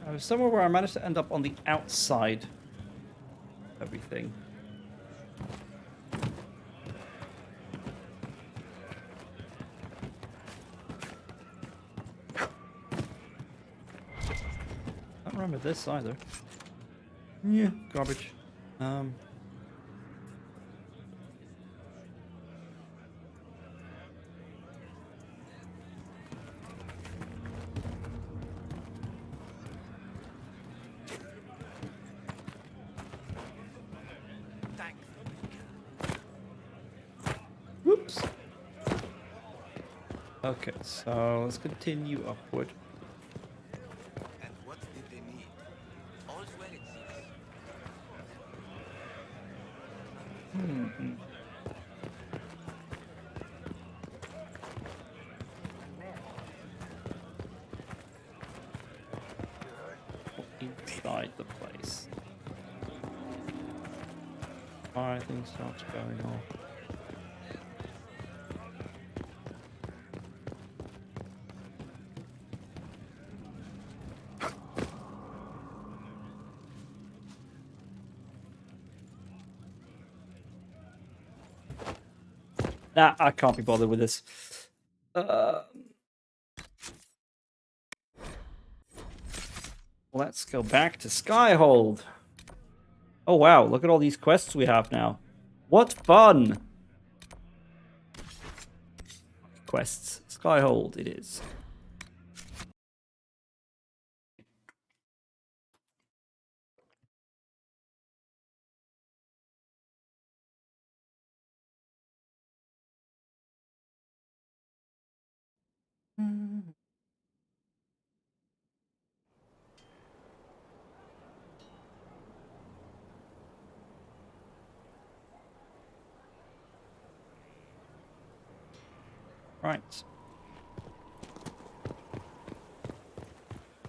I was somewhere where I managed to end up on the outside of everything. I don't remember this either. Yeah, garbage. Whoops. Okay, so let's continue upward. And what did they need? All's well it seems. Inside the place. Alright, things start going off. Nah, I can't be bothered with this. Let's go back to Skyhold. Oh wow, look at all these quests we have now. What fun! Quests. Skyhold it is. Right.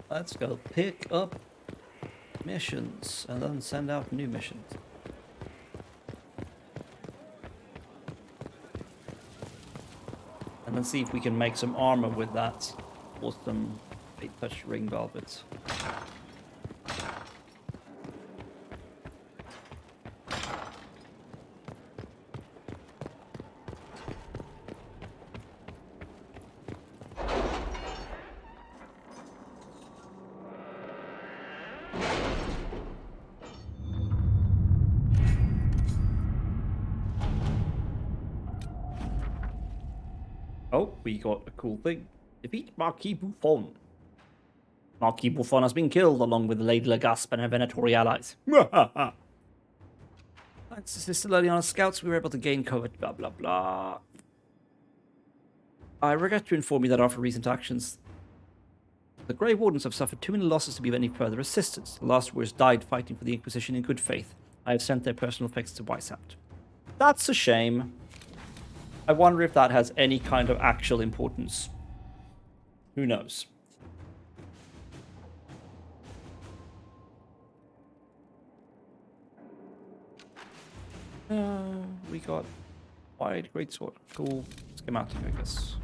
Let's go pick up missions and then send out new missions. And then see if we can make some armor with that. Or some 8-touch ring velvet. Oh, we got a cool thing. Defeat Marquis Buffon. Marquis Buffon has been killed along with Lady Legasp and her Venatori allies. Thanks to Sister Liliana's scouts, we were able to gain covert blah blah blah. I regret to inform you that after recent actions, the Grey Wardens have suffered too many losses to be of any further assistance. The last warriors died fighting for the Inquisition in good faith. I have sent their personal effects to Weishaupt. That's a shame. I wonder if that has any kind of actual importance. Who knows? We got wide greatsword. Cool schematic, I guess.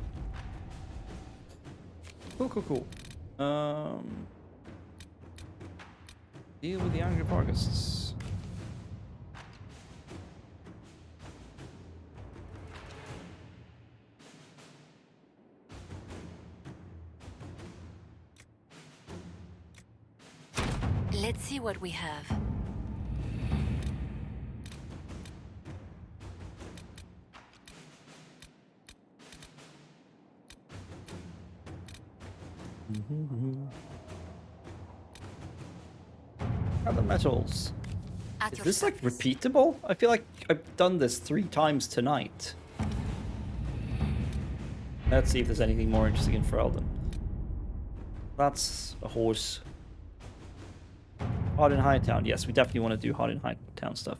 Cool. Deal with the angry Vargas. Let's see what we have. Other metals. At Is your this like service. repeatable? I feel like I've done this 3 times tonight. Let's see if there's anything more interesting in Ferelden. That's a horse. Hard in Hightown. Yes, we definitely want to do Hard in Hightown stuff.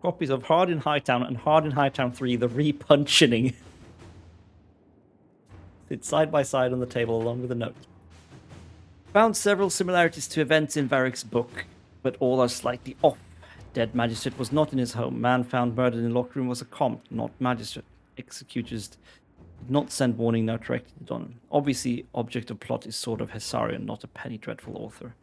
Copies of Hard in Hightown and Hard in Hightown 3, the repuncheoning. Sit side by side on the table along with a note. Found several similarities to events in Varric's book, but all are slightly off. Dead magistrate was not in his home. Man found murdered in locker room was a compt, not magistrate. Executors did not send warning note directed to Donnan. Obviously, object of plot is Sword of Hessarian, not a penny dreadful author.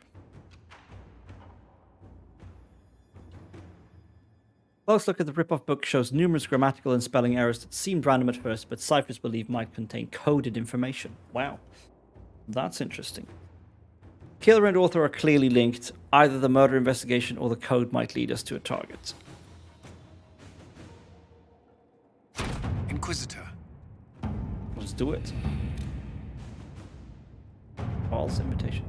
Close look at the rip-off book shows numerous grammatical and spelling errors that seemed random at first, but ciphers believe might contain coded information. Wow. That's interesting. Killer and author are clearly linked. Either the murder investigation or the code might lead us to a target. Inquisitor. Let's do it. False invitation.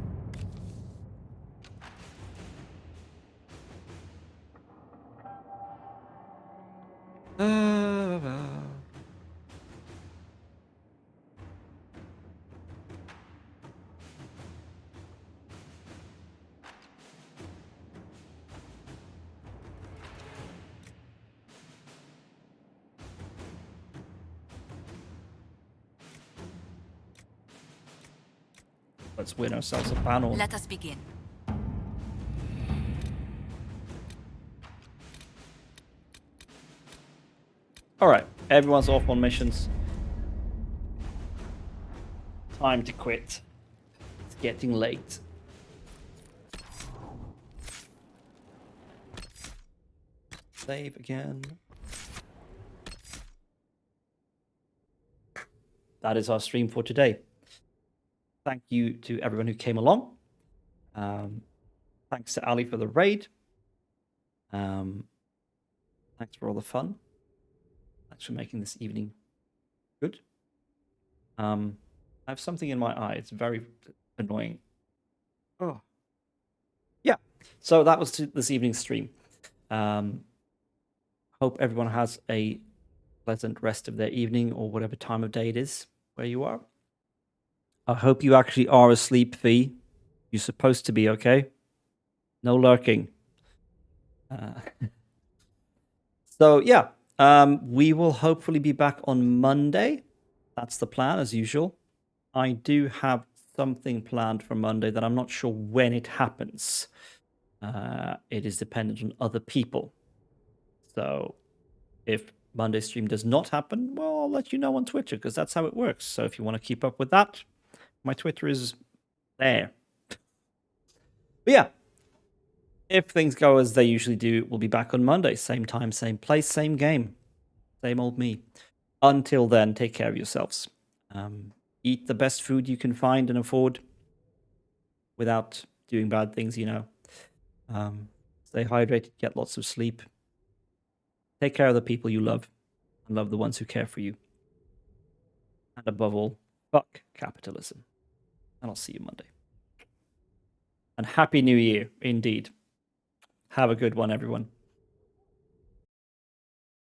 Let's win ourselves a panel. Let us begin. Alright, everyone's off on missions. Time to quit. It's getting late. Save again. That is our stream for today. Thank you to everyone who came along. Thanks to Ali for the raid. Thanks for all the fun. Thanks for making this evening good. I have something in my eye. It's very annoying. Oh. Yeah. So that was this evening's stream. Hope everyone has a pleasant rest of their evening or whatever time of day it is where you are. I hope you actually are asleep, Fee. You're supposed to be, okay? No lurking. So, yeah. We will hopefully be back on Monday. That's the plan, as usual. I do have something planned for Monday that I'm not sure when it happens. It is dependent on other people. So if Monday stream does not happen, well, I'll let you know on Twitter because that's how it works. So if you want to keep up with that, my Twitter is there. But yeah, if things go as they usually do, we'll be back on Monday. Same time, same place, same game. Same old me. Until then, take care of yourselves. Eat the best food you can find and afford without doing bad things, Stay hydrated, get lots of sleep. Take care of the people you love and love the ones who care for you. And above all, fuck capitalism. And I'll see you Monday. And Happy New Year, indeed. Have a good one, everyone.